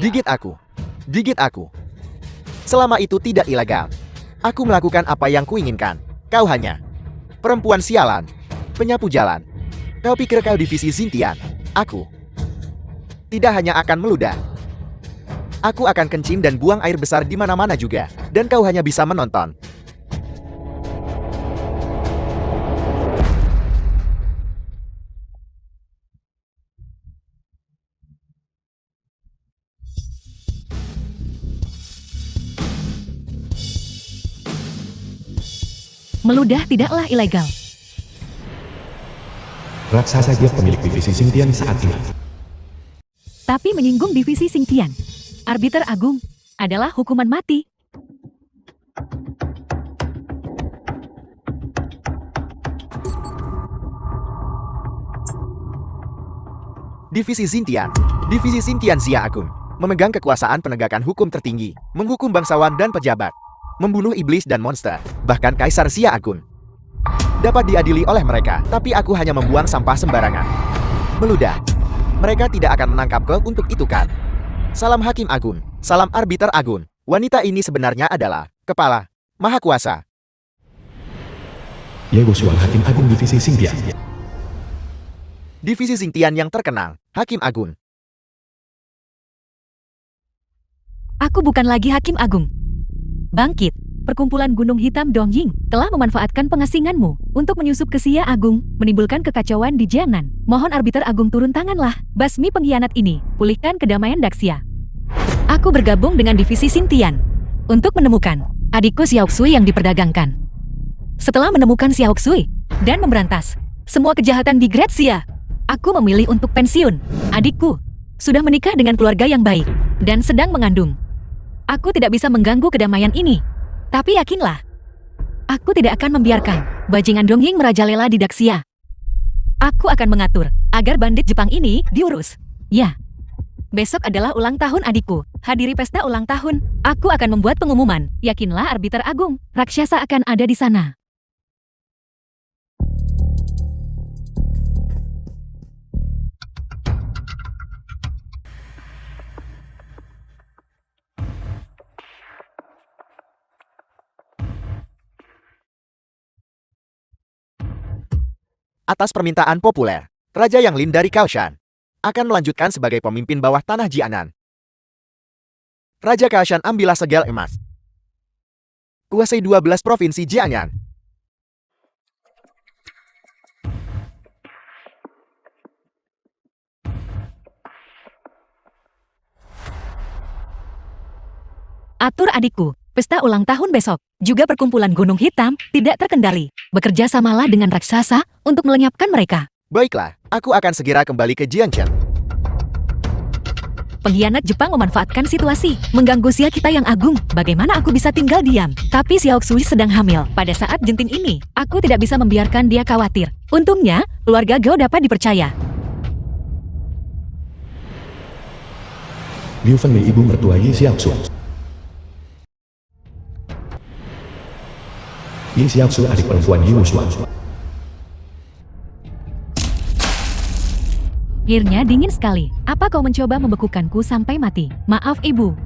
Gigit aku. Gigit aku. Selama itu tidak ilegal. Aku melakukan apa yang kuinginkan. Kau hanya perempuan sialan. Penyapu jalan. Kau pikir kau divisi Xintian? Aku tidak hanya akan meludah. Aku akan kencing dan buang air besar di mana-mana juga. Dan kau hanya bisa menonton. Meludah tidaklah ilegal. Raksasa dia pemilik divisi Xintian saat ini. Tapi menyinggung divisi Xintian, arbiter agung, adalah hukuman mati. Divisi Xintian. Divisi Xintian Xia Agung memegang kekuasaan penegakan hukum tertinggi, menghukum bangsawan dan pejabat, membunuh iblis dan monster, bahkan Kaisar Xia Agung dapat diadili oleh mereka, tapi aku hanya membuang sampah sembarangan. Meludah. Mereka tidak akan menangkap kau untuk itu kan? Salam Hakim Agung, salam Arbiter Agung. Wanita ini sebenarnya adalah Kepala Maha Kuasa. Ye Wuxuan Hakim Agung Divisi Xintian. Divisi Xintian yang terkenal, Hakim Agung. Aku bukan lagi Hakim Agung. Bangkit. Perkumpulan Gunung Hitam Dongying telah memanfaatkan pengasinganmu untuk menyusup ke Xia Agung, menimbulkan kekacauan di Jiangnan. Mohon Arbiter Agung turun tanganlah, basmi pengkhianat ini, pulihkan kedamaian Daxia. Aku bergabung dengan divisi Xintian untuk menemukan adikku Xiaoxui yang diperdagangkan. Setelah menemukan Xiaoxui dan memberantas semua kejahatan di Great Xia, aku memilih untuk pensiun. Adikku sudah menikah dengan keluarga yang baik dan sedang mengandung. Aku tidak bisa mengganggu kedamaian ini. Tapi yakinlah, aku tidak akan membiarkan bajingan Dongying merajalela di Daxia. Aku akan mengatur agar bandit Jepang ini diurus. Ya, besok adalah ulang tahun adikku. Hadiri pesta ulang tahun. Aku akan membuat pengumuman. Yakinlah Arbiter Agung, raksasa akan ada di sana. Atas permintaan populer, Raja Yang Lin dari Kaoshan akan melanjutkan sebagai pemimpin bawah tanah Jianan. Raja Kaoshan ambillah segel emas. Kuasai 12 provinsi Jianan. Atur adikku, pesta ulang tahun besok. Juga perkumpulan Gunung Hitam tidak terkendali. Bekerja samalah dengan raksasa untuk melenyapkan mereka. Baiklah, aku akan segera kembali ke Jiangchen. Pengkhianat Jepang memanfaatkan situasi, mengganggu Xia kita yang agung. Bagaimana aku bisa tinggal diam? Tapi Xiaoxui sedang hamil. Pada saat genting ini, aku tidak bisa membiarkan dia khawatir. Untungnya, keluarga Gao dapat dipercaya. Liu Fengmei ibu mertua Yi Xiaoxu. Yi Xiaoxu adik perempuan Yi Wuxuan. Airnya dingin sekali. Apa kau mencoba membekukanku sampai mati? Maaf ibu.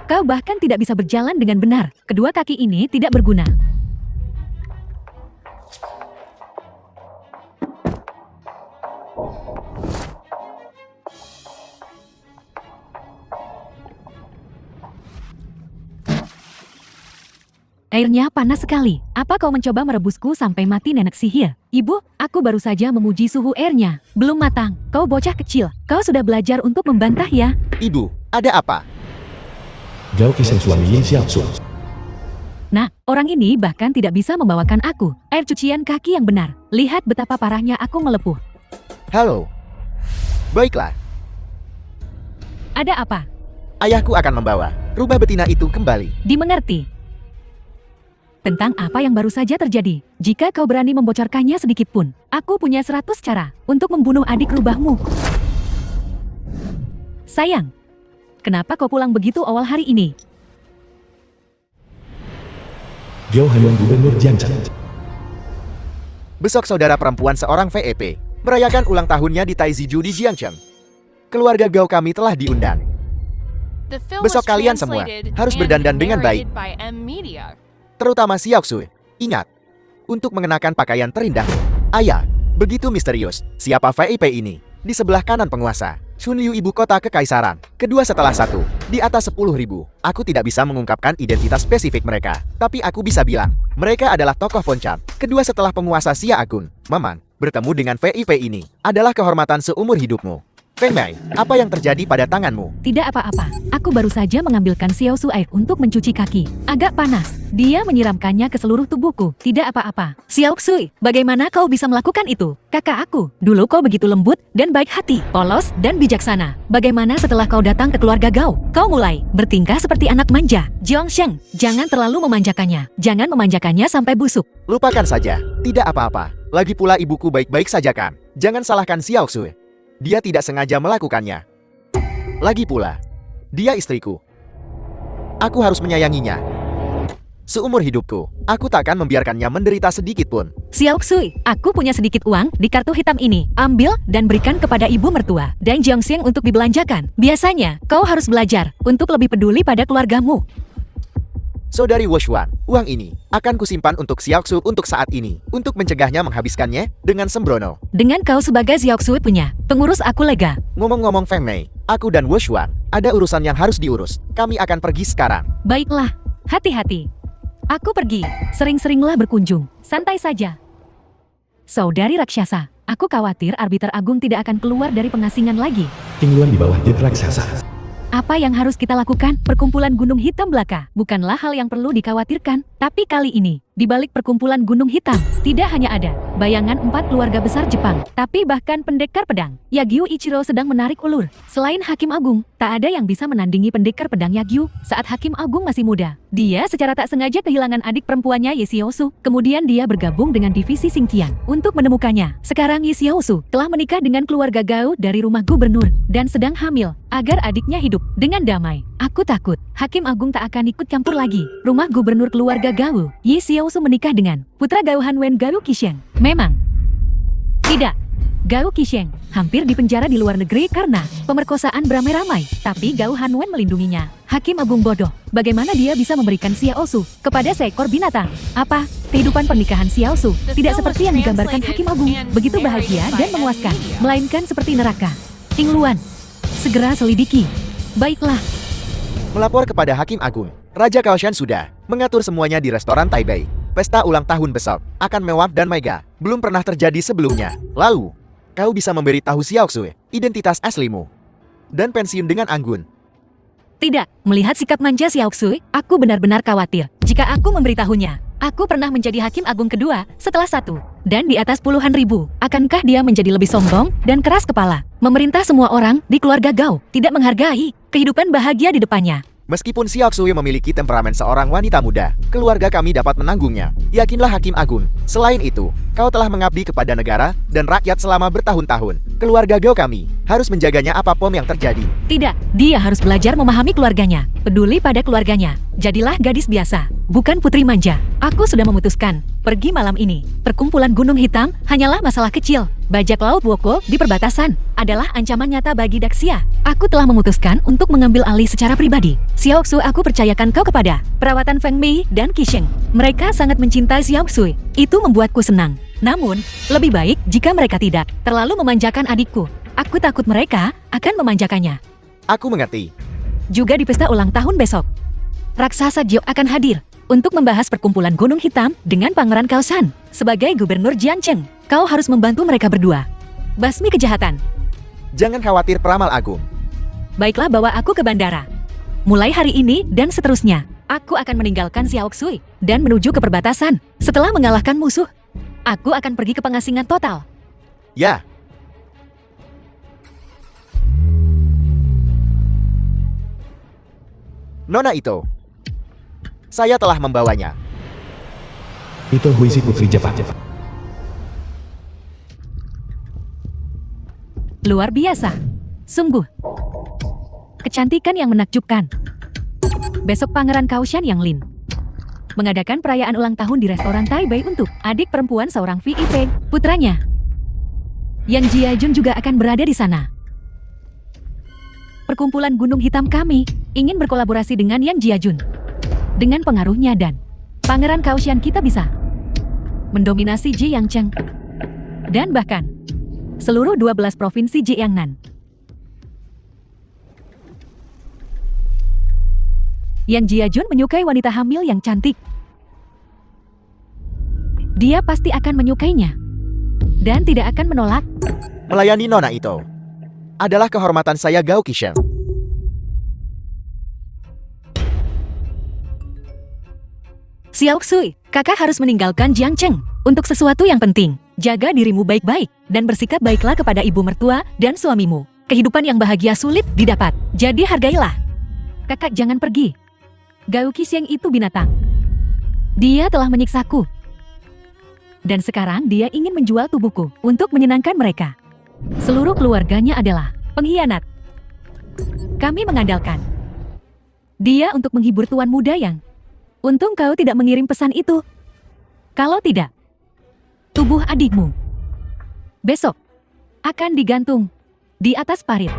Kau bahkan tidak bisa berjalan dengan benar. Kedua kaki ini tidak berguna. Airnya panas sekali. Apa kau mencoba merebusku sampai mati nenek sihir? Ibu, aku baru saja memuji suhu airnya. Belum matang. Kau bocah kecil. Kau sudah belajar untuk membantah ya? Ibu, ada apa? Gao Qisheng suami Yi Xiaoxu. Nah, orang ini bahkan tidak bisa membawakan aku air cucian kaki yang benar. Lihat betapa parahnya aku melepuh. Halo. Baiklah, Ada apa? ayahku akan membawa rubah betina itu kembali. Dimengerti. Tentang apa yang baru saja terjadi. Jika kau berani membocorkannya sedikit pun, aku punya 100 cara untuk membunuh adik rubahmu. Sayang, kenapa kau pulang begitu awal hari ini? Gao Hayuan Gubernur Jiangchen. Besok saudara perempuan seorang VEP merayakan ulang tahunnya di Taiziju di Jiangcheng. Keluarga Gao kami telah diundang. Besok kalian semua harus berdandan dengan baik. Terutama Xiaoxue. Ingat, untuk mengenakan pakaian terindahmu. Ayah, begitu misterius. Siapa VIP ini? Di sebelah kanan penguasa. Shunliu ibu kota kekaisaran. Kedua setelah satu. Di atas 10.000. Aku tidak bisa mengungkapkan identitas spesifik mereka. Tapi aku bisa bilang, mereka adalah tokoh Poncat. Kedua setelah penguasa Xia Agun. Mamang, bertemu dengan VIP ini adalah kehormatan seumur hidupmu. Feng Mei, apa yang terjadi pada tanganmu? Tidak apa-apa. Aku baru saja mengambilkan Xiaosu air untuk mencuci kaki. Agak panas. Dia menyiramkannya ke seluruh tubuhku. Tidak apa-apa. Xiaosu, bagaimana kau bisa melakukan itu? Kakak aku, dulu kau begitu lembut dan baik hati, polos dan bijaksana. Bagaimana setelah kau datang ke keluarga Gao? Kau mulai bertingkah seperti anak manja. Jiangsheng, jangan terlalu memanjakannya. Jangan memanjakannya sampai busuk. Lupakan saja. Tidak apa-apa. Lagi pula ibuku baik-baik saja kan? Jangan salahkan Xiaosu. Dia tidak sengaja melakukannya. Lagi pula, dia istriku. Aku harus menyayanginya. Seumur hidupku, aku takkan membiarkannya menderita sedikit pun. Xiaoxui, aku punya sedikit uang di kartu hitam ini. Ambil dan berikan kepada ibu mertua dan Jiangxing untuk dibelanjakan. Biasanya, kau harus belajar untuk lebih peduli pada keluargamu. Saudari Woshuan, uang ini akan kusimpan untuk Xiaoxu untuk saat ini, untuk mencegahnya menghabiskannya dengan sembrono. Dengan kau sebagai Xiaoxu punya, pengurus aku lega. Ngomong-ngomong Feng Mei, aku dan Woshuan ada urusan yang harus diurus. Kami akan pergi sekarang. Baiklah, hati-hati. Aku pergi, sering-seringlah berkunjung, santai saja. Saudari raksasa, aku khawatir arbiter agung tidak akan keluar dari pengasingan lagi. King Luan di bawah jet raksasa. Apa yang harus kita lakukan? Perkumpulan Gunung Hitam belaka bukanlah hal yang perlu dikhawatirkan. Tapi kali ini, di balik perkumpulan Gunung Hitam, tidak hanya ada bayangan 4 keluarga besar Jepang, tapi bahkan pendekar pedang. Yagyu Ichiro sedang menarik ulur. Selain Hakim Agung, tak ada yang bisa menandingi pendekar pedang Yagyu saat Hakim Agung masih muda. Dia secara tak sengaja kehilangan adik perempuannya Ye Xiaosu. Kemudian dia bergabung dengan divisi Xingtian untuk menemukannya. Sekarang Ye Xiaosu telah menikah dengan keluarga Gao dari rumah gubernur dan sedang hamil agar adiknya hidup dengan damai. Aku takut Hakim Agung tak akan ikut campur lagi. Rumah gubernur keluarga Gao, Ye Xiaosu menikah dengan putra Gao Hanwen Gao Qisheng. Memang tidak. Gao Qisheng hampir dipenjara di luar negeri karena pemerkosaan beramai-ramai, tapi Gao Hanwen melindunginya. Hakim Agung bodoh. Bagaimana dia bisa memberikan Xiaosu kepada seekor binatang? Apa kehidupan pernikahan Xiaosu tidak seperti yang digambarkan Hakim Agung, begitu bahagia dan memuaskan, melainkan seperti neraka. King Luan, segera selidiki. Baiklah. Melapor kepada Hakim Agung, Raja Kaoshan sudah mengatur semuanya di restoran Taipei. Pesta ulang tahun besok akan mewah dan mega, belum pernah terjadi sebelumnya. Lalu, kau bisa memberitahu Xiaoxue identitas aslimu dan pensiun dengan anggun. Tidak, melihat sikap manja Xiaoxue, aku benar-benar khawatir. Jika aku memberitahunya, aku pernah menjadi hakim agung kedua setelah 1 dan di atas puluhan ribu. Akankah dia menjadi lebih sombong dan keras kepala? Memerintah semua orang di keluarga Gao, tidak menghargai kehidupan bahagia di depannya. Meskipun Xiaoxue memiliki temperamen seorang wanita muda, keluarga kami dapat menanggungnya. Yakinlah Hakim Agung. Selain itu, kau telah mengabdi kepada negara dan rakyat selama bertahun-tahun. Keluarga Gao kami harus menjaganya apapun yang terjadi. Tidak, dia harus belajar memahami keluarganya, peduli pada keluarganya. Jadilah gadis biasa, bukan putri manja. Aku sudah memutuskan, pergi malam ini. Perkumpulan Gunung Hitam hanyalah masalah kecil. Bajak laut Woko di perbatasan adalah ancaman nyata bagi Daxia. Aku telah memutuskan untuk mengambil alih secara pribadi. Xiaoxue, aku percayakan kau kepada perawatan Feng Mei dan Qisheng. Mereka sangat mencintai Xiaoxue. Itu membuatku senang. Namun, lebih baik jika mereka tidak terlalu memanjakan adikku. Aku takut mereka akan memanjakannya. Aku mengerti. Juga di pesta ulang tahun besok, Raksasa Jiok akan hadir untuk membahas perkumpulan Gunung Hitam dengan Pangeran Kaosan. Sebagai Gubernur Jiangcheng, kau harus membantu mereka berdua. Basmi kejahatan. Jangan khawatir Peramal Agung. Baiklah, bawa aku ke bandara. Mulai hari ini dan seterusnya, aku akan meninggalkan Xiaoxue dan menuju ke perbatasan. Setelah mengalahkan musuh, aku akan pergi ke pengasingan total. Ya. Nona Ito, saya telah membawanya. Itu Huisi Putri Jepang. Luar biasa. Sungguh. Kecantikan yang menakjubkan. Besok Pangeran Kaoshan yang Lin mengadakan perayaan ulang tahun di restoran Taipei untuk adik perempuan seorang VIP, putranya. Yang Jiajun juga akan berada di sana. Perkumpulan Gunung Hitam kami ingin berkolaborasi dengan Yang Jiajun. Dengan pengaruhnya dan Pangeran Kaoxian kita bisa mendominasi Jiangcheng dan bahkan seluruh 12 provinsi Jiangnan. Yang Jiajun menyukai wanita hamil yang cantik. Dia pasti akan menyukainya dan tidak akan menolak. Melayani Nona itu adalah kehormatan saya Gao Qisheng. Xiao Xui, kakak harus meninggalkan Jiangcheng untuk sesuatu yang penting. Jaga dirimu baik-baik dan bersikap baiklah kepada ibu mertua dan suamimu. Kehidupan yang bahagia sulit didapat, jadi hargailah. Kakak jangan pergi. Gao Qisheng itu binatang. Dia telah menyiksaku. Dan sekarang dia ingin menjual tubuhku untuk menyenangkan mereka. Seluruh keluarganya adalah pengkhianat. Kami mengandalkan dia untuk menghibur tuan muda yang... Untung kau tidak mengirim pesan itu. Kalau tidak, tubuh adikmu besok akan digantung di atas parit.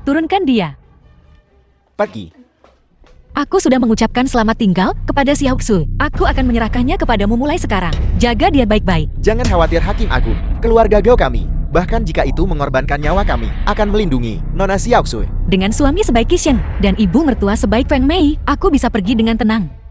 Turunkan dia. Pergi. Aku sudah mengucapkan selamat tinggal kepada Xiao Xu. Aku akan menyerahkannya kepadamu mulai sekarang. Jaga dia baik-baik. Jangan khawatir Hakim Agung. Keluarga Gao kami, bahkan jika itu mengorbankan nyawa kami, akan melindungi Nona Xiao Xu. Dengan suami sebaik Qisheng dan ibu mertua sebaik Feng Mei, aku bisa pergi dengan tenang.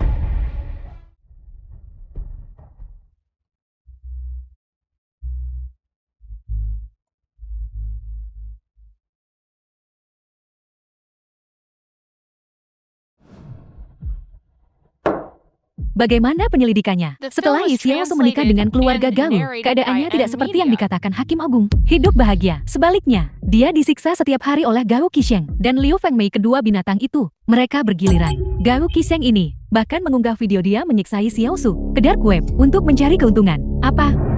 Bagaimana penyelidikannya? Setelah Xiao Su menikah dengan keluarga Gao, keadaannya tidak seperti yang dikatakan Hakim Agung. Hidup bahagia. Sebaliknya, dia disiksa setiap hari oleh Gao Qisheng dan Liu Fengmei, kedua binatang itu. Mereka bergiliran. Gao Qisheng ini bahkan mengunggah video dia menyiksai Xiao Su ke dark web untuk mencari keuntungan. Apa?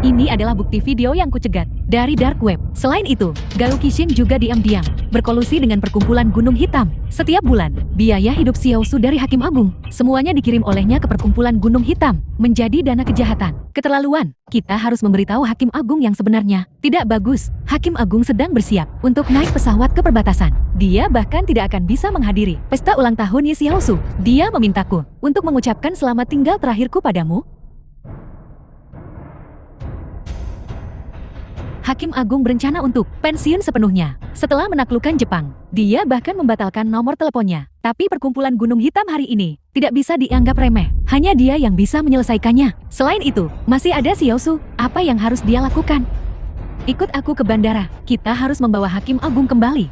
Ini adalah bukti video yang kucegat dari dark web. Selain itu, Gao Qisheng juga diam-diam berkolusi dengan perkumpulan Gunung Hitam. Setiap bulan, biaya hidup Xiao Su dari Hakim Agung semuanya dikirim olehnya ke perkumpulan Gunung Hitam menjadi dana kejahatan. Keterlaluan. Kita harus memberitahu Hakim Agung yang sebenarnya. Tidak bagus. Hakim Agung sedang bersiap untuk naik pesawat ke perbatasan. Dia bahkan tidak akan bisa menghadiri pesta ulang tahun Xiao Su. Dia memintaku untuk mengucapkan selamat tinggal terakhirku padamu. Hakim Agung berencana untuk pensiun sepenuhnya. Setelah menaklukkan Jepang, dia bahkan membatalkan nomor teleponnya. Tapi perkumpulan Gunung Hitam hari ini tidak bisa dianggap remeh. Hanya dia yang bisa menyelesaikannya. Selain itu, masih ada Xiao Su. Apa yang harus dia lakukan? Ikut aku ke bandara. Kita harus membawa Hakim Agung kembali.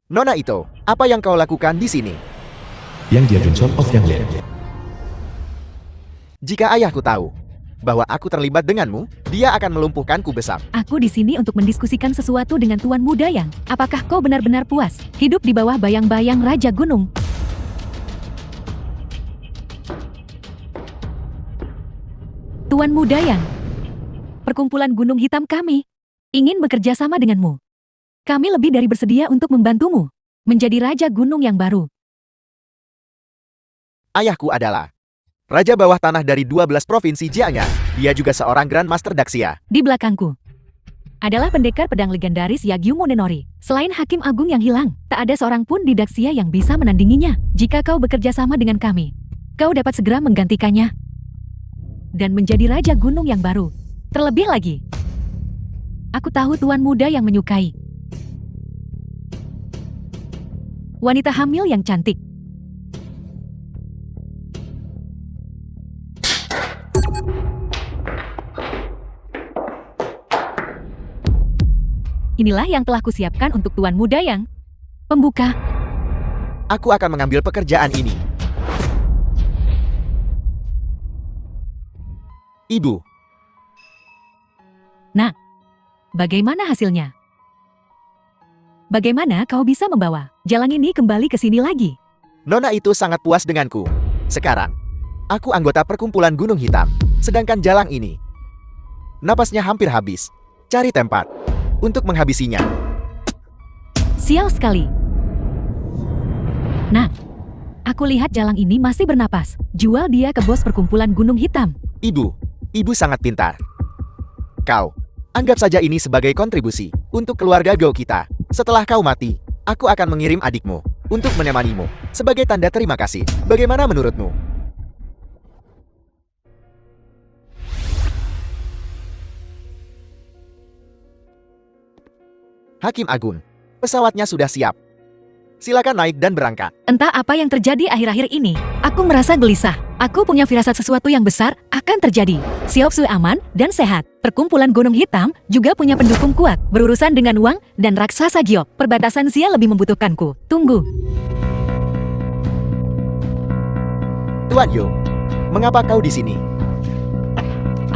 Nona itu, apa yang kau lakukan di sini? Yang Jiajun Son of Yang Lian. Jika ayahku tahu bahwa aku terlibat denganmu, dia akan melumpuhkanku besar. Aku di sini untuk mendiskusikan sesuatu dengan Tuan Muda Yang. Apakah kau benar-benar puas hidup di bawah bayang-bayang Raja Gunung? Tuan Muda Yang, perkumpulan Gunung Hitam kami ingin bekerja sama denganmu. Kami lebih dari bersedia untuk membantumu menjadi Raja Gunung yang baru. Ayahku adalah Raja bawah tanah dari 12 provinsi Jiangnan. Dia juga seorang Grandmaster Daxia. Di belakangku adalah pendekar pedang legendaris Yagyu Monenori. Selain Hakim Agung yang hilang, tak ada seorang pun di Daxia yang bisa menandinginya. Jika kau bekerja sama dengan kami, kau dapat segera menggantikannya dan menjadi Raja Gunung yang baru. Terlebih lagi, aku tahu Tuan Muda yang menyukai wanita hamil yang cantik. Inilah yang telah kusiapkan untuk Tuan Muda Yang. Pembuka. Aku akan mengambil pekerjaan ini. Ibu. Nah, bagaimana hasilnya? Bagaimana kau bisa membawa jalan ini kembali ke sini lagi? Nona itu sangat puas denganku. Sekarang, aku anggota perkumpulan Gunung Hitam. Sedangkan jalan ini, napasnya hampir habis. Cari tempat untuk menghabisinya. Sial sekali. Nah, Aku lihat jalang ini masih bernapas. Jual dia ke bos perkumpulan Gunung Hitam. Ibu sangat pintar. Kau, anggap saja ini sebagai kontribusi untuk keluarga Gao kita. Setelah kau mati, aku akan mengirim adikmu untuk menemanimu sebagai tanda terima kasih. Bagaimana menurutmu? Hakim Agung, pesawatnya sudah siap. Silakan naik dan berangkat. Entah apa yang terjadi akhir-akhir ini. Aku merasa gelisah. Aku punya firasat sesuatu yang besar akan terjadi. Xiaoxue aman dan sehat. Perkumpulan Gunung Hitam juga punya pendukung kuat. Berurusan dengan Wang dan raksasa Giok. Perbatasan Xia lebih membutuhkanku. Tunggu. Tuan Yu, mengapa kau di sini?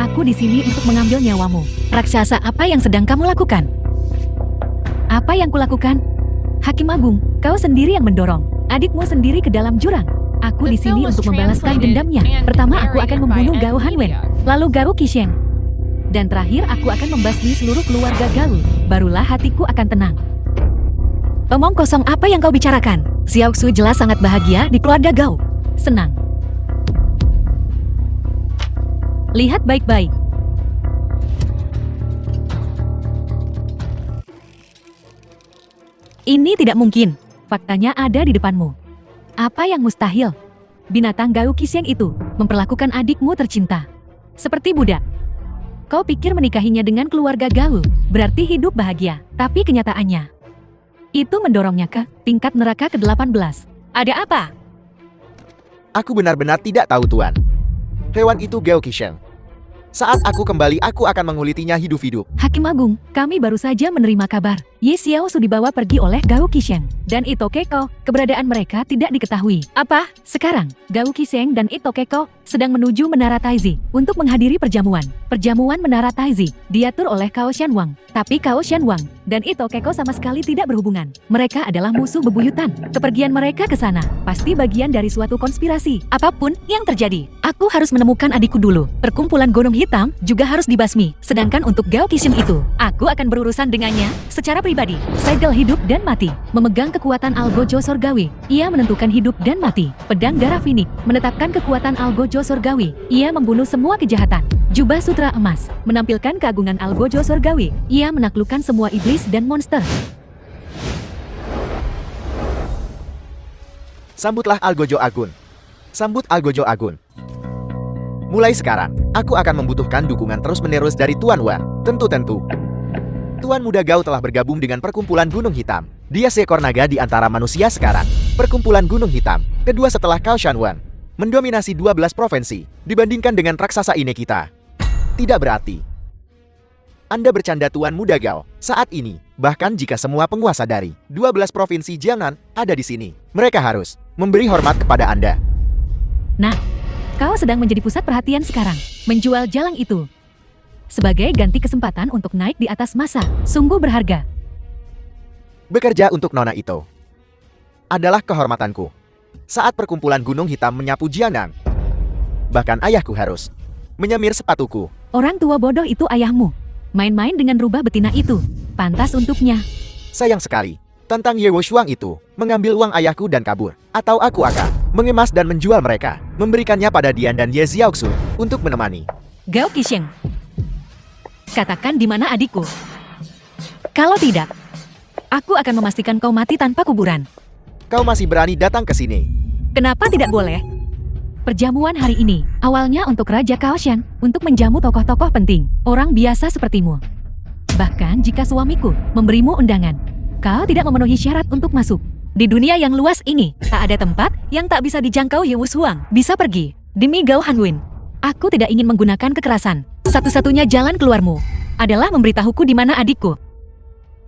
Aku di sini untuk mengambil nyawamu. Raksasa apa yang sedang kamu lakukan? Apa yang kulakukan? Hakim Agung, kau sendiri yang mendorong adikmu sendiri ke dalam jurang. Aku di sini untuk membalaskan dendamnya. Pertama aku akan membunuh Gao Hanwen, lalu Gao Qisheng. Dan terakhir aku akan membasmi seluruh keluarga Gao. Barulah hatiku akan tenang. Omong kosong apa yang kau bicarakan? Xiaoxue jelas sangat bahagia di keluarga Gao. Senang. Lihat baik-baik. Ini tidak mungkin. Faktanya ada di depanmu. Apa yang mustahil? Binatang Gao Qisheng itu memperlakukan adikmu tercinta seperti budak. Kau pikir menikahinya dengan keluarga Gao berarti hidup bahagia, tapi kenyataannya itu mendorongnya ke tingkat neraka ke-18. Ada apa? Aku benar-benar tidak tahu, Tuan. Hewan itu Gao Qisheng. Saat aku kembali, aku akan mengulitinya hidup-hidup. Hakim Agung, kami baru saja menerima kabar. Ye Xiaoxue dibawa pergi oleh Gao Qisheng dan Ito Keko. Keberadaan mereka tidak diketahui. Apa? Sekarang, Gao Qisheng dan Ito Keko sedang menuju Menara Taizi untuk menghadiri perjamuan. Perjamuan Menara Taizi diatur oleh Cao Shanwang. Tapi Cao Shanwang dan Ito Keko sama sekali tidak berhubungan. Mereka adalah musuh bebuyutan. Kepergian mereka ke sana pasti bagian dari suatu konspirasi. Apapun yang terjadi, aku harus menemukan adikku dulu. Perkumpulan Gunung Hitam juga harus dibasmi. Sedangkan untuk Gao Qisheng itu, aku akan berurusan dengannya secara pribadi. Segel hidup dan mati. Memegang kekuatan Algojo Sorgawi, ia menentukan hidup dan mati. Pedang darah Phoenix menetapkan kekuatan Algojo Sorgawi. Ia membunuh semua kejahatan. Jubah sutra emas menampilkan keagungan Algojo Sorgawi. Ia menaklukkan semua iblis dan monster. Sambutlah Algojo Agun. Sambut Algojo Agun. Mulai sekarang, aku akan membutuhkan dukungan terus-menerus dari Tuan Wan. Tentu. Tuan Muda Gao telah bergabung dengan Perkumpulan Gunung Hitam. Dia seekor naga di antara manusia sekarang. Perkumpulan Gunung Hitam, kedua setelah Cao Shanwang, mendominasi 12 provinsi dibandingkan dengan raksasa ini kita. Tidak berarti. Anda bercanda, Tuan Muda Gao. Saat ini, bahkan jika semua penguasa dari 12 provinsi Jiangnan ada di sini, mereka harus memberi hormat kepada Anda. Nah, kau sedang menjadi pusat perhatian sekarang. Menjual jalang itu sebagai ganti kesempatan untuk naik di atas massa. Sungguh berharga. Bekerja untuk Nona Ito adalah kehormatanku. Saat Perkumpulan Gunung Hitam menyapu Jiangnan, bahkan ayahku harus menyemir sepatuku. Orang tua bodoh itu ayahmu. Main-main dengan rubah betina itu. Pantas untuknya. Sayang sekali, tentang Ye Wushuang itu mengambil uang ayahku dan kabur. Atau aku akan mengemas dan menjual mereka, memberikannya pada Dian dan Ye Xiaoxue untuk menemani. Gao Qisheng, katakan di mana adikku. Kalau tidak, aku akan memastikan kau mati tanpa kuburan. Kau masih berani datang ke sini? Kenapa tidak boleh? Perjamuan hari ini awalnya untuk Raja Kaoshan untuk menjamu tokoh-tokoh penting, orang biasa sepertimu. Bahkan jika suamiku memberimu undangan, kau tidak memenuhi syarat untuk masuk. Di dunia yang luas ini, tak ada tempat yang tak bisa dijangkau Ye Wushuang. Bisa pergi demi Gao Hanwen. Aku tidak ingin menggunakan kekerasan. Satu-satunya jalan keluarmu adalah memberitahuku di mana adikku.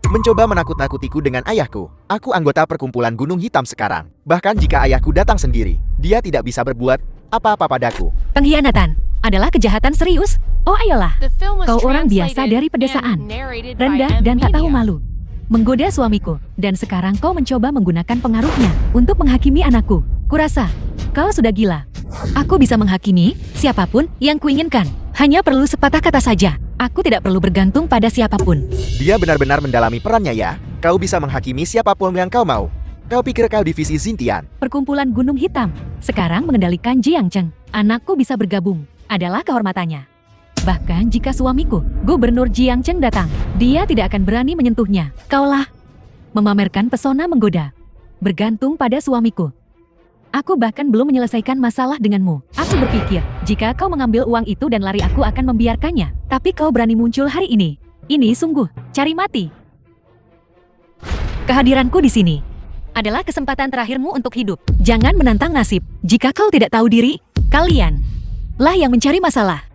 Mencoba menakut-nakutiku dengan ayahku. Aku anggota Perkumpulan Gunung Hitam sekarang. Bahkan jika ayahku datang sendiri, dia tidak bisa berbuat apa-apa padaku. Pengkhianatan adalah kejahatan serius. Oh ayolah, kau orang biasa dari pedesaan, rendah dan tak tahu malu. Menggoda suamiku, dan sekarang kau mencoba menggunakan pengaruhnya untuk menghakimi anakku. Kurasa, kau sudah gila. Aku bisa menghakimi siapapun yang kuinginkan. Hanya perlu sepatah kata saja. Aku tidak perlu bergantung pada siapapun. Dia benar-benar mendalami perannya ya. Kau bisa menghakimi siapapun yang kau mau. Kau pikir kau divisi Xintian? Perkumpulan Gunung Hitam sekarang mengendalikan Jiangcheng. Anakku bisa bergabung adalah kehormatannya. Bahkan jika suamiku, Gubernur Jiangcheng datang, dia tidak akan berani menyentuhnya. Kaulah memamerkan pesona menggoda. Bergantung pada suamiku. Aku bahkan belum menyelesaikan masalah denganmu. Aku berpikir, jika kau mengambil uang itu dan lari aku akan membiarkannya. Tapi kau berani muncul hari ini. Ini sungguh, cari mati. Kehadiranku di sini adalah kesempatan terakhirmu untuk hidup. Jangan menantang nasib. Jika kau tidak tahu diri, kalian lah yang mencari masalah.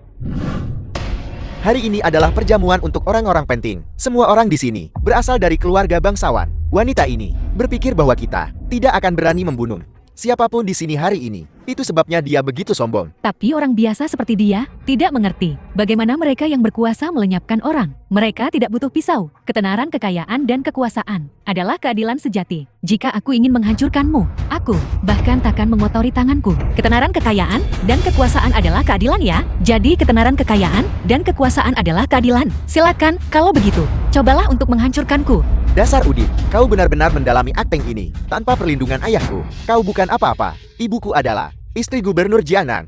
Hari ini adalah perjamuan untuk orang-orang penting. Semua orang di sini berasal dari keluarga bangsawan. Wanita ini berpikir bahwa kita tidak akan berani membunuh siapapun di sini hari ini. Itu sebabnya dia begitu sombong. Tapi orang biasa seperti dia tidak mengerti bagaimana mereka yang berkuasa melenyapkan orang. Mereka tidak butuh pisau. Ketenaran, kekayaan, dan kekuasaan adalah keadilan sejati. Jika aku ingin menghancurkanmu, aku bahkan takkan mengotori tanganku. Ketenaran, kekayaan, dan kekuasaan adalah keadilan ya. Jadi ketenaran, kekayaan, dan kekuasaan adalah keadilan. Silakan, kalau begitu, cobalah untuk menghancurkanku. Dasar Udin, kau benar-benar mendalami akting ini. Tanpa perlindungan ayahku, kau bukan apa-apa. Ibuku adalah istri Gubernur Jiangnan.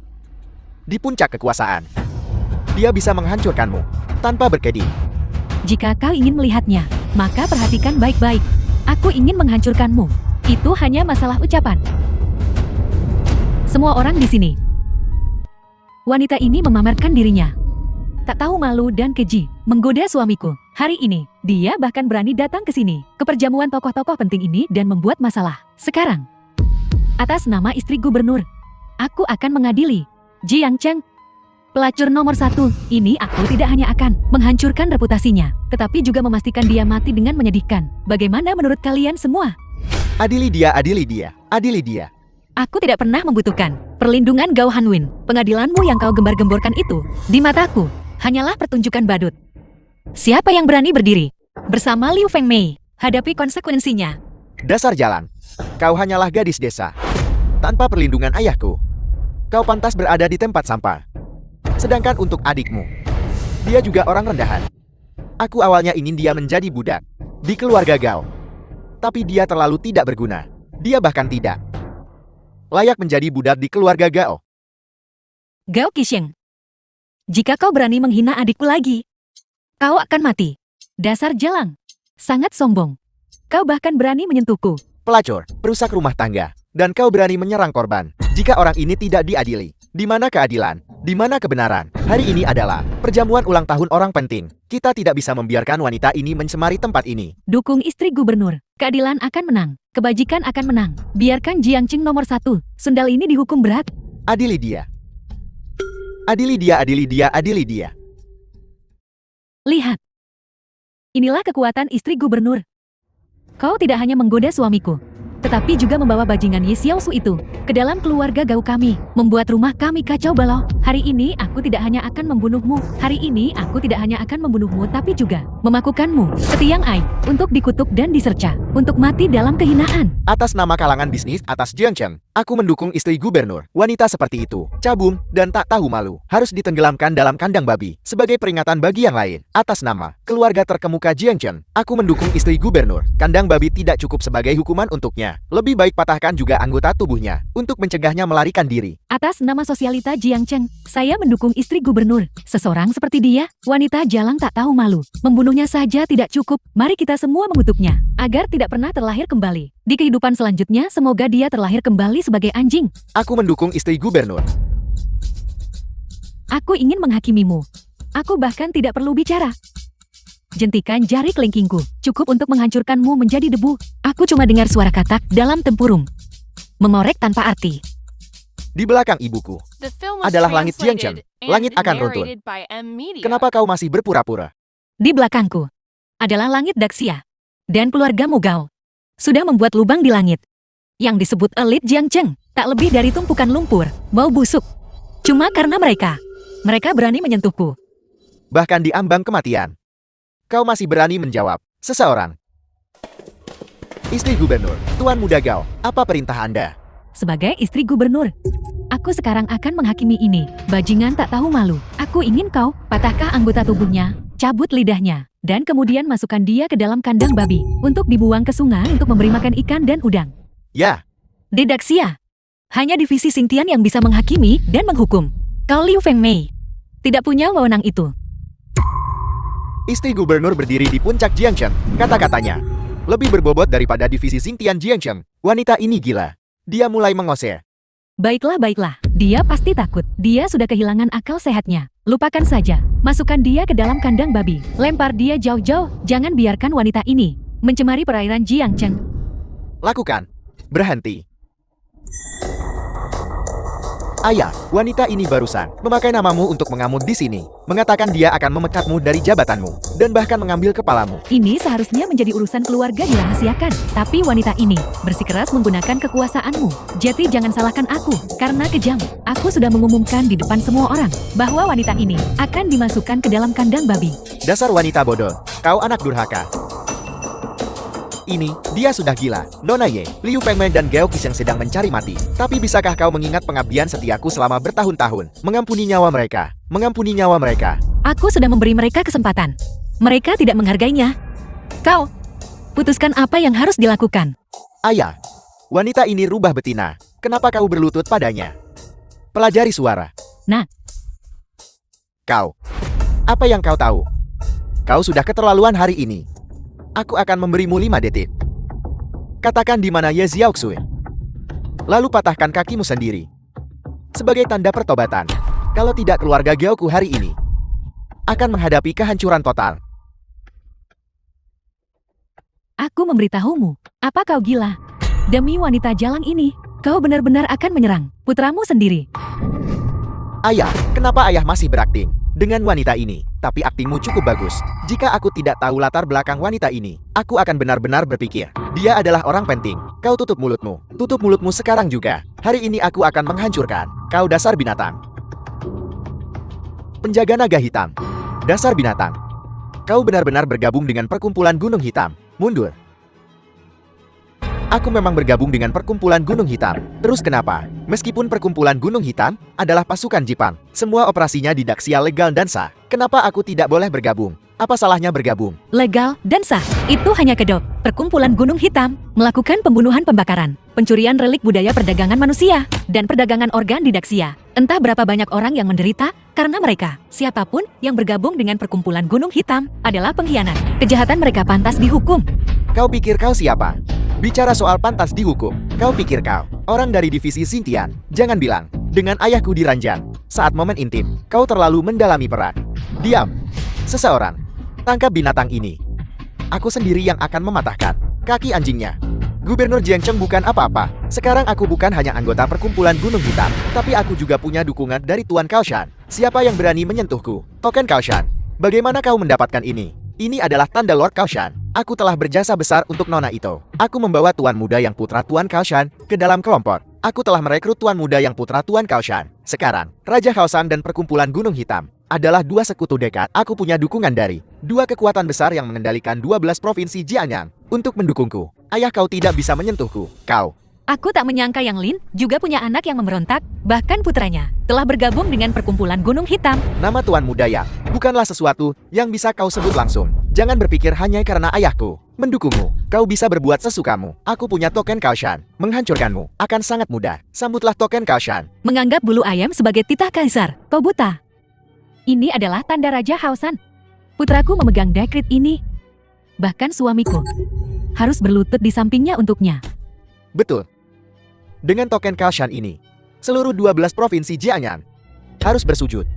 Di puncak kekuasaan, dia bisa menghancurkanmu tanpa berkedip. Jika kau ingin melihatnya, maka perhatikan baik-baik. Aku ingin menghancurkanmu. Itu hanya masalah ucapan. Semua orang di sini. Wanita ini memamerkan dirinya. Tak tahu malu dan keji, menggoda suamiku. Hari ini, dia bahkan berani datang ke sini, ke perjamuan tokoh-tokoh penting ini dan membuat masalah. Sekarang, atas nama istri gubernur, aku akan mengadili Jiangcheng. Pelacur nomor 1, ini aku tidak hanya akan menghancurkan reputasinya, tetapi juga memastikan dia mati dengan menyedihkan. Bagaimana menurut kalian semua? Adili dia, adili dia, adili dia. Aku tidak pernah membutuhkan perlindungan Gao Hanwin. Pengadilanmu yang kau gembar-gemborkan itu, di mataku, hanyalah pertunjukan badut. Siapa yang berani berdiri bersama Liu Fengmei, hadapi konsekuensinya. Dasar jalan, kau hanyalah gadis desa. Tanpa perlindungan ayahku, kau pantas berada di tempat sampah. Sedangkan untuk adikmu, dia juga orang rendahan. Aku awalnya ingin dia menjadi budak di keluarga Gao. Tapi dia terlalu tidak berguna. Dia bahkan tidak layak menjadi budak di keluarga Gao. Gao Qixing, jika kau berani menghina adikku lagi, kau akan mati. Dasar jalang, sangat sombong. Kau bahkan berani menyentuhku. Pelacur, perusak rumah tangga, dan kau berani menyerang korban. Jika orang ini tidak diadili, di mana keadilan? Di mana kebenaran? Hari ini adalah perjamuan ulang tahun orang penting. Kita tidak bisa membiarkan wanita ini mencemari tempat ini. Dukung istri gubernur. Keadilan akan menang. Kebajikan akan menang. Biarkan Jiangcheng nomor 1. Sundal ini dihukum berat. Adili dia. Adili dia, adili dia, adili dia. Lihat. Inilah kekuatan istri gubernur. Kau tidak hanya menggoda suamiku, tetapi juga membawa bajingan Ye Xiaosu itu ke dalam keluarga Gao kami, membuat rumah kami kacau balau. Hari ini aku tidak hanya akan membunuhmu. Hari ini aku tidak hanya akan membunuhmu, tapi juga memakukanmu ke tiang air untuk dikutuk dan diserca, untuk mati dalam kehinaan. Atas nama kalangan bisnis atas Jiangcheng, aku mendukung istri gubernur. Wanita seperti itu, cabul dan tak tahu malu, harus ditenggelamkan dalam kandang babi sebagai peringatan bagi yang lain. Atas nama keluarga terkemuka Jiangcheng, aku mendukung istri gubernur. Kandang babi tidak cukup sebagai hukuman untuknya. Lebih baik patahkan juga anggota tubuhnya untuk mencegahnya melarikan diri. Atas nama sosialita Jiangcheng, saya mendukung istri gubernur. Seseorang seperti dia, wanita jalang tak tahu malu. Membunuhnya saja tidak cukup. Mari kita semua mengutuknya agar tidak pernah terlahir kembali. Di kehidupan selanjutnya, semoga dia terlahir kembali sebagai anjing. Aku mendukung istri gubernur. Aku ingin menghakimimu. Aku bahkan tidak perlu bicara. Jentikan jari kelingkingku, cukup untuk menghancurkanmu menjadi debu. Aku cuma dengar suara katak dalam tempurung. Mengorek tanpa arti. Di belakang ibuku adalah langit Jiangcheng. Langit akan runtuh. Kenapa kau masih berpura-pura? Di belakangku adalah langit Daxia. Dan keluargamu Gao sudah membuat lubang di langit yang disebut elit Jiangcheng. Tak lebih dari tumpukan lumpur, bau busuk. Cuma karena mereka berani menyentuhku. Bahkan di ambang kematian, kau masih berani menjawab. Seseorang. Istri gubernur, Tuan Muda Gao, apa perintah Anda? Sebagai istri gubernur, aku sekarang akan menghakimi ini. Bajingan tak tahu malu. Aku ingin kau patahkah anggota tubuhnya, cabut lidahnya, dan kemudian masukkan dia ke dalam kandang babi untuk dibuang ke sungai untuk memberi makan ikan dan udang. Ya, Di Daxia, hanya divisi Xingtian yang bisa menghakimi dan menghukum. Kau Liu Fengmei tidak punya wewenang itu. istri gubernur berdiri di puncak Jiangcheng, kata-katanya. Lebih berbobot daripada divisi Xingtian Jiangcheng. Wanita ini gila. Dia mulai mengoseh. Baiklah. Dia pasti takut. Dia sudah kehilangan akal sehatnya. Lupakan saja. Masukkan dia ke dalam kandang babi. Lempar dia jauh-jauh. Jangan biarkan wanita ini mencemari perairan Jiangcheng. Lakukan. Berhenti. Ayah, wanita ini barusan memakai namamu untuk mengamuk di sini. Mengatakan dia akan memecatmu dari jabatanmu. Dan bahkan mengambil kepalamu. Ini seharusnya menjadi urusan keluarga dirahasiakan. Tapi wanita ini bersikeras menggunakan kekuasaanmu. Jadi jangan salahkan aku, karena kejam. Aku sudah mengumumkan di depan semua orang bahwa wanita ini akan dimasukkan ke dalam kandang babi. Dasar wanita bodoh. Kau anak durhaka. Ini, dia sudah gila. Nona Ye, Liu Fengmei dan Gao Qis yang sedang mencari mati. Tapi bisakah kau mengingat pengabdian setiaku selama bertahun-tahun? Mengampuni nyawa mereka. Mengampuni nyawa mereka. Aku sudah memberi mereka kesempatan. Mereka tidak menghargainya. Kau, putuskan apa yang harus dilakukan. Ayah, wanita ini rubah betina. Kenapa kau berlutut padanya? Pelajari suara. Nah. Kau. Apa yang kau tahu? Kau sudah keterlaluan hari ini. Aku akan memberimu 5 detik. Katakan di mana Ye Xiaoxui. Lalu patahkan kakimu sendiri. Sebagai tanda pertobatan. Kalau tidak, keluarga Gaoku hari ini akan menghadapi kehancuran total. Aku memberitahumu. Apa kau gila? Demi wanita jalang ini, kau benar-benar akan menyerang putramu sendiri. Ayah, kenapa ayah masih berakting dengan wanita ini? Tapi aktingmu cukup bagus. Jika aku tidak tahu latar belakang wanita ini, aku akan benar-benar berpikir dia adalah orang penting. Kau tutup mulutmu. Tutup mulutmu sekarang juga. Hari ini aku akan menghancurkan kau, dasar binatang. Penjaga naga hitam. Dasar binatang. Kau benar-benar bergabung dengan perkumpulan Gunung Hitam. Mundur. Aku memang bergabung dengan perkumpulan Gunung Hitam. Terus kenapa? Meskipun perkumpulan Gunung Hitam adalah pasukan Jepang, semua operasinya di Daxia legal dan sah. Kenapa aku tidak boleh bergabung? Apa salahnya bergabung? Legal dan sah. Itu hanya kedok. Perkumpulan Gunung Hitam melakukan pembunuhan, pembakaran, pencurian relik budaya, perdagangan manusia, dan perdagangan organ di Daxia. Entah berapa banyak orang yang menderita karena mereka. Siapapun yang bergabung dengan perkumpulan Gunung Hitam adalah pengkhianat. Kejahatan mereka pantas dihukum. Kau pikir kau siapa? Bicara soal pantas dihukum. Kau pikir kau orang dari divisi Xingtian? Jangan bilang dengan ayahku di ranjang saat momen intim. Kau terlalu mendalami perang. Diam. Seseorang tangkap binatang ini. Aku sendiri yang akan mematahkan kaki anjingnya. Gubernur Jiangcheng bukan apa-apa. Sekarang aku bukan hanya anggota perkumpulan Gunung Hitam, tapi aku juga punya dukungan dari Tuan Kaoshan. Siapa yang berani menyentuhku? Token Kaoshan. Bagaimana kau mendapatkan ini? Ini adalah tanda Lord Kaoshan. Aku telah berjasa besar untuk Nona Ito. Aku membawa Tuan Muda yang putra Tuan Kaoshan ke dalam kelompok. Aku telah merekrut Tuan Muda yang putra Tuan Kaoshan. Sekarang, Raja Kaoshan dan perkumpulan Gunung Hitam adalah dua sekutu dekat. Aku punya dukungan dari dua kekuatan besar yang mengendalikan 12 provinsi Jiangnan untuk mendukungku. Ayah kau tidak bisa menyentuhku. Kau. Aku tak menyangka Yang Lin juga punya anak yang memberontak, bahkan putranya telah bergabung dengan perkumpulan Gunung Hitam. Nama Tuan Muda Yang bukanlah sesuatu yang bisa kau sebut langsung. Jangan berpikir hanya karena ayahku mendukungmu. Kau bisa berbuat sesukamu. Aku punya token Kaoshan. Menghancurkanmu akan sangat mudah. Sambutlah token Kaoshan. Menganggap bulu ayam sebagai titah kaisar. Kau buta. Ini adalah tanda Raja Haosan. Putraku memegang dekret ini. Bahkan suamiku harus berlutut di sampingnya untuknya. Betul. Dengan token Kaoshan ini, seluruh 12 provinsi Jiangnan harus bersujud.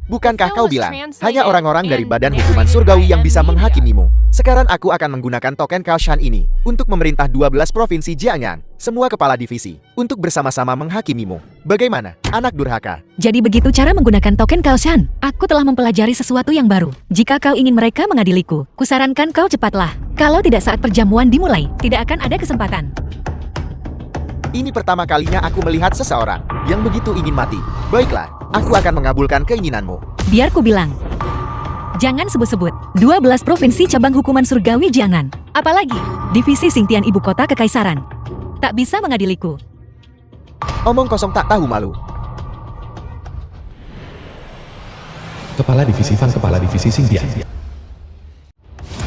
Bukankah kau bilang hanya orang-orang dari Badan Hukuman Surgawi yang bisa menghakimimu? Sekarang aku akan menggunakan token Kaoshan ini untuk memerintah 12 provinsi Jiangnan, semua kepala divisi, untuk bersama-sama menghakimimu. Bagaimana, anak durhaka? Jadi begitu cara menggunakan token Kaoshan. Aku telah mempelajari sesuatu yang baru. Jika kau ingin mereka mengadiliku, kusarankan kau cepatlah. Kalau tidak saat perjamuan dimulai, tidak akan ada kesempatan. Ini pertama kalinya aku melihat seseorang yang begitu ingin mati. Baiklah, aku akan mengabulkan keinginanmu. Biar ku bilang. Jangan sebut-sebut 12 provinsi cabang hukuman surgawi Jiangnan. Apalagi divisi Xingtian ibu kota kekaisaran. Tak bisa mengadiliku. Omong kosong tak tahu malu. Kepala Divisi Fan Kepala Divisi Xingtian.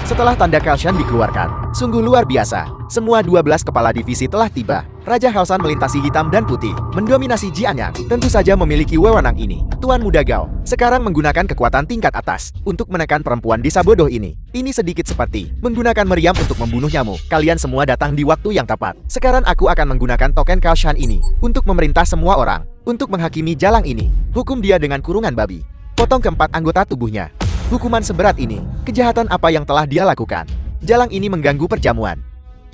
Setelah tanda Kaoshan dikeluarkan, sungguh luar biasa. Semua 12 kepala divisi telah tiba. Raja Kaoshan melintasi hitam dan putih, mendominasi Jianyang. Tentu saja memiliki wewenang ini. Tuan Muda Gao sekarang menggunakan kekuatan tingkat atas untuk menekan perempuan desa bodoh ini. Ini sedikit seperti menggunakan meriam untuk membunuh nyamuk. Kalian semua datang di waktu yang tepat. Sekarang aku akan menggunakan token Kaoshan ini untuk memerintah semua orang untuk menghakimi jalang ini. Hukum dia dengan kurungan babi. Potong keempat anggota tubuhnya. Hukuman seberat ini, kejahatan apa yang telah dia lakukan? Jalang ini mengganggu perjamuan.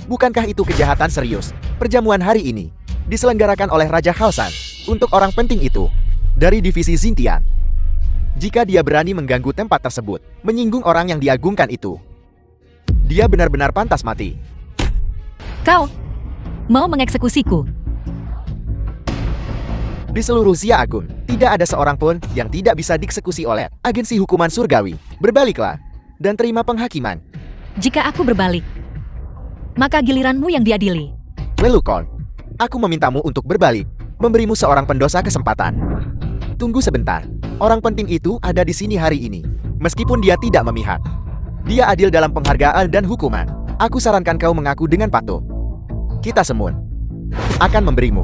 Bukankah itu kejahatan serius? Perjamuan hari ini diselenggarakan oleh Raja Kaoshan untuk orang penting itu dari divisi Xintian. Jika dia berani mengganggu tempat tersebut, menyinggung orang yang diagungkan itu, dia benar-benar pantas mati. Kau mau mengeksekusiku? Di seluruh Xia Agung, tidak ada seorang pun yang tidak bisa dieksekusi oleh agensi hukuman surgawi. Berbaliklah dan terima penghakiman. Jika aku berbalik, maka giliranmu yang diadili. Welukon, aku memintamu untuk berbalik, memberimu seorang pendosa kesempatan. Tunggu sebentar, orang penting itu ada di sini hari ini. Meskipun dia tidak memihak, dia adil dalam penghargaan dan hukuman. Aku sarankan kau mengaku dengan patuh. Kita semua akan memberimu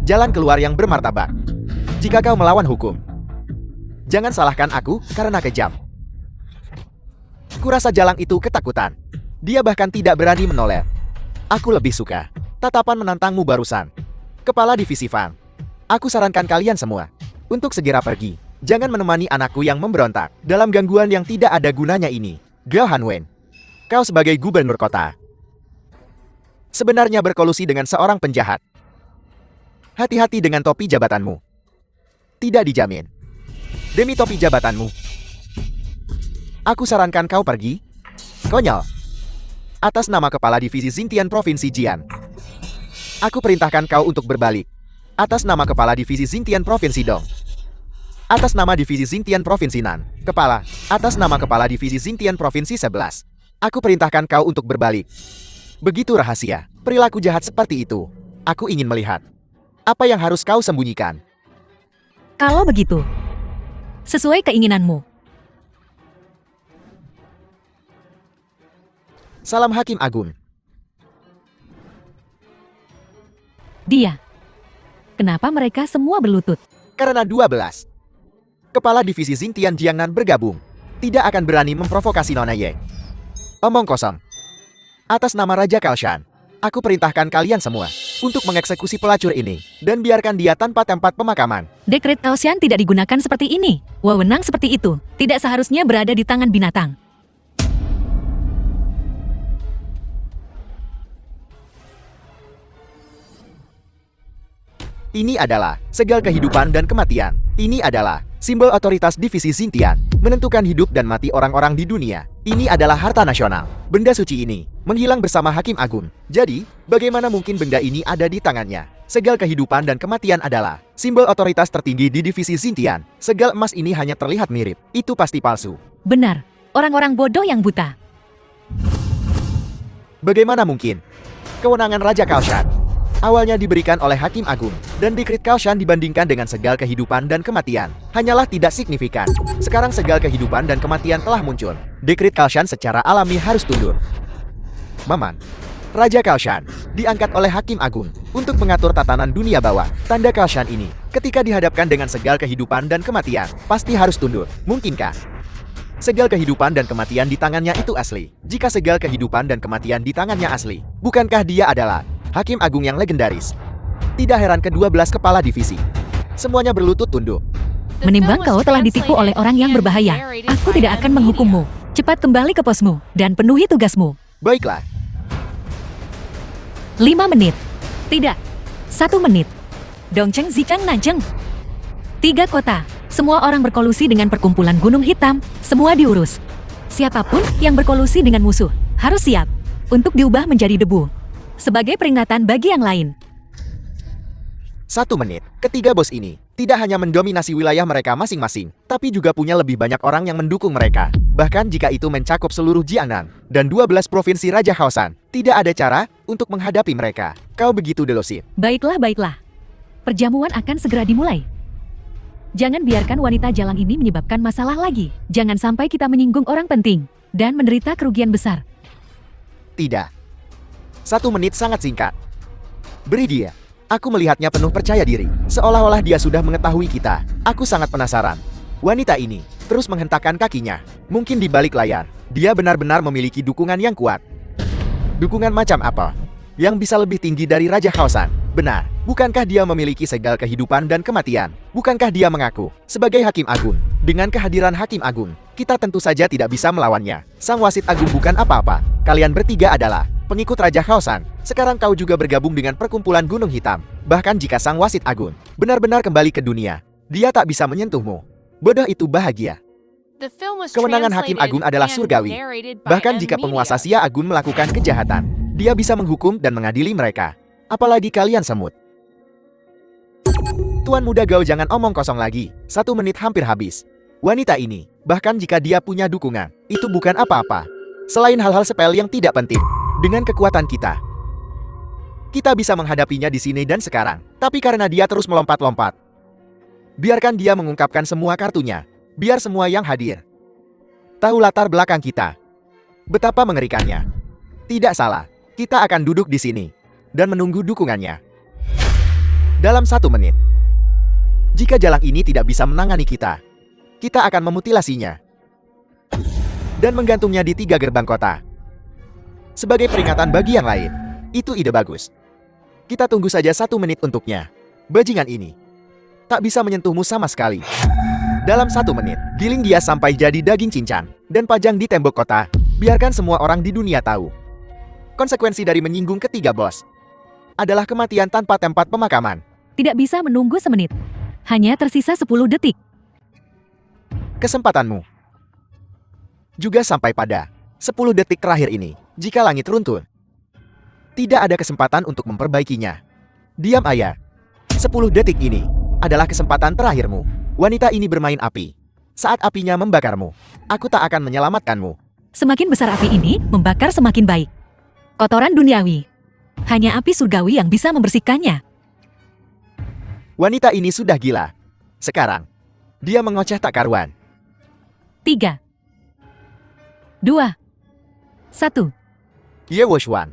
jalan keluar yang bermartabat. Jika kau melawan hukum, jangan salahkan aku karena kejam. Kurasa jalang itu ketakutan. Dia bahkan tidak berani menoleh. Aku lebih suka tatapan menantangmu barusan. Kepala Divisi Fang, aku sarankan kalian semua untuk segera pergi. Jangan menemani anakku yang memberontak dalam gangguan yang tidak ada gunanya ini. Gao Hanwen, kau sebagai gubernur kota sebenarnya berkolusi dengan seorang penjahat. Hati-hati dengan topi jabatanmu. Tidak dijamin. Demi topi jabatanmu, aku sarankan kau pergi. Konyol. Atas nama Kepala Divisi Xintian Provinsi Jian, aku perintahkan kau untuk berbalik. Atas nama Kepala Divisi Xintian Provinsi Dong. Atas nama Divisi Xintian Provinsi Nan. Kepala. Atas nama Kepala Divisi Xintian Provinsi 11. Aku perintahkan kau untuk berbalik. Begitu rahasia. Perilaku jahat seperti itu. Aku ingin melihat. Apa yang harus kau sembunyikan? Kalau begitu, sesuai keinginanmu. Salam Hakim Agung. Dia. Kenapa mereka semua berlutut? Karena 12 kepala divisi Xintian Jiangnan bergabung, tidak akan berani memprovokasi Nona Ye. Omong kosong. Atas nama Raja Kaoshan, aku perintahkan kalian semua untuk mengeksekusi pelacur ini dan biarkan dia tanpa tempat pemakaman. Dekret Kaoshan tidak digunakan seperti ini. Wewenang seperti itu tidak seharusnya berada di tangan binatang. Ini adalah segel kehidupan dan kematian. Ini adalah simbol otoritas divisi Xintian, menentukan hidup dan mati orang-orang di dunia. Ini adalah harta nasional. Benda suci ini menghilang bersama Hakim Agung. Jadi, bagaimana mungkin benda ini ada di tangannya? Segel kehidupan dan kematian adalah simbol otoritas tertinggi di divisi Xintian. Segel emas ini hanya terlihat mirip. Itu pasti palsu. Benar, orang-orang bodoh yang buta. Bagaimana mungkin? Kewenangan Raja Kaoshan awalnya diberikan oleh Hakim Agung, dan dekret Kaoshan dibandingkan dengan segel kehidupan dan kematian hanyalah tidak signifikan. Sekarang segel kehidupan dan kematian telah muncul. Dekret Kaoshan secara alami harus tunduk. Maman, Raja Kaoshan diangkat oleh Hakim Agung untuk mengatur tatanan dunia bawah. Tanda Kaoshan ini, ketika dihadapkan dengan segel kehidupan dan kematian, pasti harus tunduk. Mungkinkah segel kehidupan dan kematian di tangannya itu asli? Jika segel kehidupan dan kematian di tangannya asli, bukankah dia adalah Hakim Agung yang legendaris? Tidak heran ke-12 kepala divisi semuanya berlutut tunduk. Menimbang kau telah ditipu oleh orang yang berbahaya, aku tidak akan menghukummu. Cepat kembali ke posmu dan penuhi tugasmu. Baiklah. 5 menit. Tidak. 1 menit. Dongcheng Zichang Nanjeng. 3 kota. Semua orang berkolusi dengan perkumpulan Gunung Hitam. Semua diurus. Siapapun yang berkolusi dengan musuh harus siap untuk diubah menjadi debu. Sebagai peringatan bagi yang lain. 1 menit. Ketiga bos ini tidak hanya mendominasi wilayah mereka masing-masing, tapi juga punya lebih banyak orang yang mendukung mereka. Bahkan jika itu mencakup seluruh Jiangnan dan 12 provinsi Raja Kaoshan, tidak ada cara untuk menghadapi mereka. Kau begitu delusif. Baiklah, baiklah. Perjamuan akan segera dimulai. Jangan biarkan wanita jalang ini menyebabkan masalah lagi. Jangan sampai kita menyinggung orang penting. dan menderita kerugian besar. Tidak. 1 menit sangat singkat. Beri dia. Aku melihatnya penuh percaya diri, seolah-olah dia sudah mengetahui kita. Aku sangat penasaran. Wanita ini terus menghentakkan kakinya. Mungkin di balik layar, dia benar-benar memiliki dukungan yang kuat. Dukungan macam apa? Yang bisa lebih tinggi dari Raja Khaosan? Benar, bukankah dia memiliki segala kehidupan dan kematian? Bukankah dia mengaku sebagai Hakim Agung? Dengan kehadiran Hakim Agung, kita tentu saja tidak bisa melawannya. Sang Wasit Agung bukan apa-apa. Kalian bertiga adalah pengikut Raja Khaosan. Sekarang kau juga bergabung dengan perkumpulan Gunung Hitam. Bahkan jika Sang Wasit Agung benar-benar kembali ke dunia, dia tak bisa menyentuhmu. Bodoh itu bahagia. Kewenangan Hakim Agung adalah surgawi. Bahkan jika penguasa Xia Agung melakukan kejahatan, dia bisa menghukum dan mengadili mereka. Apalagi kalian semut. Tuan Muda Gao, jangan omong kosong lagi. 1 menit hampir habis. Wanita ini, bahkan jika dia punya dukungan, itu bukan apa-apa. Selain hal-hal sepele yang tidak penting, dengan kekuatan kita bisa menghadapinya di sini dan sekarang. Tapi karena dia terus melompat-lompat, biarkan dia mengungkapkan semua kartunya. Biar semua yang hadir tahu latar belakang kita. Betapa mengerikannya. Tidak salah, kita akan duduk di sini dan menunggu dukungannya. Dalam 1 menit, jika jalang ini tidak bisa menangani kita akan memutilasinya dan menggantungnya di 3 gerbang kota. Sebagai peringatan bagi yang lain, itu ide bagus. Kita tunggu saja 1 menit untuknya. Bajingan ini tak bisa menyentuhmu sama sekali. Dalam 1 menit, giling dia sampai jadi daging cincang dan pajang di tembok kota. Biarkan semua orang di dunia tahu. Konsekuensi dari menyinggung ketiga bos adalah kematian tanpa tempat pemakaman. Tidak bisa menunggu semenit. Hanya tersisa 10 detik. Kesempatanmu juga sampai pada 10 detik terakhir ini. Jika langit runtuh, tidak ada kesempatan untuk memperbaikinya. Diam, ayah. 10 detik ini adalah kesempatan terakhirmu. Wanita ini bermain api. Saat apinya membakarmu, aku tak akan menyelamatkanmu. Semakin besar api ini, membakar semakin baik. Kotoran duniawi. Hanya api surgawi yang bisa membersihkannya. Wanita ini sudah gila. Sekarang, dia mengoceh tak karuan. 3, 2, 1. Ye Wushuan,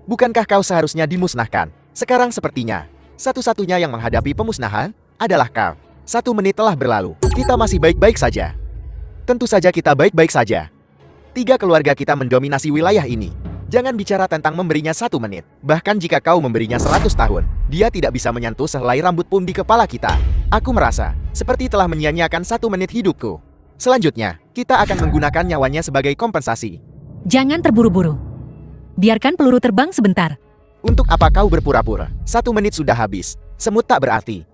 bukankah kau seharusnya dimusnahkan? Sekarang sepertinya, satu-satunya yang menghadapi pemusnahan adalah kau. 1 menit telah berlalu. Kita masih baik-baik saja. Tentu saja kita baik-baik saja. 3 keluarga kita mendominasi wilayah ini. Jangan bicara tentang memberinya 1 menit. Bahkan jika kau memberinya 100 tahun, dia tidak bisa menyentuh sehelai rambut pun di kepala kita. Aku merasa seperti telah menyia-nyiakan 1 menit hidupku. Selanjutnya, kita akan menggunakan nyawanya sebagai kompensasi. Jangan terburu-buru. Biarkan peluru terbang sebentar. Untuk apa kau berpura-pura? 1 menit sudah habis. Semut tak berarti.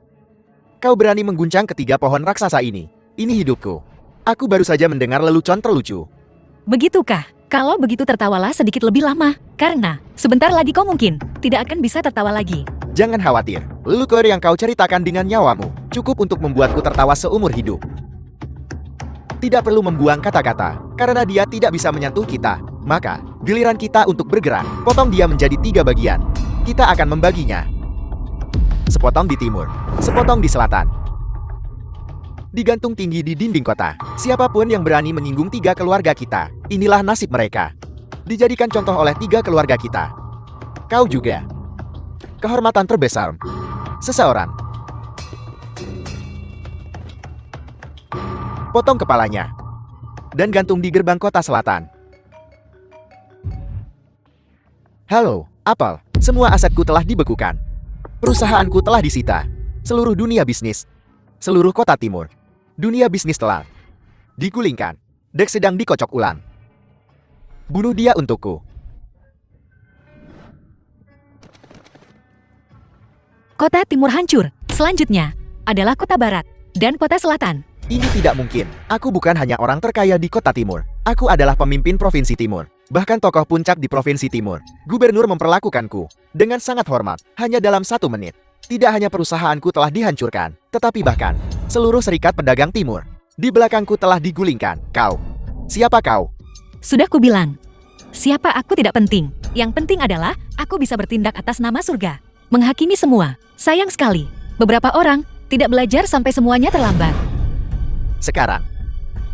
Kau berani mengguncang ketiga pohon raksasa ini. Ini hidupku. Aku baru saja mendengar lelucon terlucu. Begitukah? Kalau begitu tertawalah sedikit lebih lama. Karena, sebentar lagi kau mungkin tidak akan bisa tertawa lagi. Jangan khawatir. Lelucon yang kau ceritakan dengan nyawamu cukup untuk membuatku tertawa seumur hidup. Tidak perlu membuang kata-kata, karena dia tidak bisa menyentuh kita. Maka, giliran kita untuk bergerak. Potong dia menjadi 3 bagian. Kita akan membaginya. Sepotong di timur, sepotong di selatan. Digantung tinggi di dinding kota. Siapapun yang berani menyinggung 3 keluarga kita, inilah nasib mereka. Dijadikan contoh oleh 3 keluarga kita. Kau juga. Kehormatan terbesar seseorang. Potong kepalanya dan gantung di gerbang kota selatan. Halo, Apel. Semua asetku telah dibekukan. Perusahaanku telah disita. Seluruh dunia bisnis. Seluruh kota timur. Dunia bisnis telah digulingkan. Dex sedang dikocok ulang. Bunuh dia untukku. Kota timur hancur. Selanjutnya adalah kota barat dan kota selatan. Ini tidak mungkin. Aku bukan hanya orang terkaya di kota timur. Aku adalah pemimpin provinsi timur. Bahkan tokoh puncak di provinsi timur. Gubernur memperlakukanku dengan sangat hormat hanya dalam 1 menit. Tidak hanya perusahaanku telah dihancurkan, tetapi bahkan seluruh serikat pedagang timur di belakangku telah digulingkan. Kau. Siapa kau? Sudah kubilang. Siapa aku tidak penting. Yang penting adalah aku bisa bertindak atas nama surga. Menghakimi semua. Sayang sekali. Beberapa orang tidak belajar sampai semuanya terlambat. Sekarang,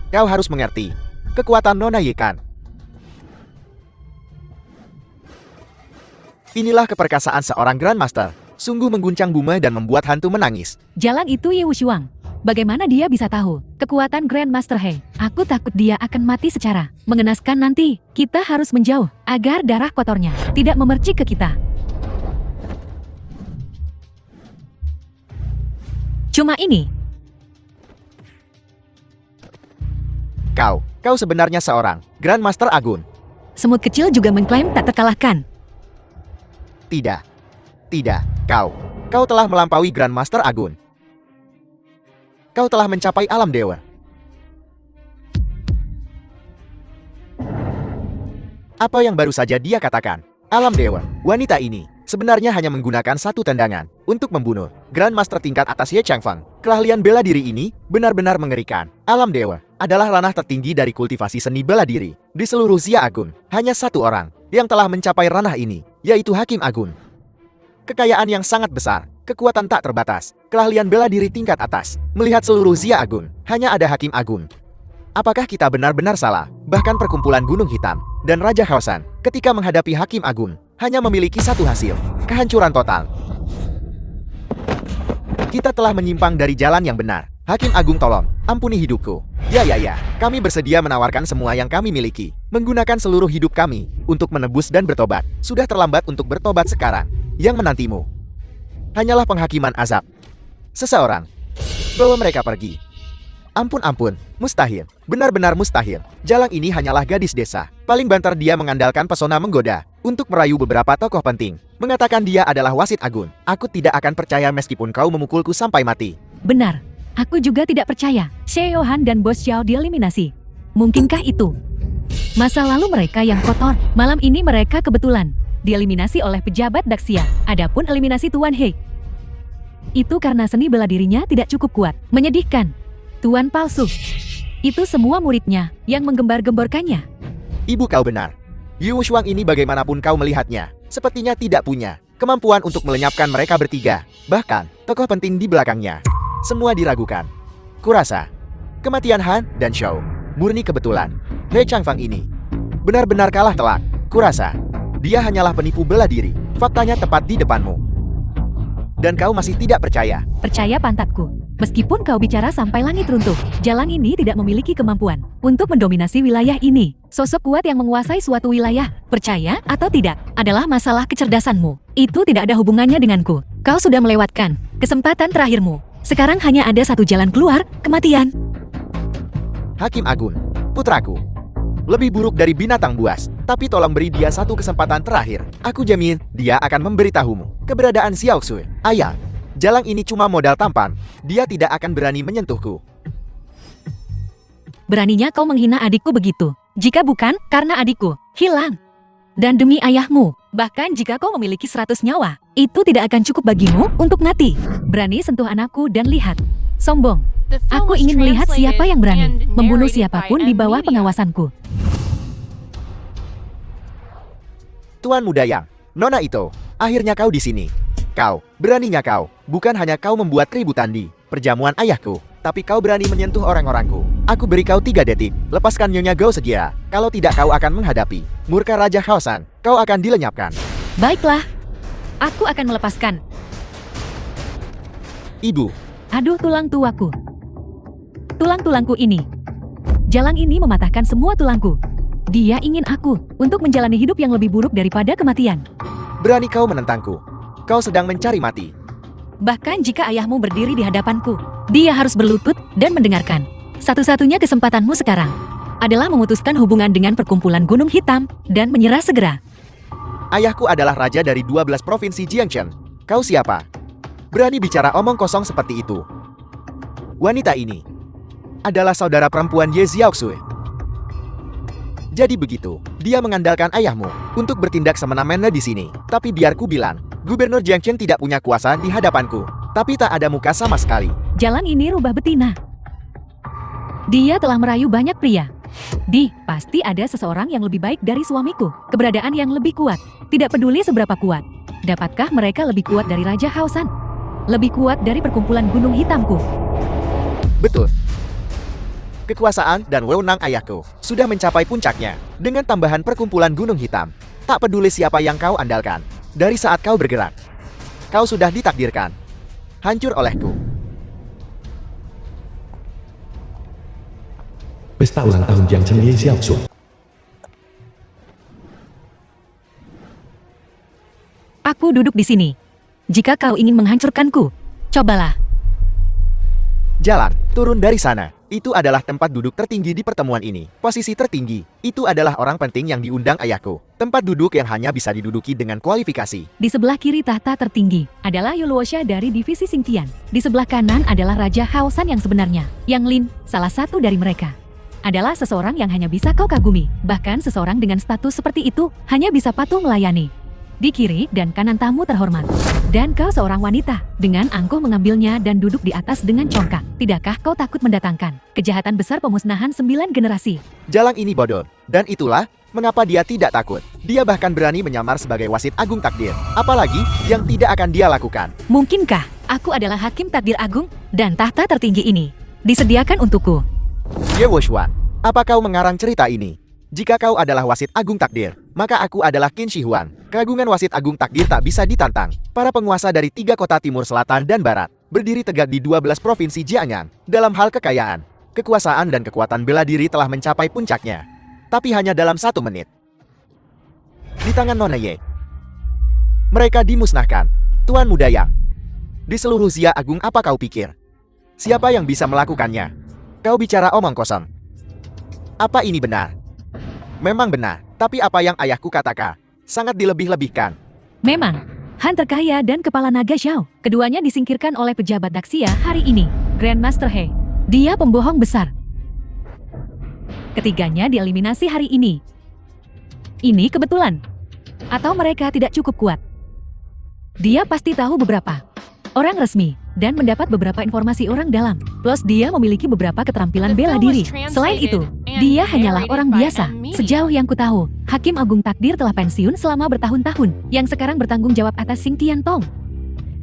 kau harus mengerti. kekuatan Nona Yekan. Inilah keperkasaan seorang Grandmaster. Sungguh mengguncang bumi dan membuat hantu menangis. Jalang itu Ye Wushuang. Bagaimana dia bisa tahu kekuatan Grandmaster He? Aku takut dia akan mati secara mengenaskan nanti. Kita harus menjauh agar darah kotornya tidak memercik ke kita. Cuma ini. Kau sebenarnya seorang Grandmaster Agun. Semut kecil juga mengklaim tak terkalahkan. Tidak. Kau telah melampaui Grandmaster Agun. Kau telah mencapai alam dewa. Apa yang baru saja dia katakan? Alam dewa. Wanita ini sebenarnya hanya menggunakan satu tendangan untuk membunuh Grandmaster tingkat atas Ye Changfeng. Keahlian bela diri ini benar-benar mengerikan. Alam dewa adalah ranah tertinggi dari kultivasi seni bela diri. Di seluruh Xia Agun, hanya satu orang yang telah mencapai ranah ini, yaitu Hakim Agun. Kekayaan yang sangat besar, kekuatan tak terbatas, keahlian bela diri tingkat atas. Melihat seluruh Xia Agun, hanya ada Hakim Agun. Apakah kita benar-benar salah? Bahkan perkumpulan Gunung Hitam dan Raja Haosan ketika menghadapi Hakim Agun hanya memiliki satu hasil, kehancuran total. Kita telah menyimpang dari jalan yang benar. Hakim Agung tolong, ampuni hidupku. Ya, kami bersedia menawarkan semua yang kami miliki, menggunakan seluruh hidup kami untuk menebus dan bertobat. Sudah terlambat untuk bertobat sekarang. Yang menantimu hanyalah penghakiman azab. Seseorang, bawa mereka pergi. Ampun, mustahil, benar-benar mustahil. Jalang ini hanyalah gadis desa. Paling banter dia mengandalkan pesona menggoda untuk merayu beberapa tokoh penting. Mengatakan dia adalah wasit Agun. Aku tidak akan percaya meskipun kau memukulku sampai mati. Benar. Aku juga tidak percaya Xie Yohan dan Bos Xiao dieliminasi. Mungkinkah itu masa lalu mereka yang kotor? Malam ini mereka kebetulan dieliminasi oleh pejabat Daxia. Adapun eliminasi Tuan He, itu karena seni bela dirinya tidak cukup kuat. Menyedihkan. Tuan palsu. Itu semua muridnya yang menggembar-gemborkannya. Ibu, kau benar. Yu Shuang ini bagaimanapun kau melihatnya, sepertinya tidak punya kemampuan untuk melenyapkan mereka bertiga. Bahkan, tokoh penting di belakangnya semua diragukan. Kurasa kematian Han dan Shou murni kebetulan. He Changfeng ini benar-benar kalah telak. Kurasa dia hanyalah penipu bela diri. Faktanya tepat di depanmu. Dan kau masih tidak percaya. Percaya pantatku. Meskipun kau bicara sampai langit runtuh, Jalang ini tidak memiliki kemampuan untuk mendominasi wilayah ini. Sosok kuat yang menguasai suatu wilayah, percaya atau tidak, adalah masalah kecerdasanmu. Itu tidak ada hubungannya denganku. Kau sudah melewatkan kesempatan terakhirmu. Sekarang hanya ada satu jalan keluar, kematian. Hakim Agun, putraku, lebih buruk dari binatang buas. Tapi tolong beri dia satu kesempatan terakhir. Aku jamin dia akan memberitahumu keberadaan Xiao Xue. Ayah, Jalang ini cuma modal tampan. Dia tidak akan berani menyentuhku. Beraninya kau menghina adikku begitu. Jika bukan karena adikku hilang. Dan demi ayahmu, bahkan jika kau memiliki 100 nyawa, itu tidak akan cukup bagimu untuk mati. Berani sentuh anakku dan lihat. Sombong. Aku ingin melihat siapa yang berani membunuh siapapun di bawah pengawasanku. Tuan Muda Yang, Nona Ito, akhirnya kau di sini. Beraninya kau, bukan hanya kau membuat keributan di perjamuan ayahku, tapi kau berani menyentuh orang-orangku. Aku beri kau 3 detik, lepaskan Nyonya Gao segera. Kalau tidak kau akan menghadapi murka Raja Haosan, kau akan dilenyapkan. Baiklah, aku akan melepaskan. Ibu. Aduh tulang tuaku. Tulang-tulangku ini. Jalang ini mematahkan semua tulangku. Dia ingin aku untuk menjalani hidup yang lebih buruk daripada kematian. Berani kau menentangku. Kau sedang mencari mati. Bahkan jika ayahmu berdiri di hadapanku, dia harus berlutut dan mendengarkan. Satu-satunya kesempatanmu sekarang adalah memutuskan hubungan dengan perkumpulan Gunung Hitam dan menyerah segera. Ayahku adalah raja dari 12 provinsi Jiangchen. Kau siapa? Berani bicara omong kosong seperti itu. Wanita ini adalah saudara perempuan Ye Xiaoxue. Jadi begitu, dia mengandalkan ayahmu untuk bertindak semena-mena di sini. Tapi biar ku bilang, Gubernur Jiangchen tidak punya kuasa di hadapanku. Tapi tak ada muka sama sekali. Jalang ini rubah betina. Dia telah merayu banyak pria. Pasti ada seseorang yang lebih baik dari suamiku. Keberadaan yang lebih kuat. Tidak peduli seberapa kuat. Dapatkah mereka lebih kuat dari Raja Haosan? Lebih kuat dari perkumpulan Gunung Hitamku? Betul. Kekuasaan dan wewenang ayahku sudah mencapai puncaknya dengan tambahan perkumpulan Gunung Hitam. Tak peduli siapa yang kau andalkan, dari saat kau bergerak, kau sudah ditakdirkan hancur olehku. Pesta ulang tahun Jiang Chengye Xiaoxun. Aku duduk di sini. Jika kau ingin menghancurkanku, cobalah. Jalan, turun dari sana. Itu adalah tempat duduk tertinggi di pertemuan ini. Posisi tertinggi, itu adalah orang penting yang diundang ayahku. Tempat duduk yang hanya bisa diduduki dengan kualifikasi. Di sebelah kiri tahta tertinggi adalah Yoluosha dari divisi Xingtian. Di sebelah kanan adalah Raja Haosan yang sebenarnya. Yang Lin, salah satu dari mereka, adalah seseorang yang hanya bisa kau kagumi. Bahkan seseorang dengan status seperti itu hanya bisa patuh melayani. Di kiri dan kanan tamu terhormat. Dan kau seorang wanita, dengan angkuh mengambilnya dan duduk di atas dengan congkak. Tidakkah kau takut mendatangkan kejahatan besar pemusnahan 9 generasi? Jalang ini bodoh, dan itulah mengapa dia tidak takut. Dia bahkan berani menyamar sebagai wasit agung takdir. Apalagi yang tidak akan dia lakukan. Mungkinkah aku adalah hakim takdir agung dan tahta tertinggi ini disediakan untukku? Ye Wushuan, apa kau mengarang cerita ini? Jika kau adalah wasit agung takdir, maka aku adalah Qin Shi Huang. Keagungan wasit agung takdir tak bisa ditantang. Para penguasa dari 3 kota timur selatan dan barat berdiri tegak di 12 provinsi Jiangnan. Dalam hal kekayaan, kekuasaan dan kekuatan bela diri telah mencapai puncaknya. Tapi hanya dalam 1 menit. Di tangan Nona Ye, mereka dimusnahkan. Tuan Muda Yang, di seluruh Xia Agung apa kau pikir? Siapa yang bisa melakukannya? Kau bicara omong kosong. Apa ini benar? Memang benar, tapi apa yang ayahku katakan sangat dilebih-lebihkan. Memang, Han terkaya dan kepala naga Xiao, keduanya disingkirkan oleh pejabat Daxia hari ini. Grandmaster He, dia pembohong besar. Ketiganya dieliminasi hari ini. Ini kebetulan. Atau mereka tidak cukup kuat. Dia pasti tahu beberapa orang resmi dan mendapat beberapa informasi orang dalam. Plus dia memiliki beberapa keterampilan bela diri. Selain itu, dia hanyalah orang biasa. Sejauh yang ku tahu, Hakim Agung Takdir telah pensiun selama bertahun-tahun. Yang sekarang bertanggung jawab atas Xingtian Tong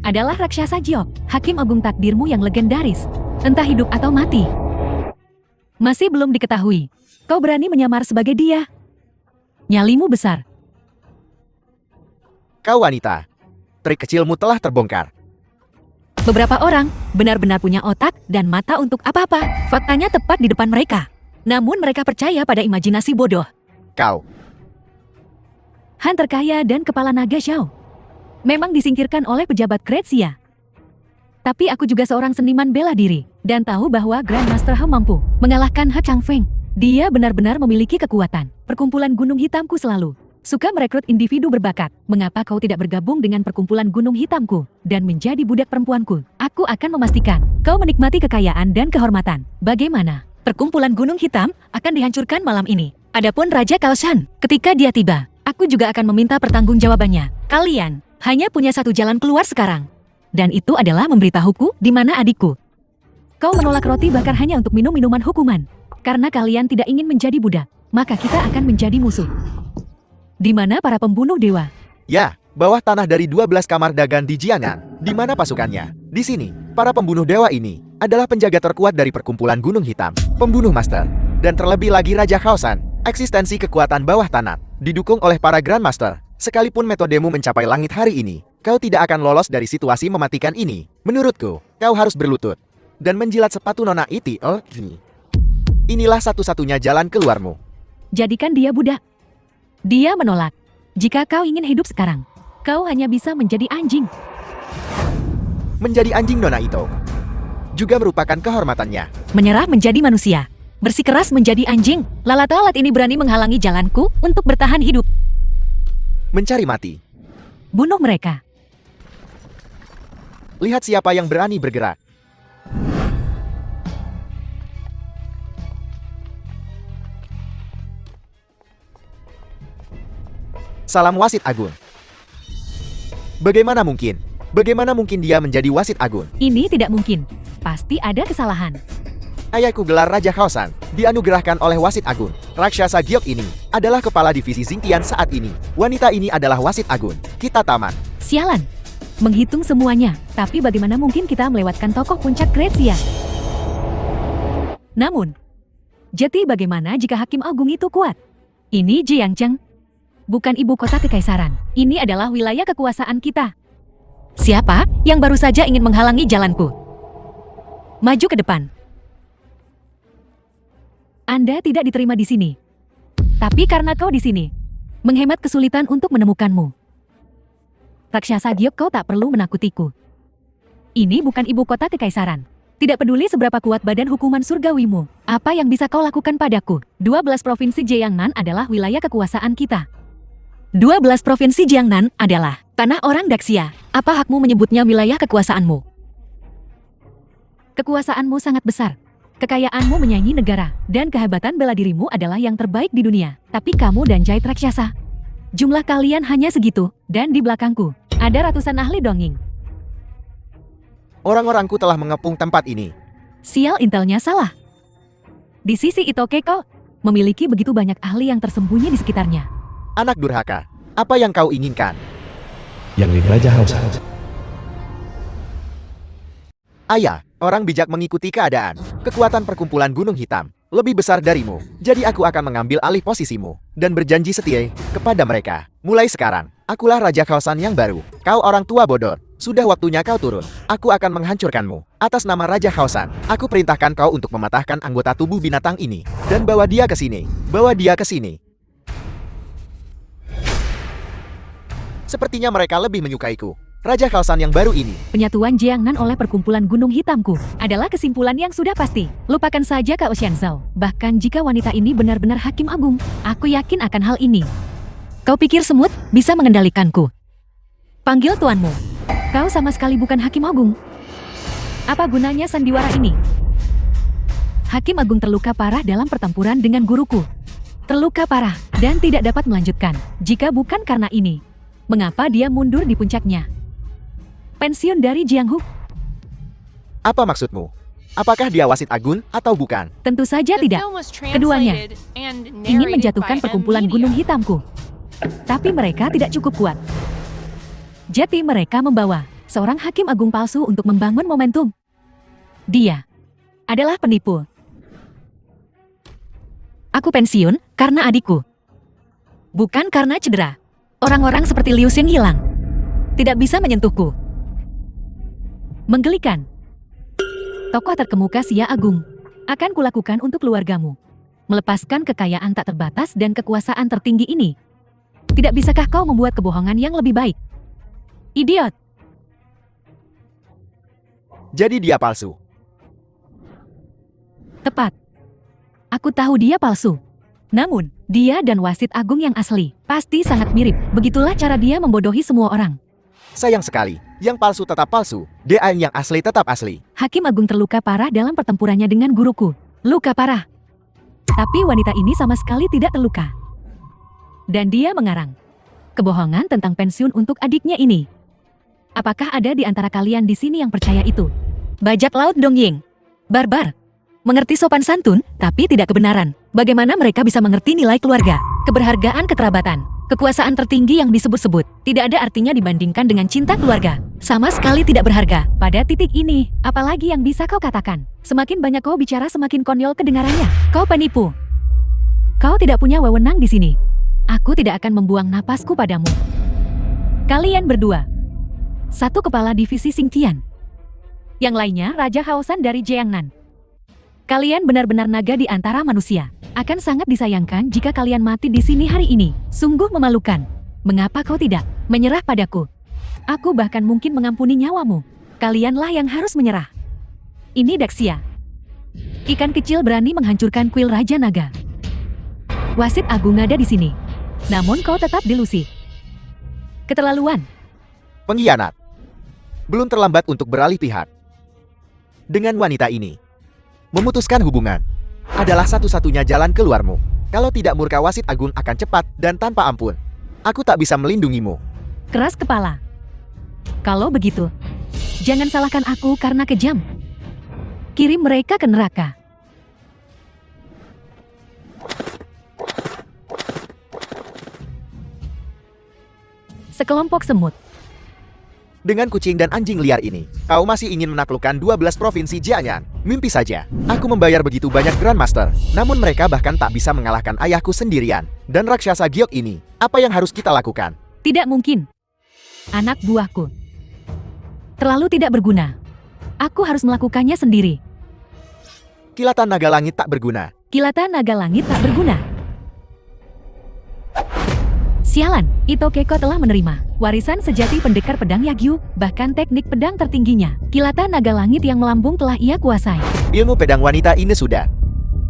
adalah raksasa Jiok, Hakim Agung Takdirmu yang legendaris. Entah hidup atau mati. Masih belum diketahui. Kau berani menyamar sebagai dia? Nyalimu besar. Kau wanita, trik kecilmu telah terbongkar. Beberapa orang benar-benar punya otak dan mata untuk apa-apa. Faktanya tepat di depan mereka. Namun mereka percaya pada imajinasi bodoh. Kau, Han terkaya dan kepala naga Xiao memang disingkirkan oleh pejabat Gretsia. Tapi aku juga seorang seniman bela diri dan tahu bahwa Grandmaster He mampu mengalahkan He Changfeng. Dia benar-benar memiliki kekuatan. Perkumpulan Gunung Hitamku selalu suka merekrut individu berbakat. Mengapa kau tidak bergabung dengan perkumpulan Gunung Hitamku dan menjadi budak perempuanku? Aku akan memastikan kau menikmati kekayaan dan kehormatan. Bagaimana? Perkumpulan Gunung Hitam akan dihancurkan malam ini. Adapun Raja Kaoshan, ketika dia tiba, aku juga akan meminta pertanggungjawabannya. Kalian hanya punya satu jalan keluar sekarang. Dan itu adalah memberitahuku di mana adikku. Kau menolak roti bakar hanya untuk minum minuman hukuman. Karena kalian tidak ingin menjadi budak, maka kita akan menjadi musuh. Di mana para pembunuh dewa? ya, bawah tanah dari 12 kamar dagang di Jiangnan. Di mana pasukannya? Di sini, para pembunuh dewa ini adalah penjaga terkuat dari perkumpulan Gunung Hitam, pembunuh master, dan terlebih lagi Raja Kaosan. Eksistensi kekuatan bawah tanah didukung oleh para Grandmaster. Sekalipun metodemu mencapai langit hari ini, kau tidak akan lolos dari situasi mematikan ini. Menurutku, kau harus berlutut dan menjilat sepatu Nona Iti. Oh, inilah satu-satunya jalan keluarmu. Jadikan dia budak. Dia menolak. Jika kau ingin hidup sekarang, kau hanya bisa menjadi anjing. Menjadi anjing Nona Ito juga merupakan kehormatannya. Menyerah menjadi manusia. Bersikeras menjadi anjing. Lalat-lalat ini berani menghalangi jalanku untuk bertahan hidup. Mencari mati. Bunuh mereka. Lihat siapa yang berani bergerak. Salam wasit agung. Bagaimana mungkin? Bagaimana mungkin dia menjadi wasit agung? Ini tidak mungkin. Pasti ada kesalahan. Ayahku gelar Raja Kaosan dianugerahkan oleh wasit agung. Raksasa Giok ini adalah kepala divisi Xingtian saat ini. Wanita ini adalah wasit agung. Kita tamat. Sialan. Menghitung semuanya. Tapi bagaimana mungkin kita melewatkan tokoh puncak Gretsia? Namun, Jadi bagaimana jika Hakim Agung itu kuat? Ini Jiangcheng. Bukan ibu kota kekaisaran. Ini adalah wilayah kekuasaan kita. Siapa yang baru saja ingin menghalangi jalanku? Maju ke depan. Anda tidak diterima di sini. Tapi karena kau di sini, menghemat kesulitan untuk menemukanmu. Raksasa giok, kau tak perlu menakutiku. Ini bukan ibu kota kekaisaran. Tidak peduli seberapa kuat badan hukuman surgawimu, apa yang bisa kau lakukan padaku? 12 provinsi Jiangnan adalah wilayah kekuasaan kita. 12 provinsi Jiangnan adalah tanah orang Daxia. Apa hakmu menyebutnya wilayah kekuasaanmu? Kekuasaanmu sangat besar. Kekayaanmu menyaingi negara, dan kehebatan bela dirimu adalah yang terbaik di dunia. Tapi kamu dan Jait raksasa, jumlah kalian hanya segitu, dan di belakangku ada ratusan ahli dongeng. Orang-orangku telah mengepung tempat ini. Sial, intelnya salah. Di sisi Itoke kau memiliki begitu banyak ahli yang tersembunyi di sekitarnya. Anak durhaka, apa yang kau inginkan? Yang Lin Raja Hausa. Ayah, orang bijak mengikuti keadaan. Kekuatan perkumpulan Gunung Hitam lebih besar darimu. Jadi aku akan mengambil alih posisimu dan berjanji setia kepada mereka. Mulai sekarang, akulah Raja Khaosan yang baru. Kau orang tua bodoh. Sudah waktunya kau turun. Aku akan menghancurkanmu. Atas nama Raja Khaosan, aku perintahkan kau untuk mematahkan anggota tubuh binatang ini dan bawa dia ke sini. Bawa dia ke sini. Sepertinya mereka lebih menyukaiku. Raja Khaosan yang baru ini. Penyatuan Jiangnan oleh perkumpulan Gunung Hitamku adalah kesimpulan yang sudah pasti. Lupakan saja Kao Xianzhao. Bahkan jika wanita ini benar-benar Hakim Agung, aku yakin akan hal ini. Kau pikir semut bisa mengendalikanku? Panggil tuanmu. Kau sama sekali bukan Hakim Agung. Apa gunanya sandiwara ini? Hakim Agung terluka parah dalam pertempuran dengan guruku. Terluka parah dan tidak dapat melanjutkan. Jika bukan karena ini, mengapa dia mundur di puncaknya? Pensiun dari Jianghu? Apa maksudmu? Apakah dia wasit agung atau bukan? Tentu saja tidak. Keduanya ingin menjatuhkan perkumpulan Gunung Hitamku. Tapi mereka tidak cukup kuat. Jadi mereka membawa seorang Hakim Agung palsu untuk membangun momentum. Dia adalah penipu. Aku pensiun karena adikku. Bukan karena cedera. Orang-orang seperti Liu Xing hilang. Tidak bisa menyentuhku. Menggelikan. Tokoh terkemuka Xia Agung akan kulakukan untuk keluargamu. Melepaskan kekayaan tak terbatas dan kekuasaan tertinggi ini. Tidak bisakah kau membuat kebohongan yang lebih baik? Idiot. Jadi dia palsu. Tepat. Aku tahu dia palsu. Namun, dia dan wasit agung yang asli pasti sangat mirip. Begitulah cara dia membodohi semua orang. Sayang sekali, yang palsu tetap palsu, dan yang asli tetap asli. Hakim Agung terluka parah dalam pertempurannya dengan guruku. Luka parah. Tapi wanita ini sama sekali tidak terluka. Dan dia mengarang kebohongan tentang pensiun untuk adiknya ini. Apakah ada di antara kalian di sini yang percaya itu? Bajak laut Dongying. Barbar. Mengerti sopan santun, tapi tidak kebenaran. Bagaimana mereka bisa mengerti nilai keluarga, keberhargaan kekerabatan, kekuasaan tertinggi yang disebut-sebut, tidak ada artinya dibandingkan dengan cinta keluarga. Sama sekali tidak berharga. Pada titik ini, apalagi yang bisa kau katakan? Semakin banyak kau bicara, semakin konyol kedengarannya. Kau penipu. Kau tidak punya wewenang di sini. Aku tidak akan membuang napasku padamu. Kalian berdua. Satu kepala divisi Xingtian. Yang lainnya Raja Khaosan dari Jiangnan. Kalian benar-benar naga di antara manusia. Akan sangat disayangkan jika kalian mati di sini hari ini. Sungguh memalukan. Mengapa kau tidak menyerah padaku? Aku bahkan mungkin mengampuni nyawamu. Kalianlah yang harus menyerah. Ini Daxia. Ikan kecil berani menghancurkan kuil Raja Naga. Wasit agung ada di sini. Namun kau tetap delusi. Keterlaluan. Pengkhianat. Belum terlambat untuk beralih pihak. Dengan wanita ini, memutuskan hubungan adalah satu-satunya jalan keluarmu. Kalau tidak, murka wasit agung akan cepat dan tanpa ampun. Aku tak bisa melindungimu. Keras kepala. Kalau begitu, jangan salahkan aku karena kejam. Kirim mereka ke neraka. Sekelompok semut Dengan kucing dan anjing liar ini, kau masih ingin menaklukkan 12 provinsi Jianyan. Mimpi saja. Aku membayar begitu banyak Grandmaster, namun mereka bahkan tak bisa mengalahkan ayahku sendirian. Dan raksasa giok ini, apa yang harus kita lakukan? Tidak mungkin. Anak buahku. Terlalu tidak berguna. Aku harus melakukannya sendiri. Kilatan naga langit tak berguna. Kilatan naga langit tak berguna. Sialan, Ito Keiko telah menerima warisan sejati pendekar pedang Yagyu, bahkan teknik pedang tertingginya. Kilatan naga langit yang melambung telah ia kuasai. Ilmu pedang wanita ini sudah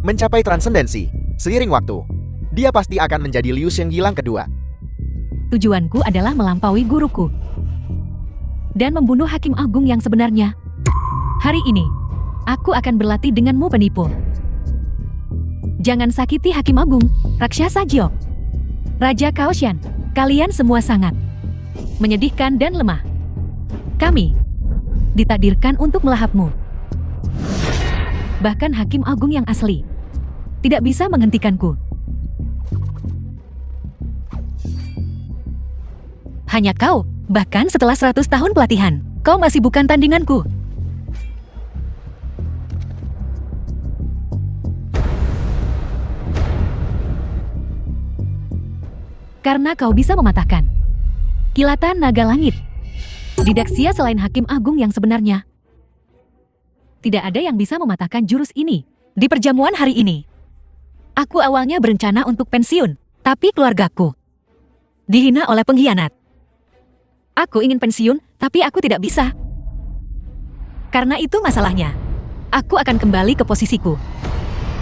mencapai transendensi. Seiring waktu, dia pasti akan menjadi Liu Shenggilang kedua. Tujuanku adalah melampaui guruku dan membunuh Hakim Agung yang sebenarnya. Hari ini, aku akan berlatih denganmu penipu. Jangan sakiti Hakim Agung, raksasa Jiok. Raja Kaoshan, kalian semua sangat menyedihkan dan lemah. Kami ditakdirkan untuk melahapmu. Bahkan Hakim Agung yang asli tidak bisa menghentikanku. Hanya kau, bahkan setelah 100 tahun pelatihan, kau masih bukan tandinganku. Karena kau bisa mematahkan kilatan naga langit. Di Daxia selain Hakim Agung yang sebenarnya, tidak ada yang bisa mematahkan jurus ini. Di perjamuan hari ini, aku awalnya berencana untuk pensiun, tapi keluargaku dihina oleh pengkhianat. Aku ingin pensiun, tapi aku tidak bisa. Karena itu masalahnya. Aku akan kembali ke posisiku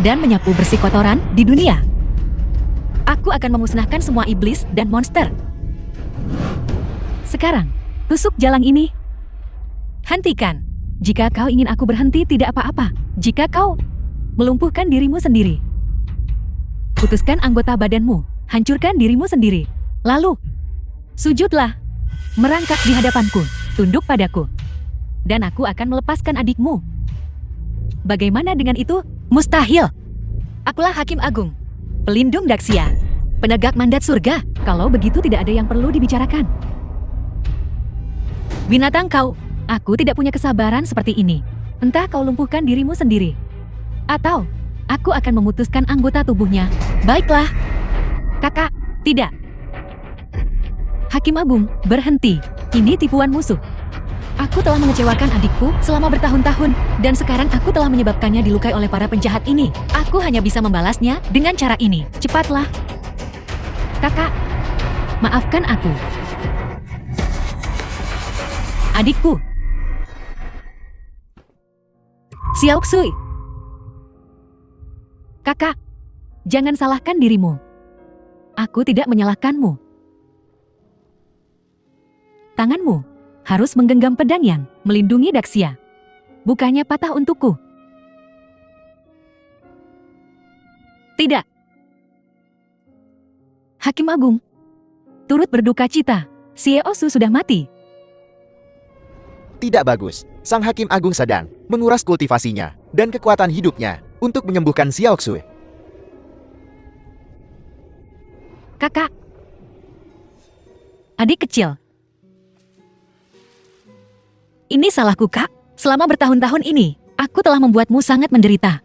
dan menyapu bersih kotoran di dunia. Aku akan memusnahkan semua iblis dan monster. Sekarang, tusuk jalang ini. Hentikan. Jika kau ingin aku berhenti, tidak apa-apa. Jika kau melumpuhkan dirimu sendiri, putuskan anggota badanmu, hancurkan dirimu sendiri. Lalu, sujudlah, merangkak di hadapanku, tunduk padaku. Dan aku akan melepaskan adikmu. Bagaimana dengan itu? Mustahil. Akulah Hakim Agung, pelindung Daxia, penegak mandat surga. Kalau begitu tidak ada yang perlu dibicarakan. Binatang kau, aku tidak punya kesabaran seperti ini. Entah kau lumpuhkan dirimu sendiri, atau aku akan memutuskan anggota tubuhnya. Baiklah. Kakak, tidak. Hakim Agung, berhenti. Ini tipuan musuh. Aku telah mengecewakan adikku selama bertahun-tahun, dan sekarang aku telah menyebabkannya dilukai oleh para penjahat ini. Aku hanya bisa membalasnya dengan cara ini. Cepatlah. Kakak, maafkan aku. Adikku. Xiaoxui. Kakak, jangan salahkan dirimu. Aku tidak menyalahkanmu. Tanganmu harus menggenggam pedang yang melindungi Daxia. Bukannya patah untukku. Tidak. Hakim Agung, turut berduka cita. Xiaosu sudah mati. Tidak bagus. Sang Hakim Agung sedang menguras kultivasinya dan kekuatan hidupnya untuk menyembuhkan Xiaoxui. Kakak. Adik kecil. Ini salahku, Kak. Selama bertahun-tahun ini, aku telah membuatmu sangat menderita.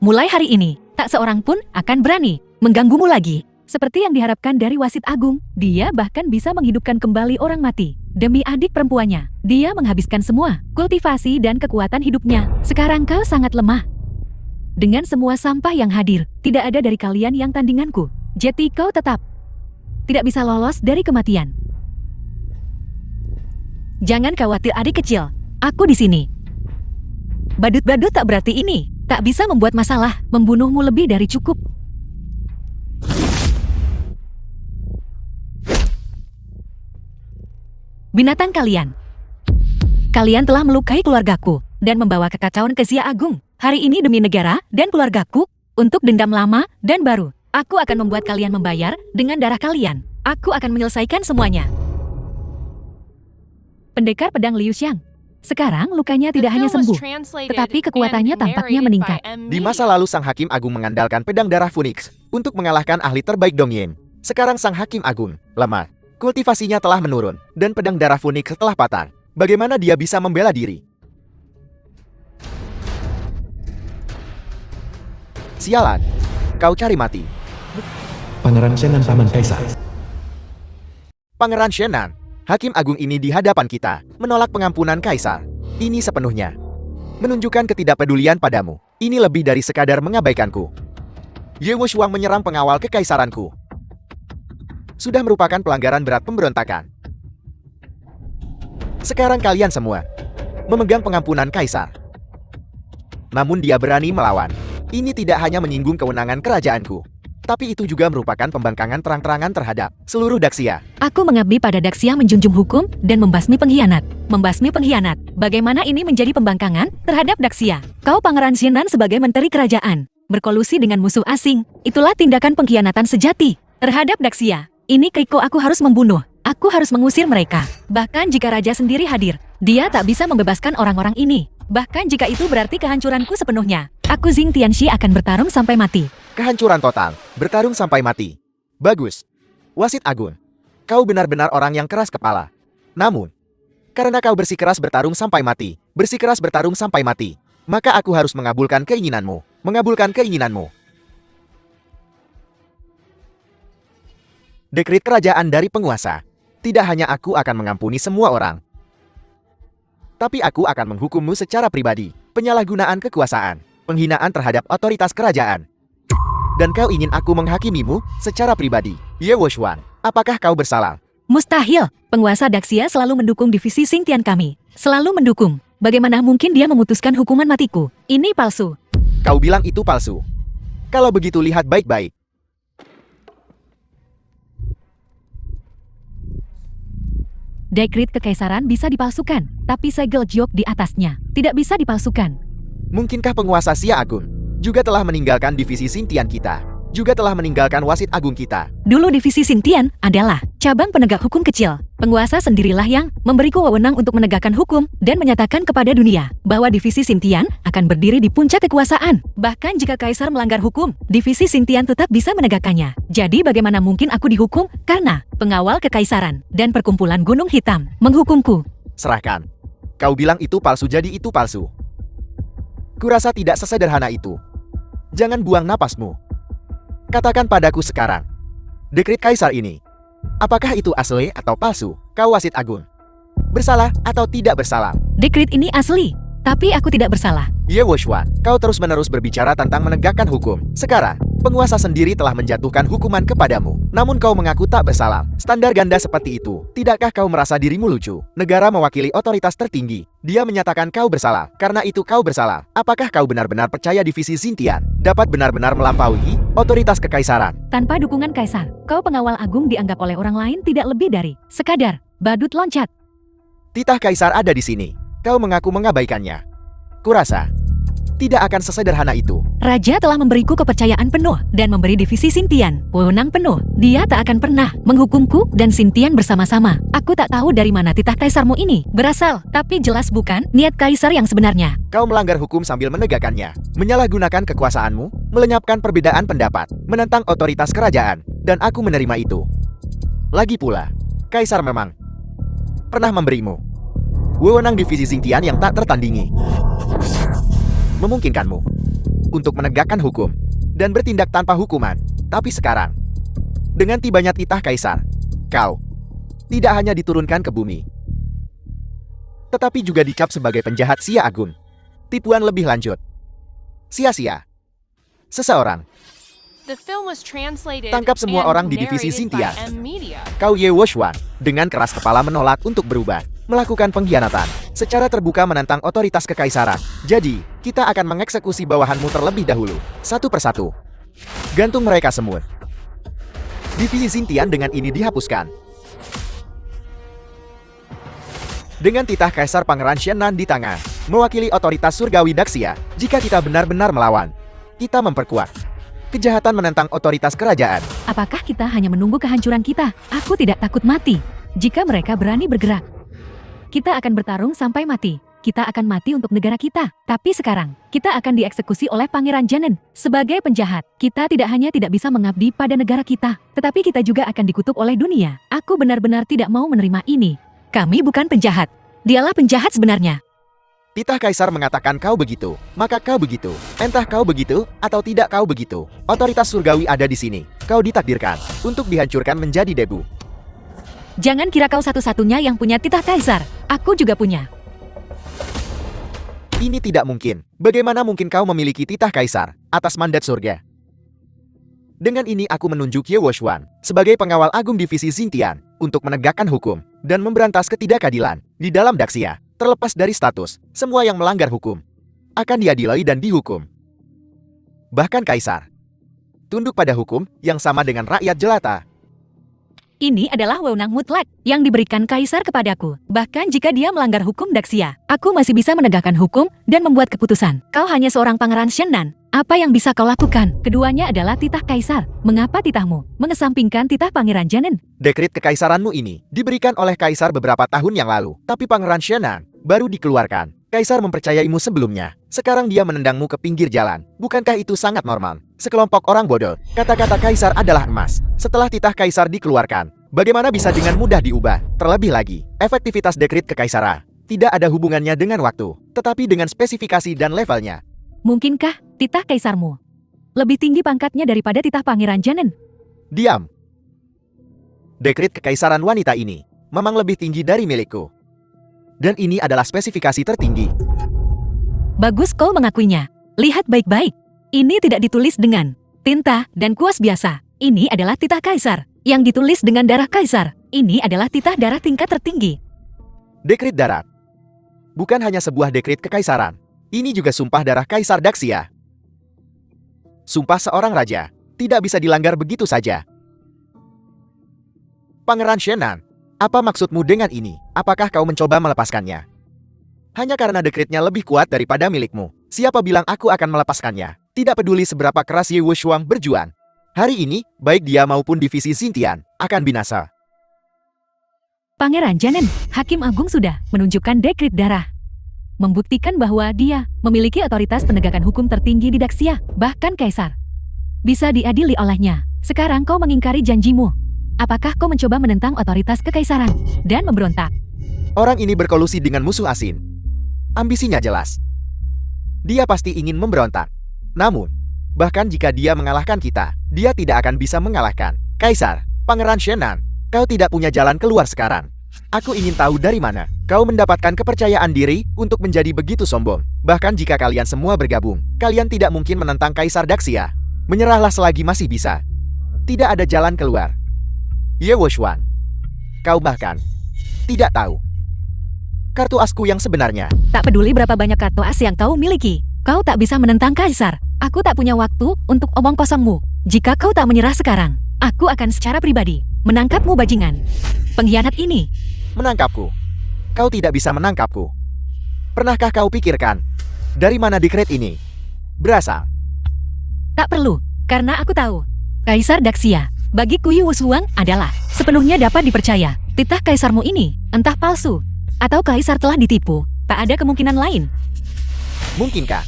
Mulai hari ini, tak seorang pun akan berani mengganggumu lagi. Seperti yang diharapkan dari Wasit Agung, dia bahkan bisa menghidupkan kembali orang mati. Demi adik perempuannya, dia menghabiskan semua kultivasi dan kekuatan hidupnya. Sekarang kau sangat lemah. Dengan semua sampah yang hadir, tidak ada dari kalian yang tandinganku. Jadi kau tetap tidak bisa lolos dari kematian. Jangan khawatir adik kecil, aku di sini. Badut-badut tak berarti ini, tak bisa membuat masalah, membunuhmu lebih dari cukup. Binatang kalian. Kalian telah melukai keluargaku dan membawa kekacauan ke Xia Agung. Hari ini demi negara dan keluargaku, untuk dendam lama dan baru, aku akan membuat kalian membayar dengan darah kalian. Aku akan menyelesaikan semuanya. Pendekar pedang Liu Xiang. Sekarang lukanya tidak hanya sembuh, tetapi kekuatannya tampaknya meningkat. Di masa lalu Sang Hakim Agung mengandalkan pedang darah Phoenix untuk mengalahkan ahli terbaik Dongyin. Sekarang Sang Hakim Agung lemah Kultivasinya telah menurun, dan pedang darah Phoenix telah patah. Bagaimana dia bisa membela diri? Sialan, kau cari mati. Pangeran Shen dan Paman Kaisar. Pangeran Shenan, Hakim Agung ini di hadapan kita, menolak pengampunan Kaisar. Ini sepenuhnya menunjukkan ketidakpedulian padamu. Ini lebih dari sekadar mengabaikanku. Ye Wushuang menyerang pengawal kekaisaranku. Sudah merupakan pelanggaran berat pemberontakan. Sekarang kalian semua memegang pengampunan Kaisar. Namun dia berani melawan. Ini tidak hanya menyinggung kewenangan kerajaanku, tapi itu juga merupakan pembangkangan terang-terangan terhadap seluruh Daxia. Aku mengabdi pada Daxia menjunjung hukum dan membasmi pengkhianat. Membasmi pengkhianat. Bagaimana ini menjadi pembangkangan terhadap Daxia? Kau Pangeran Shenan sebagai menteri kerajaan, berkolusi dengan musuh asing. Itulah tindakan pengkhianatan sejati terhadap Daxia. Ini Keiko aku harus membunuh. Aku harus mengusir mereka. Bahkan jika raja sendiri hadir, dia tak bisa membebaskan orang-orang ini. Bahkan jika itu berarti kehancuranku sepenuhnya. Aku Xing Tianxi akan bertarung sampai mati. Kehancuran total, bertarung sampai mati. Bagus. Wasit Agung, kau benar-benar orang yang keras kepala. Namun, karena kau bersikeras bertarung sampai mati, maka aku harus mengabulkan keinginanmu. Dekrit kerajaan dari penguasa. Tidak hanya aku akan mengampuni semua orang, tapi aku akan menghukummu secara pribadi. Penyalahgunaan kekuasaan, penghinaan terhadap otoritas kerajaan. Dan kau ingin aku menghakimimu secara pribadi. Ye Wushuang, apakah kau bersalah? Mustahil. Penguasa Daxia selalu mendukung divisi Xingtian kami. Selalu mendukung. Bagaimana mungkin dia memutuskan hukuman matiku? Ini palsu. Kau bilang itu palsu. Kalau begitu lihat baik-baik. Dekrit kekaisaran bisa dipalsukan, tapi segel Jiok di atasnya tidak bisa dipalsukan. Mungkinkah penguasa Xia Agung juga telah meninggalkan divisi Xingtian kita? Juga telah meninggalkan wasit agung kita? Dulu divisi Xingtian adalah cabang penegak hukum kecil. Penguasa sendirilah yang memberiku wewenang untuk menegakkan hukum dan menyatakan kepada dunia bahwa divisi Xingtian akan berdiri di puncak kekuasaan. Bahkan jika kaisar melanggar hukum, divisi Xingtian tetap bisa menegakkannya. Jadi bagaimana mungkin aku dihukum karena pengawal kekaisaran dan perkumpulan Gunung Hitam menghukumku? Serahkan. Kau bilang itu palsu, jadi itu palsu. Kurasa tidak sesederhana itu. Jangan buang napasmu. Katakan padaku sekarang, dekrit kaisar ini, apakah itu asli atau palsu? Kau wasit agung, bersalah atau tidak bersalah? Dekrit ini asli, tapi aku tidak bersalah. Ye Wushuang, kau terus-menerus berbicara tentang menegakkan hukum. Sekarang, penguasa sendiri telah menjatuhkan hukuman kepadamu. Namun kau mengaku tak bersalah. Standar ganda seperti itu. Tidakkah kau merasa dirimu lucu? Negara mewakili otoritas tertinggi. Dia menyatakan kau bersalah. Karena itu kau bersalah. Apakah kau benar-benar percaya divisi Xingtian dapat benar-benar melampaui otoritas kekaisaran? Tanpa dukungan kaisar, kau pengawal agung dianggap oleh orang lain tidak lebih dari sekadar badut loncat. Titah kaisar ada di sini. Kau mengaku mengabaikannya. Kurasa tidak akan sesederhana itu. Raja telah memberiku kepercayaan penuh dan memberi divisi Xingtian wewenang penuh. Dia tak akan pernah menghukumku dan Xingtian bersama-sama. Aku tak tahu dari mana titah kaisarmu ini berasal, tapi jelas bukan niat kaisar yang sebenarnya. Kau melanggar hukum sambil menegakkannya, menyalahgunakan kekuasaanmu, melenyapkan perbedaan pendapat, menentang otoritas kerajaan, dan aku menerima itu. Lagi pula, kaisar memang pernah memberimu wewenang divisi Xingtian yang tak tertandingi. Memungkinkanmu untuk menegakkan hukum dan bertindak tanpa hukuman. Tapi sekarang, dengan tibanya titah kaisar, kau tidak hanya diturunkan ke bumi, tetapi juga dicap sebagai penjahat Xia Agung. Tipuan lebih lanjut. Sia-sia. Seseorang tangkap semua orang di divisi Xingtian. Kau Ye Wushuang dengan keras kepala menolak untuk berubah, melakukan pengkhianatan, secara terbuka menantang otoritas kekaisaran. Jadi, kita akan mengeksekusi bawahanmu terlebih dahulu, satu persatu. Gantung mereka semua. Divisi Xingtian dengan ini dihapuskan. Dengan titah Kaisar Pangeran Shenan di tangan, mewakili otoritas surgawi Daxia, jika kita benar-benar melawan, kita memperkuat kejahatan menentang otoritas kerajaan. Apakah kita hanya menunggu kehancuran kita? Aku tidak takut mati. Jika mereka berani bergerak, kita akan bertarung sampai mati. kita akan mati untuk negara kita. Tapi sekarang, kita akan dieksekusi oleh Pangeran Janen. Sebagai penjahat, kita tidak hanya tidak bisa mengabdi pada negara kita, tetapi kita juga akan dikutuk oleh dunia. Aku benar-benar tidak mau menerima ini. Kami bukan penjahat. Dialah penjahat sebenarnya. Titah Kaisar mengatakan kau begitu, maka kau begitu. Entah kau begitu atau tidak kau begitu. Otoritas surgawi ada di sini. Kau ditakdirkan untuk dihancurkan menjadi debu. Jangan kira kau satu-satunya yang punya titah Kaisar. Aku juga punya. Ini tidak mungkin. Bagaimana mungkin kau memiliki titah Kaisar atas mandat surga? Dengan ini aku menunjuk Ye Woshuan sebagai pengawal agung divisi Xintian untuk menegakkan hukum dan memberantas ketidakadilan di dalam Daxia. Terlepas dari status, semua yang melanggar hukum akan diadili dan dihukum. Bahkan Kaisar tunduk pada hukum yang sama dengan rakyat jelata. Ini adalah wewenang mutlak yang diberikan Kaisar kepadaku. Bahkan jika dia melanggar hukum Daxia, aku masih bisa menegakkan hukum dan membuat keputusan. Kau hanya seorang pangeran Shennan. Apa yang bisa kau lakukan? Keduanya adalah titah Kaisar. Mengapa titahmu mengesampingkan titah Pangeran Janen? Dekret kekaisaranmu ini diberikan oleh Kaisar beberapa tahun yang lalu, tapi Pangeran Shennan baru dikeluarkan. Kaisar mempercayaimu sebelumnya. Sekarang dia menendangmu ke pinggir jalan. Bukankah itu sangat normal? Sekelompok orang bodoh. Kata-kata Kaisar adalah emas. Setelah titah Kaisar dikeluarkan, bagaimana bisa dengan mudah diubah? Terlebih lagi, efektivitas dekret kekaisaran tidak ada hubungannya dengan waktu, tetapi dengan spesifikasi dan levelnya. Mungkinkah titah Kaisarmu lebih tinggi pangkatnya daripada titah Pangeran Janen? Diam. Dekret kekaisaran wanita ini memang lebih tinggi dari milikku. Dan ini adalah spesifikasi tertinggi. Bagus kau mengakuinya. Lihat baik-baik. Ini tidak ditulis dengan tinta dan kuas biasa. Ini adalah titah Kaisar yang ditulis dengan darah Kaisar. Ini adalah titah darah tingkat tertinggi. Dekret darat bukan hanya sebuah dekret kekaisaran. Ini juga sumpah darah Kaisar Daxia. Sumpah seorang raja tidak bisa dilanggar begitu saja. Pangeran Shennan, apa maksudmu dengan ini? Apakah kau mencoba melepaskannya? Hanya karena dekretnya lebih kuat daripada milikmu. Siapa bilang aku akan melepaskannya? Tidak peduli seberapa keras Ye Wushuang berjuang. Hari ini, baik dia maupun divisi Xintian akan binasa. Pangeran Janen, Hakim Agung sudah menunjukkan dekret darah. Membuktikan bahwa dia memiliki otoritas penegakan hukum tertinggi di Daxia. Bahkan Kaisar bisa diadili olehnya. Sekarang kau mengingkari janjimu. Apakah kau mencoba menentang otoritas kekaisaran dan memberontak? Orang ini berkolusi dengan musuh asing. Ambisinya jelas. Dia pasti ingin memberontak. Namun, bahkan jika dia mengalahkan kita, dia tidak akan bisa mengalahkan Kaisar. Pangeran Shennan, kau tidak punya jalan keluar sekarang. Aku ingin tahu dari mana kau mendapatkan kepercayaan diri untuk menjadi begitu sombong. Bahkan jika kalian semua bergabung, kalian tidak mungkin menentang Kaisar Daxia. Menyerahlah selagi masih bisa. Tidak ada jalan keluar. Ye Wushuan, kau bahkan tidak tahu kartu asku yang sebenarnya. Tak peduli berapa banyak kartu as yang kau miliki, kau tak bisa menentang Kaisar. Aku tak punya waktu untuk omong kosongmu. Jika kau tak menyerah sekarang, aku akan secara pribadi menangkapmu bajingan. Pengkhianat ini. Menangkapku? Kau tidak bisa menangkapku. Pernahkah kau pikirkan dari mana dekret ini berasal? Tak perlu, karena aku tahu. Kaisar Daxia, bagiku Ye Wushuang adalah sepenuhnya dapat dipercaya. Titah Kaisarmu ini entah palsu atau Kaisar telah ditipu. Tak ada kemungkinan lain. Mungkinkah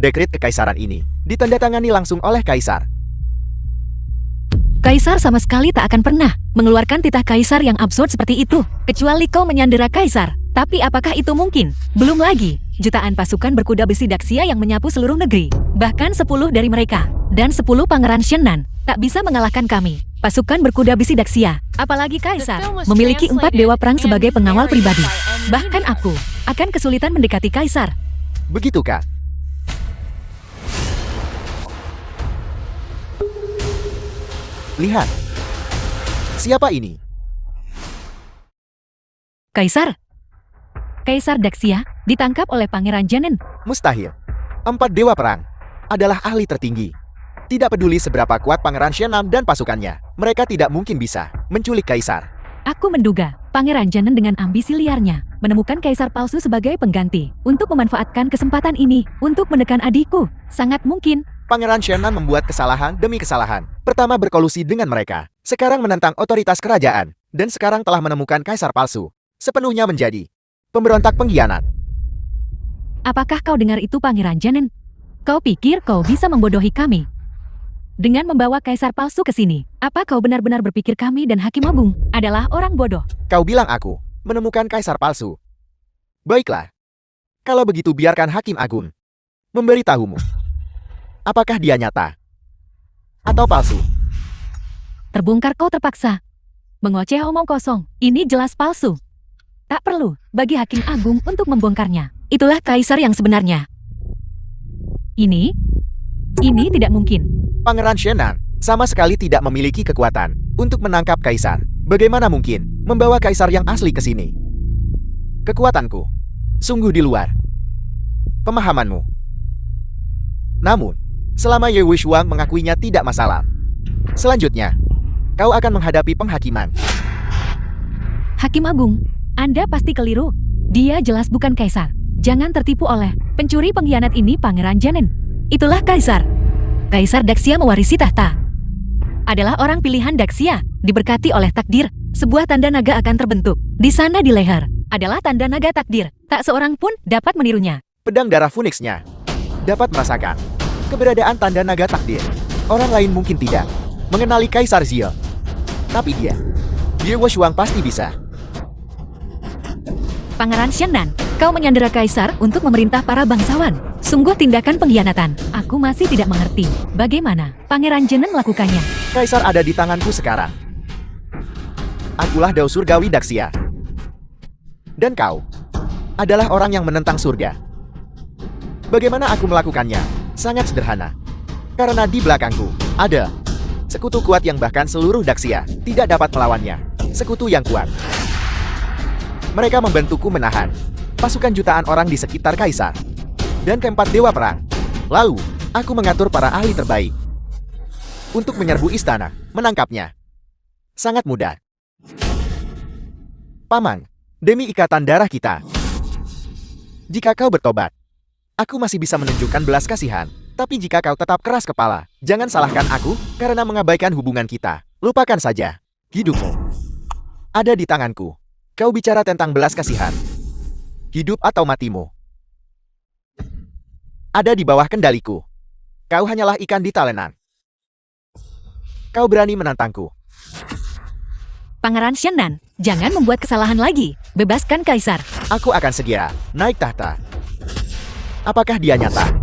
dekret kekaisaran ini ditandatangani langsung oleh Kaisar? Kaisar sama sekali tak akan pernah mengeluarkan titah Kaisar yang absurd seperti itu, kecuali kau menyandera Kaisar. Tapi apakah itu mungkin? Belum lagi, jutaan pasukan berkuda besi Daxia yang menyapu seluruh negeri. Bahkan 10 dari mereka, dan 10 pangeran Shennan, tak bisa mengalahkan kami. Pasukan berkuda besi Daxia, apalagi Kaisar, memiliki 4 dewa perang sebagai pengawal pribadi. Bahkan aku akan kesulitan mendekati Kaisar. Begitukah? Lihat. Siapa ini? Kaisar. Kaisar Daxia ditangkap oleh Pangeran Janen. Mustahil. 4 dewa perang adalah ahli tertinggi. Tidak peduli seberapa kuat Pangeran Shennan dan pasukannya, mereka tidak mungkin bisa menculik Kaisar. Aku menduga Pangeran Janen dengan ambisi liarnya menemukan Kaisar palsu sebagai pengganti untuk memanfaatkan kesempatan ini untuk menekan adikku. Sangat mungkin. Pangeran Shennan membuat kesalahan demi kesalahan. Pertama berkolusi dengan mereka, sekarang menentang otoritas kerajaan, dan sekarang telah menemukan Kaisar palsu. Sepenuhnya menjadi Pemberontak pengkhianat. Apakah kau dengar itu, Pangeran Janen? Kau pikir kau bisa membodohi kami? Dengan membawa kaisar palsu ke sini, apa kau benar-benar berpikir kami dan Hakim Agung adalah orang bodoh? Kau bilang aku menemukan kaisar palsu. Baiklah. Kalau begitu biarkan Hakim Agung memberitahumu. Apakah dia nyata atau palsu? Terbongkar, kau terpaksa mengoceh omong kosong. Ini jelas palsu. Tak perlu bagi Hakim Agung untuk membongkarnya. Itulah kaisar yang sebenarnya. Ini tidak mungkin. Pangeran Shenan sama sekali tidak memiliki kekuatan untuk menangkap kaisar. Bagaimana mungkin membawa kaisar yang asli ke sini? Kekuatanku sungguh di luar pemahamanmu. Namun, selama Ye Wuxiang mengakuinya tidak masalah. Selanjutnya, kau akan menghadapi penghakiman. Hakim Agung, Anda pasti keliru. Dia jelas bukan kaisar. Jangan tertipu oleh pencuri pengkhianat ini, Pangeran Janen. Itulah kaisar. Kaisar Daxia mewarisi tahta. Adalah orang pilihan Daxia, diberkati oleh takdir. Sebuah tanda naga akan terbentuk. Di sana di leher adalah tanda naga takdir. Tak seorang pun dapat menirunya. Pedang darah Phoenix-nya dapat merasakan keberadaan tanda naga takdir. Orang lain mungkin tidak mengenali Kaisar Zio. Tapi Ye Wuxiang pasti bisa. Pangeran Shenan, kau menyandera kaisar untuk memerintah para bangsawan. Sungguh tindakan pengkhianatan. Aku masih tidak mengerti bagaimana Pangeran Janen melakukannya. Kaisar ada di tanganku sekarang. Akulah Dao Surgawi Daxia. Dan kau adalah orang yang menentang surga. Bagaimana aku melakukannya? Sangat sederhana. Karena di belakangku ada sekutu kuat yang bahkan seluruh Daxia tidak dapat melawannya. Sekutu yang kuat. Mereka membantuku menahan pasukan jutaan orang di sekitar kaisar dan keempat dewa perang. Lalu, aku mengatur para ahli terbaik untuk menyerbu istana, menangkapnya. Sangat mudah. Paman, demi ikatan darah kita, jika kau bertobat, aku masih bisa menunjukkan belas kasihan. Tapi jika kau tetap keras kepala, jangan salahkan aku karena mengabaikan hubungan kita. Lupakan saja. Hidupmu ada di tanganku. Kau bicara tentang belas kasihan. Hidup atau matimu ada di bawah kendaliku. Kau hanyalah ikan di talenan. Kau berani menantangku. Pangeran Shenan, jangan membuat kesalahan lagi. Bebaskan kaisar. Aku akan segera naik tahta. Apakah dia nyata?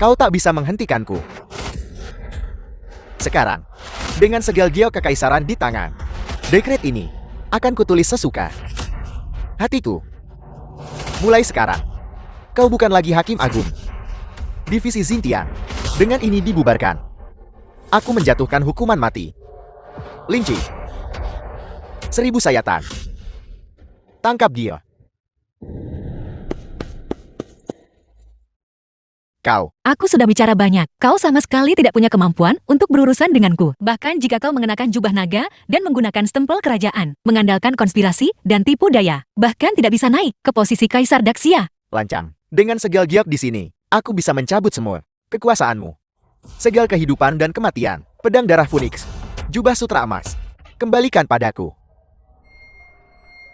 Kau tak bisa menghentikanku. Sekarang, dengan segel geo kekaisaran di tangan, dekret ini akan kutulis sesuka hatiku. Mulai sekarang, kau bukan lagi Hakim Agung. Divisi Xintian dengan ini dibubarkan. Aku menjatuhkan hukuman mati. Lin Chi, 1000 sayatan. Tangkap dia. Kau. Aku sudah bicara banyak. Kau sama sekali tidak punya kemampuan untuk berurusan denganku. Bahkan jika kau mengenakan jubah naga dan menggunakan stempel kerajaan, mengandalkan konspirasi dan tipu daya, bahkan tidak bisa naik ke posisi Kaisar Daxia. Lancang. Dengan segel giok di sini, aku bisa mencabut semua kekuasaanmu. Segel kehidupan dan kematian, pedang darah Phoenix, jubah sutra emas. Kembalikan padaku.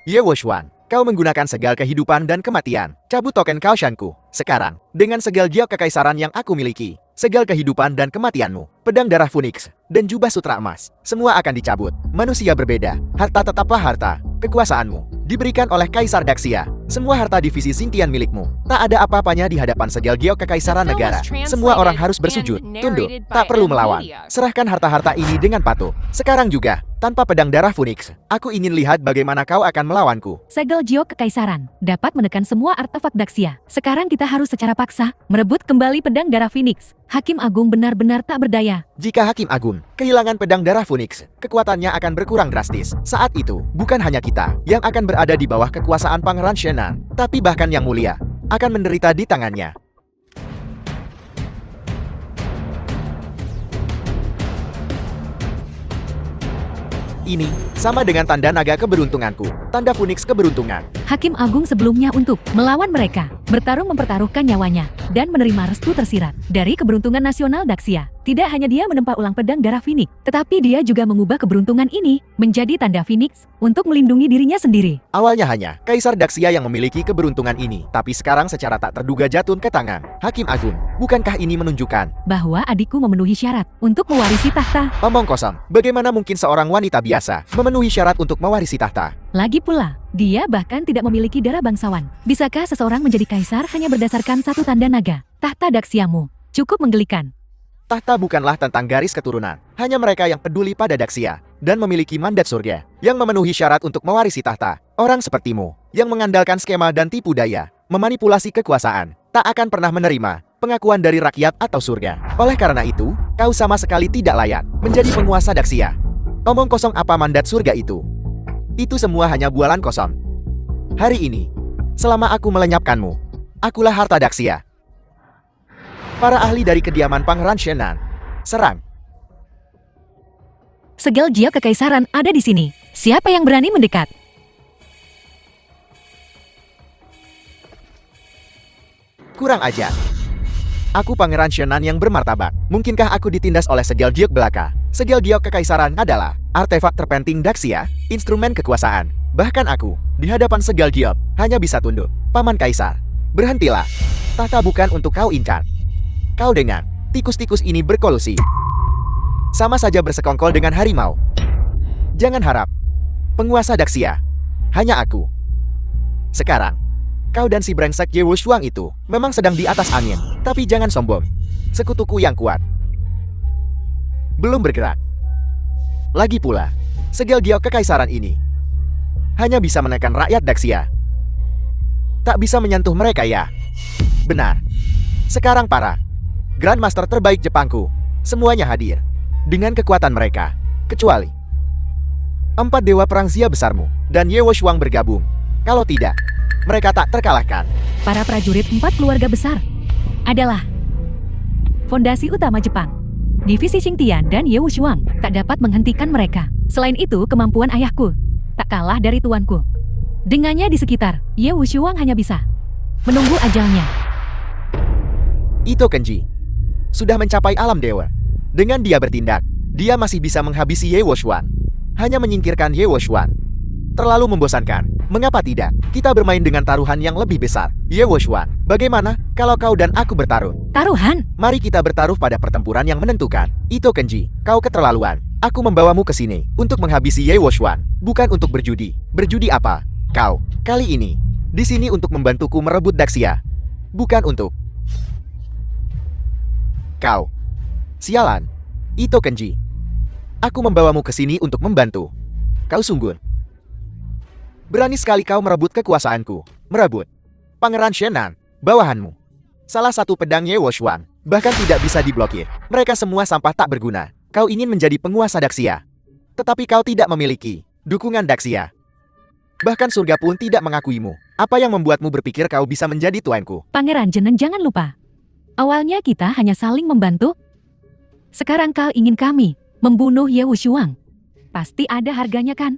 Ye Wuxiang, kau menggunakan segel kehidupan dan kematian. Cabut token Kaoshanku. Sekarang, dengan segel giok kekaisaran yang aku miliki, segel kehidupan dan kematianmu, pedang darah Phoenix, dan jubah sutra emas, semua akan dicabut. Manusia berbeda, harta tetaplah harta. Kekuasaanmu diberikan oleh Kaisar Daxia. Semua harta divisi Xintian milikmu. Tak ada apa-apanya di hadapan segel giok kekaisaran negara. Semua orang harus bersujud, tunduk, tak perlu melawan. Serahkan harta-harta ini dengan patuh. Sekarang juga, tanpa pedang darah Phoenix, aku ingin lihat bagaimana kau akan melawanku. Segel giok kekaisaran dapat menekan semua artefak Daxia. Sekarang kita harus secara paksa merebut kembali pedang darah Phoenix. Hakim Agung benar-benar tak berdaya. Jika Hakim Agung kehilangan pedang darah Phoenix, kekuatannya akan berkurang drastis. Saat itu, bukan hanya kita yang akan berada di bawah kekuasaan Pangeran Shenan, tapi bahkan Yang Mulia akan menderita di tangannya. Ini sama dengan tanda naga keberuntunganku, tanda Phoenix keberuntungan. Hakim Agung sebelumnya untuk melawan mereka, bertarung mempertaruhkan nyawanya, dan menerima restu tersirat dari keberuntungan nasional Daxia. Tidak hanya dia menempa ulang pedang darah Phoenix, tetapi dia juga mengubah keberuntungan ini menjadi tanda Phoenix untuk melindungi dirinya sendiri. Awalnya hanya Kaisar Daxia yang memiliki keberuntungan ini, tapi sekarang secara tak terduga jatuh ke tangan Hakim Agung. Bukankah ini menunjukkan Bahwa adikku memenuhi syarat untuk mewarisi tahta. omong kosong? Bagaimana mungkin seorang wanita biasa memenuhi syarat untuk mewarisi tahta? Lagi pula, dia bahkan tidak memiliki darah bangsawan. Bisakah seseorang menjadi kaisar hanya berdasarkan satu tanda naga? Tahta Daxiamu cukup menggelikan. Tahta bukanlah tentang garis keturunan. Hanya mereka yang peduli pada Daxia dan memiliki mandat surga yang memenuhi syarat untuk mewarisi tahta. Orang sepertimu yang mengandalkan skema dan tipu daya, memanipulasi kekuasaan, tak akan pernah menerima pengakuan dari rakyat atau surga. Oleh karena itu, kau sama sekali tidak layak menjadi penguasa Daxia. Omong kosong apa mandat surga itu? Itu semua hanya bualan kosong. Hari ini, selama aku melenyapkanmu, akulah harta Daxia. Para ahli dari kediaman Pangeran Shenan, serang. Segel giok kekaisaran ada di sini. Siapa yang berani mendekat? Kurang ajar. Aku Pangeran Shenan yang bermartabat. Mungkinkah aku ditindas oleh segel giok belaka? Segel giok kekaisaran adalah artefak terpenting Daxia, instrumen kekuasaan. Bahkan aku, di hadapan segel giok, hanya bisa tunduk. Paman Kaisar, berhentilah. Tahta bukan untuk kau incar. Kau dengar, tikus-tikus ini berkolusi. Sama saja bersekongkol dengan harimau. Jangan harap, penguasa Daxia, hanya aku. Sekarang, kau dan si brengsek Ye Wushuang itu memang sedang di atas angin. Tapi jangan sombong. Sekutuku yang kuat belum bergerak. Lagi pula, segel giok kekaisaran ini hanya bisa menekan rakyat Daxia. Tak bisa menyentuh mereka ya. Benar. Sekarang para Grandmaster terbaik Jepangku semuanya hadir dengan kekuatan mereka, kecuali 4 dewa perang Xia besarmu dan Ye Wushuang bergabung. Kalau tidak, mereka tak terkalahkan. Para prajurit 4 keluarga besar adalah fondasi utama Jepang. Divisi Xingtian dan Ye Wushuang tak dapat menghentikan mereka. Selain itu, kemampuan ayahku tak kalah dari tuanku. Dengannya di sekitar, Ye Wushuang hanya bisa menunggu ajalnya. Ito Kenji sudah mencapai alam dewa. Dengan dia bertindak, dia masih bisa menghabisi Ye Wushuang. Hanya menyingkirkan Ye Wushuang terlalu membosankan. Mengapa tidak? Kita bermain dengan taruhan yang lebih besar. Ye Wushuang, bagaimana kalau kau dan aku bertarung? Taruhan? Mari kita bertaruh pada pertempuran yang menentukan. Ito Kenji, kau keterlaluan. Aku membawamu ke sini untuk menghabisi Ye Wushuang, bukan untuk berjudi. Berjudi apa? Kau, kali ini, di sini untuk membantuku merebut Daxia. Bukan untuk kau. Sialan. Ito Kenji. Aku membawamu ke sini untuk membantu. Kau sungguh berani sekali kau merebut kekuasaanku. Merebut Pangeran Shenan, bawahanmu. Salah satu pedang Ye Wushuang bahkan tidak bisa diblokir. Mereka semua sampah tak berguna. Kau ingin menjadi penguasa Daxia, tetapi kau tidak memiliki dukungan Daxia. Bahkan surga pun tidak mengakuimu. Apa yang membuatmu berpikir kau bisa menjadi tuanku? Pangeran Jenen, jangan lupa. Awalnya kita hanya saling membantu. Sekarang kau ingin kami membunuh Ye Wushuang. Pasti ada harganya kan?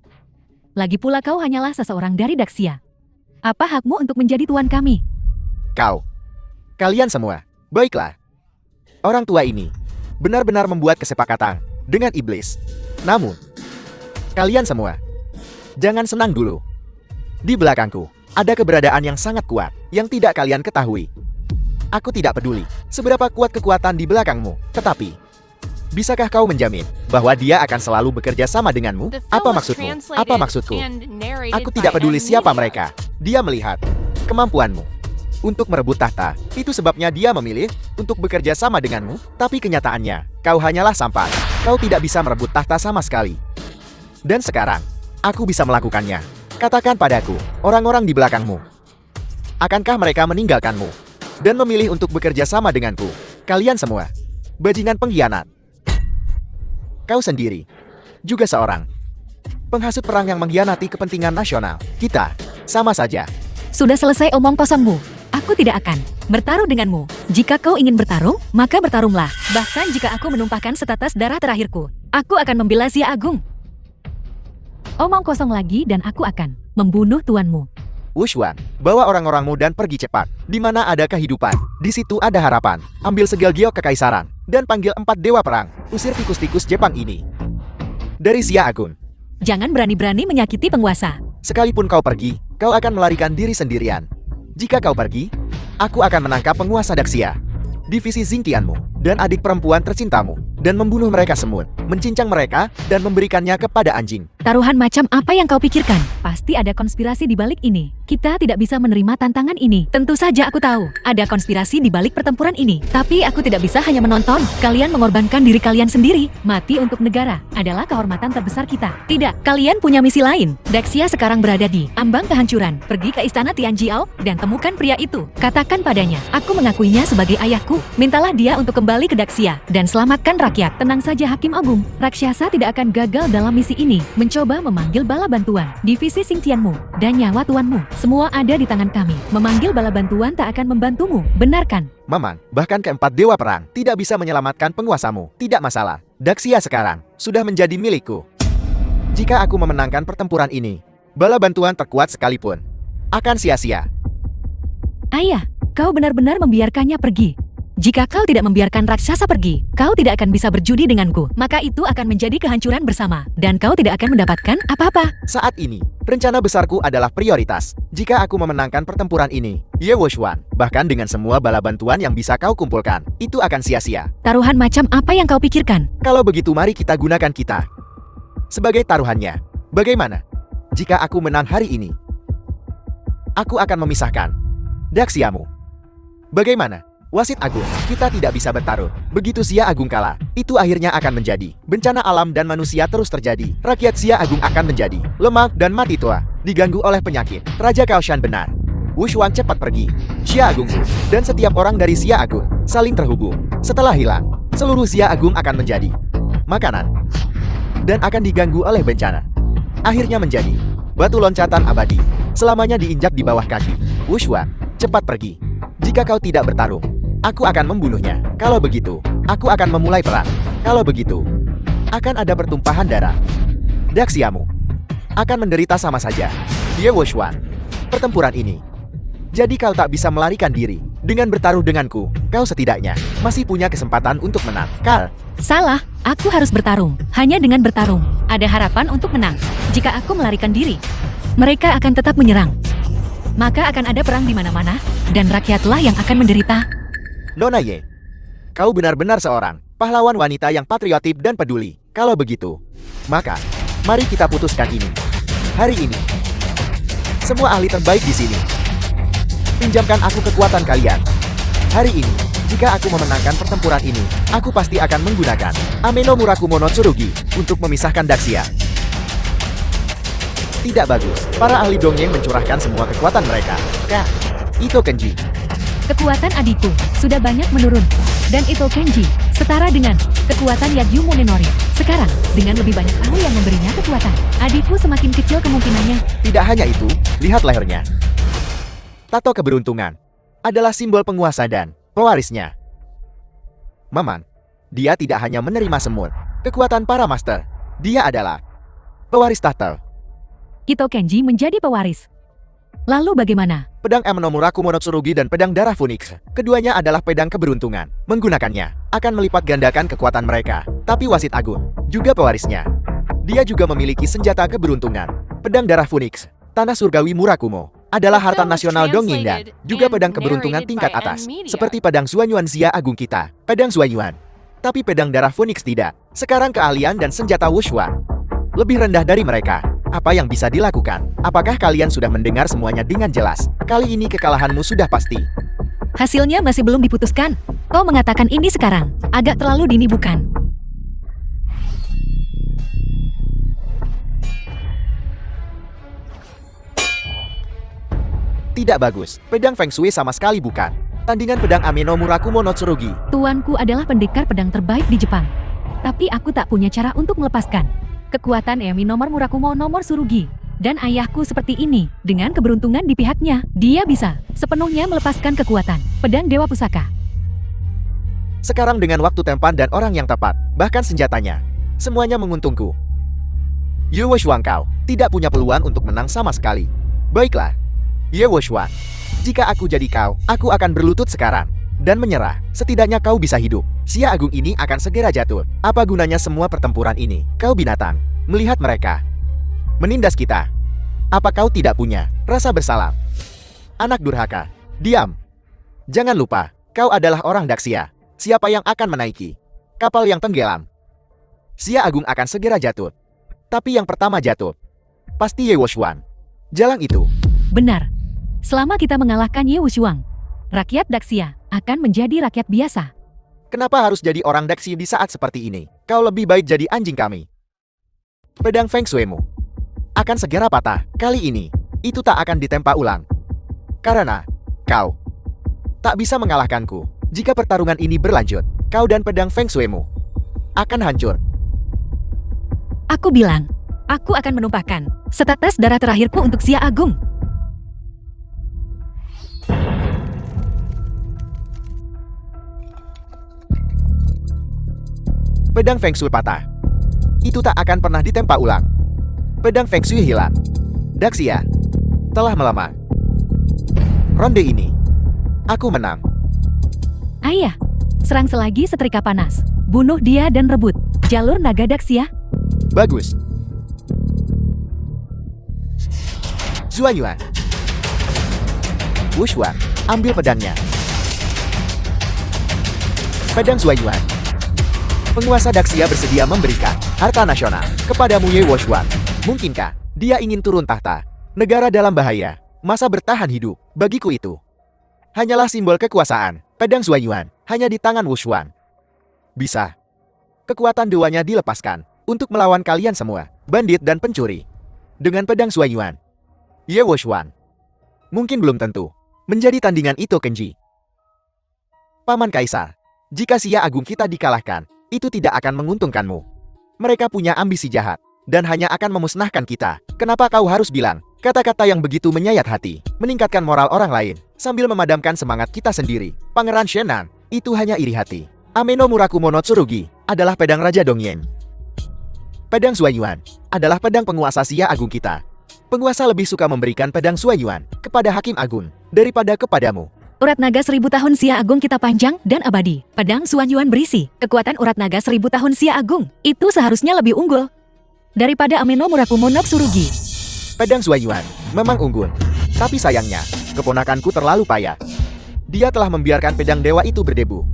Lagi pula kau hanyalah seseorang dari Daxia. Apa hakmu untuk menjadi tuan kami? Kalian semua, baiklah. Orang tua ini benar-benar membuat kesepakatan dengan iblis. Namun, kalian semua, jangan senang dulu. Di belakangku, ada keberadaan yang sangat kuat yang tidak kalian ketahui. Aku tidak peduli seberapa kuat kekuatan di belakangmu, tetapi bisakah kau menjamin bahwa dia akan selalu bekerja sama denganmu? Apa maksudmu? Apa maksudku? Aku tidak peduli siapa mereka. Dia melihat kemampuanmu untuk merebut tahta. Itu sebabnya dia memilih untuk bekerja sama denganmu. Tapi kenyataannya, kau hanyalah sampan. Kau tidak bisa merebut tahta sama sekali. Dan sekarang, aku bisa melakukannya. Katakan padaku, orang-orang di belakangmu, akankah mereka meninggalkanmu dan memilih untuk bekerja sama denganku? Kalian semua, bajingan pengkhianat. Kau sendiri, juga seorang penghasut perang yang mengkhianati kepentingan nasional. Kita, sama saja. Sudah selesai omong kosongmu. Aku tidak akan bertaruh denganmu. Jika kau ingin bertarung, maka bertarunglah. Bahkan jika aku menumpahkan setetes darah terakhirku, aku akan membela Xia Agung. Omong kosong lagi dan aku akan membunuh tuanmu. Wushuan, bawa orang-orangmu dan pergi cepat. Di mana ada kehidupan, di situ ada harapan. Ambil segel giok kekaisaran, dan panggil 4 dewa perang. Usir tikus-tikus Jepang ini. Dari Xia Agun. Jangan berani-berani menyakiti penguasa. Sekalipun kau pergi, kau akan melarikan diri sendirian. Jika kau pergi, aku akan menangkap penguasa Daxia, divisi Xingtianmu, dan adik perempuan tercintamu, dan membunuh mereka semua, mencincang mereka, dan memberikannya kepada anjing. Taruhan macam apa yang kau pikirkan? Pasti ada konspirasi di balik ini. Kita tidak bisa menerima tantangan ini. Tentu saja aku tahu, ada konspirasi di balik pertempuran ini. Tapi aku tidak bisa hanya menonton. Kalian mengorbankan diri kalian sendiri. Mati untuk negara adalah kehormatan terbesar kita. Tidak, kalian punya misi lain. Daxia sekarang berada di ambang kehancuran. Pergi ke istana Tianjiao dan temukan pria itu. Katakan padanya, aku mengakuinya sebagai ayahku. Mintalah dia untuk kembali ke Daxia dan selamatkan rakyat. Tenang saja Hakim Agung. Raksasa tidak akan gagal dalam misi ini. Mencoba memanggil bala bantuan, divisi Xingtianmu, dan nyawa tuanmu. Semua ada di tangan kami. Memanggil bala bantuan tak akan membantumu. Benarkan? Mamang, bahkan keempat dewa perang tidak bisa menyelamatkan penguasamu. Tidak masalah. Daxia sekarang sudah menjadi milikku. Jika aku memenangkan pertempuran ini, bala bantuan terkuat sekalipun akan sia-sia. Ayah, kau benar-benar membiarkannya pergi. Jika kau tidak membiarkan raksasa pergi, kau tidak akan bisa berjudi denganku. Maka itu akan menjadi kehancuran bersama. Dan kau tidak akan mendapatkan apa-apa. Saat ini, rencana besarku adalah prioritas. Jika aku memenangkan pertempuran ini, Ye Wushuan, bahkan dengan semua bala bantuan yang bisa kau kumpulkan, itu akan sia-sia. Taruhan macam apa yang kau pikirkan? Kalau begitu mari kita gunakan kita sebagai taruhannya. Bagaimana? Jika aku menang hari ini, aku akan memisahkan Daxiamu. Bagaimana? Wasit Agung, kita tidak bisa bertaruh. Begitu Xia Agung kalah, itu akhirnya akan menjadi bencana alam dan manusia terus terjadi. Rakyat Xia Agung akan menjadi lemah dan mati tua, diganggu oleh penyakit. Raja Kaoshan benar. Wushuan cepat pergi. Xia Agung dan setiap orang dari Xia Agung saling terhubung. Setelah hilang, seluruh Xia Agung akan menjadi makanan dan akan diganggu oleh bencana. Akhirnya menjadi batu loncatan abadi, selamanya diinjak di bawah kaki. Wushuan, cepat pergi. Jika kau tidak bertarung, aku akan membunuhnya. Kalau begitu, aku akan memulai perang. Kalau begitu, akan ada pertumpahan darah. Daxiamu akan menderita sama saja. Ye Wushuan, pertempuran ini. Jadi kau tak bisa melarikan diri. Dengan bertaruh denganku, kau setidaknya masih punya kesempatan untuk menang. Kal. Salah, aku harus bertarung. Hanya dengan bertarung, ada harapan untuk menang. Jika aku melarikan diri, mereka akan tetap menyerang. Maka akan ada perang di mana-mana, dan rakyatlah yang akan menderita. Nona Ye, kau benar-benar seorang pahlawan wanita yang patriotik dan peduli. Kalau begitu, maka mari kita putuskan ini. Hari ini, semua ahli terbaik di sini, pinjamkan aku kekuatan kalian. Hari ini, jika aku memenangkan pertempuran ini, aku pasti akan menggunakan Ameno Murakumo no Tsurugi untuk memisahkan Daxia. Tidak bagus. Para ahli dongeng mencurahkan semua kekuatan mereka. Ito Kenji. Kekuatan adikku sudah banyak menurun. Dan Ito Kenji setara dengan kekuatan Yagyu Munenori. Sekarang, dengan lebih banyak ahli yang memberinya kekuatan, adikku semakin kecil kemungkinannya. Tidak hanya itu, lihat lehernya. Tato keberuntungan adalah simbol penguasa dan pewarisnya. Maman, dia tidak hanya menerima semua kekuatan para master. Dia adalah pewaris tahta. Ito Kenji menjadi pewaris. Lalu bagaimana? Pedang Ameno Murakumo no Tsurugi dan pedang darah Phoenix. Keduanya adalah pedang keberuntungan. Menggunakannya akan melipat gandakan kekuatan mereka. Tapi wasit agung, juga pewarisnya. Dia juga memiliki senjata keberuntungan. Pedang darah Phoenix, tanah surgawi Murakumo, adalah harta nasional Dongying dan juga pedang keberuntungan tingkat atas. Seperti pedang Xuanyuan Xia Agung kita. Pedang Xuanyuan. Tapi pedang darah Phoenix tidak. Sekarang keahlian dan senjata Wushuan lebih rendah dari mereka. Apa yang bisa dilakukan? Apakah kalian sudah mendengar semuanya dengan jelas? Kali ini kekalahanmu sudah pasti. Hasilnya masih belum diputuskan. Kau mengatakan ini sekarang. Agak terlalu dini bukan? Tidak bagus. Pedang Feng Shui sama sekali bukan. Tandingan pedang Ameno Murakumo no Tsurugi. Tuanku adalah pendekar pedang terbaik di Jepang. Tapi aku tak punya cara untuk melepaskan kekuatan Emi nomor Murakumo nomor Tsurugi. Dan ayahku seperti ini, dengan keberuntungan di pihaknya, dia bisa sepenuhnya melepaskan kekuatan pedang Dewa Pusaka. Sekarang dengan waktu tempan dan orang yang tepat, bahkan senjatanya, semuanya menguntungku. Ye Wushuan kau tidak punya peluang untuk menang sama sekali. Baiklah, Ye Wushuang, jika aku jadi kau, aku akan berlutut sekarang dan menyerah. Setidaknya kau bisa hidup. Xia Agung ini akan segera jatuh. Apa gunanya semua pertempuran ini? Kau binatang. Melihat mereka menindas kita. Apa kau tidak punya rasa bersalah? Anak durhaka, diam. Jangan lupa, kau adalah orang Daxia. Siapa yang akan menaiki kapal yang tenggelam? Xia Agung akan segera jatuh. Tapi yang pertama jatuh pasti Ye Wushuang. Jalan itu. Benar. Selama kita mengalahkan Ye Wushuang, rakyat Daxia akan menjadi rakyat biasa. Kenapa harus jadi orang Daxi di saat seperti ini? Kau lebih baik jadi anjing kami. Pedang Feng Shui-mu akan segera patah. Kali ini, itu tak akan ditempa ulang. Karena, kau tak bisa mengalahkanku. Jika pertarungan ini berlanjut, kau dan pedang Feng Shui-mu akan hancur. Aku bilang, aku akan menumpahkan setetes darah terakhirku untuk Xia Agung. Pedang Feng Shui patah. Itu tak akan pernah ditempa ulang. Pedang Feng Shui hilang. Daxia telah melemah. Ronde ini, aku menang. Ayah, serang selagi setrika panas. Bunuh dia dan rebut jalur naga Daxia. Bagus. Zuanyuan. Wushuang, ambil pedangnya. Pedang Zuanyuan. Penguasa Daxia bersedia memberikan harta nasional kepadamu Ye Wushuang. Mungkinkah dia ingin turun tahta? Negara dalam bahaya. Masa bertahan hidup bagiku itu hanyalah simbol kekuasaan. Pedang Zuanyuan hanya di tangan Wushuang. Bisa. Kekuatan dewanya dilepaskan untuk melawan kalian semua, bandit dan pencuri. Dengan pedang Zuanyuan, Ye Wushuang mungkin belum tentu menjadi tandingan itu Kenji. Paman Kaisar, jika Xia Agung kita dikalahkan, itu tidak akan menguntungkanmu. Mereka punya ambisi jahat dan hanya akan memusnahkan kita. Kenapa kau harus bilang kata-kata yang begitu menyayat hati, meningkatkan moral orang lain, sambil memadamkan semangat kita sendiri? Pangeran Shenan, itu hanya iri hati. Ameno Murakumono Tsurugi adalah pedang Raja Dongying. Pedang Zuanyuan adalah pedang penguasa Xia Agung kita. Penguasa lebih suka memberikan pedang Zuanyuan kepada Hakim Agung daripada kepadamu. Urat naga 1000 tahun Xia Agung kita panjang dan abadi. Pedang Zuanyuan berisi kekuatan urat naga 1000 tahun Xia Agung. Itu seharusnya lebih unggul daripada Ameno Murakumono Tsurugi. Pedang Zuanyuan memang unggul, tapi sayangnya keponakanku terlalu payah. Dia telah membiarkan pedang dewa itu berdebu.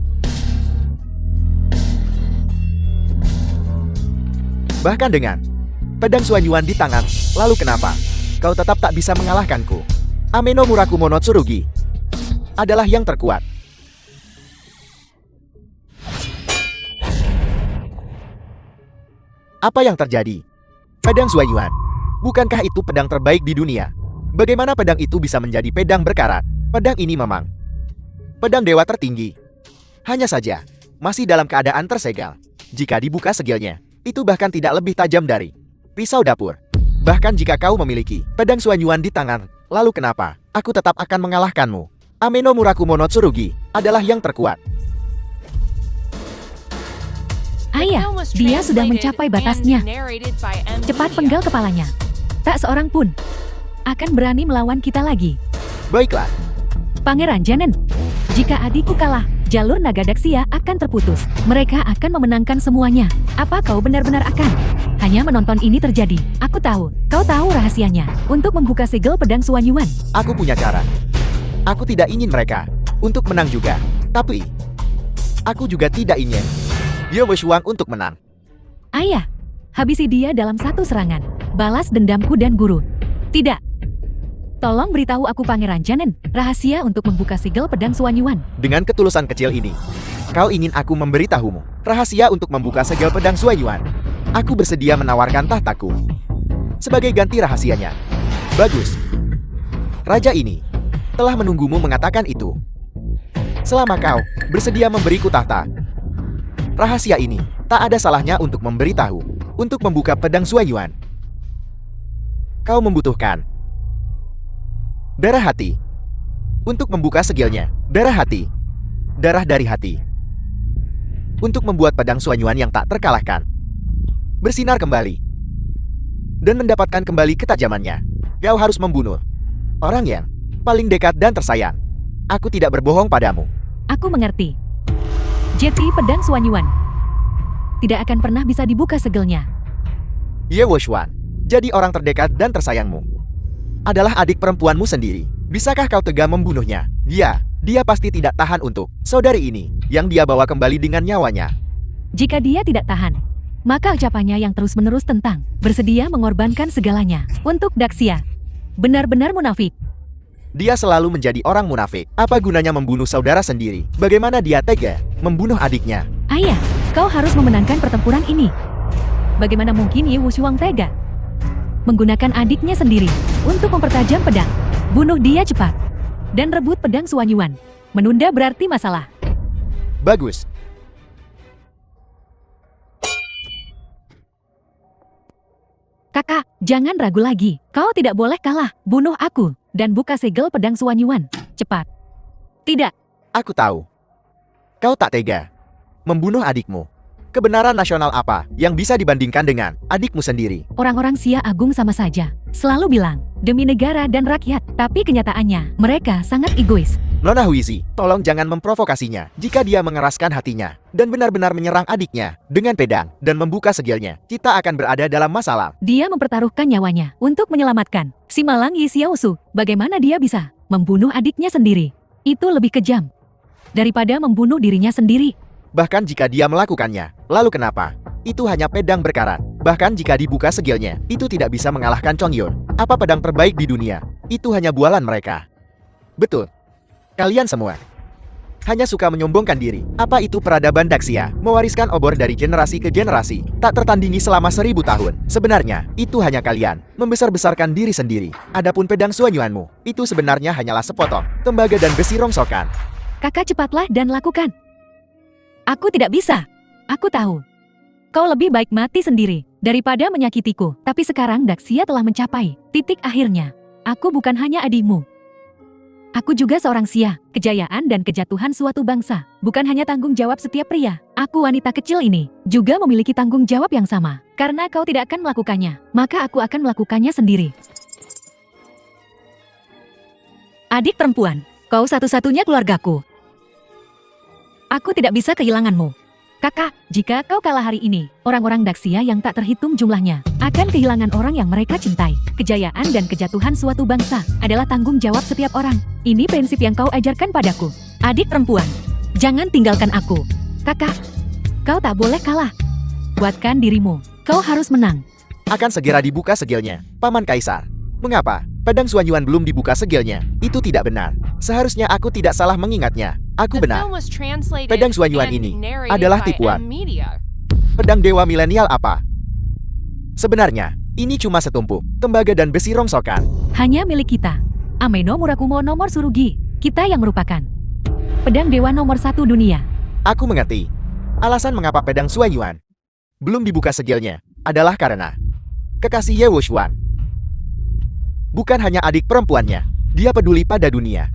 Bahkan dengan pedang Zuanyuan di tangan, lalu kenapa kau tetap tak bisa mengalahkanku? Ameno Murakumono Tsurugi adalah yang terkuat. Apa yang terjadi? Pedang Zuanyuan, bukankah itu pedang terbaik di dunia? Bagaimana pedang itu bisa menjadi pedang berkarat? Pedang ini memang pedang dewa tertinggi. Hanya saja, masih dalam keadaan tersegel. Jika dibuka segilnya, itu bahkan tidak lebih tajam dari pisau dapur. Bahkan jika kau memiliki pedang Zuanyuan di tangan, lalu kenapa aku tetap akan mengalahkanmu? Ameno Murakumono Tsurugi adalah yang terkuat. Ayah, dia sudah mencapai batasnya. Cepat penggal kepalanya. Tak seorang pun akan berani melawan kita lagi. Baiklah. Pangeran Janen, jika adikku kalah, jalur naga Daxia akan terputus. Mereka akan memenangkan semuanya. Apa kau benar-benar akan hanya menonton ini terjadi? Aku tahu, kau tahu rahasianya untuk membuka segel pedang Zuanyuan. Aku punya cara. Aku tidak ingin mereka untuk menang juga. Tapi, aku juga tidak ingin Ye Wushuang untuk menang. Ayah, habisi dia dalam satu serangan. Balas dendamku dan guru. Tidak. Tolong beritahu aku Pangeran Janen, rahasia untuk membuka segel pedang Zuanyuan. Dengan ketulusan kecil ini, kau ingin aku memberitahumu rahasia untuk membuka segel pedang Zuanyuan. Aku bersedia menawarkan tahtaku sebagai ganti rahasianya. Bagus. Raja ini telah menunggumu mengatakan itu. Selama kau bersedia memberiku tahta, rahasia ini tak ada salahnya untuk memberitahu. Untuk membuka pedang Zuanyuan, kau membutuhkan darah hati. Untuk membuka segilnya, darah hati. Darah dari hati. Untuk membuat pedang Zuanyuan yang tak terkalahkan bersinar kembali dan mendapatkan kembali ketajamannya, kau harus membunuh orang yang paling dekat dan tersayang. Aku tidak berbohong padamu. Aku mengerti. Jeti pedang Suanyuan tidak akan pernah bisa dibuka segelnya. Ye Wushuan, jadi orang terdekat dan tersayangmu adalah adik perempuanmu sendiri. Bisakah kau tega membunuhnya? Dia pasti tidak tahan untuk saudari ini yang dia bawa kembali dengan nyawanya. Jika dia tidak tahan, maka ucapannya yang terus-menerus tentang bersedia mengorbankan segalanya untuk Daxia benar-benar munafik. Dia selalu menjadi orang munafik. Apa gunanya membunuh saudara sendiri? Bagaimana dia tega membunuh adiknya? Ayah, kau harus memenangkan pertempuran ini. Bagaimana mungkin Ye Wushuang tega menggunakan adiknya sendiri untuk mempertajam pedang? Bunuh dia cepat dan rebut pedang Suanyuan. Menunda berarti masalah. Bagus. Kakak, jangan ragu lagi. Kau tidak boleh kalah. Bunuh aku dan buka segel pedang Suanyuan. Cepat. Tidak. Aku tahu. Kau tak tega membunuh adikmu. Kebenaran nasional apa yang bisa dibandingkan dengan adikmu sendiri? Orang-orang Xia Agung sama saja selalu bilang demi negara dan rakyat, tapi kenyataannya mereka sangat egois. Nona Huizi, tolong jangan memprovokasinya. Jika dia mengeraskan hatinya dan benar-benar menyerang adiknya dengan pedang dan membuka segelnya, kita akan berada dalam masalah. Dia mempertaruhkan nyawanya untuk menyelamatkan si Malang Yi Xiaosu. Bagaimana dia bisa membunuh adiknya sendiri? Itu lebih kejam daripada membunuh dirinya sendiri. Bahkan jika dia melakukannya, lalu kenapa? Itu hanya pedang berkarat. Bahkan jika dibuka segelnya, itu tidak bisa mengalahkan Chongyun. Apa pedang terbaik di dunia? Itu hanya bualan mereka. Betul. Kalian semua hanya suka menyombongkan diri. Apa itu peradaban Daxia? Mewariskan obor dari generasi ke generasi, tak tertandingi selama 1000 tahun. Sebenarnya, itu hanya kalian membesar-besarkan diri sendiri. Adapun pedang Suanyuanmu, itu sebenarnya hanyalah sepotong tembaga dan besi rongsokan. Kakak cepatlah dan lakukan. Aku tidak bisa. Aku tahu. Kau lebih baik mati sendiri daripada menyakitiku. Tapi sekarang Daxia telah mencapai titik akhirnya. Aku bukan hanya adikmu. Aku juga seorang Xia. Kejayaan dan kejatuhan suatu bangsa bukan hanya tanggung jawab setiap pria. Aku wanita kecil ini juga memiliki tanggung jawab yang sama. Karena kau tidak akan melakukannya, maka aku akan melakukannya sendiri. Adik perempuan, kau satu-satunya keluargaku. Aku tidak bisa kehilanganmu. Kakak, jika kau kalah hari ini, orang-orang Daxia yang tak terhitung jumlahnya akan kehilangan orang yang mereka cintai. Kejayaan dan kejatuhan suatu bangsa adalah tanggung jawab setiap orang. Ini prinsip yang kau ajarkan padaku. Adik perempuan, jangan tinggalkan aku. Kakak, kau tak boleh kalah. Kuatkan dirimu. Kau harus menang. Akan segera dibuka segelnya, Paman Kaisar. Mengapa pedang Suanyuan belum dibuka segelnya? Itu tidak benar. Seharusnya aku tidak salah mengingatnya. Aku benar. Pedang Suanyuan ini adalah tipuan. Pedang dewa milenial apa? Sebenarnya, ini cuma setumpuk tembaga dan besi rongsokan. Hanya milik kita. Ameno Murakumo nomor Surugi. Kita yang merupakan pedang dewa nomor 1 dunia. Aku mengerti. Alasan mengapa pedang Suanyuan belum dibuka segelnya adalah karena kekasih Ye Wushuan bukan hanya adik perempuannya. Dia peduli pada dunia.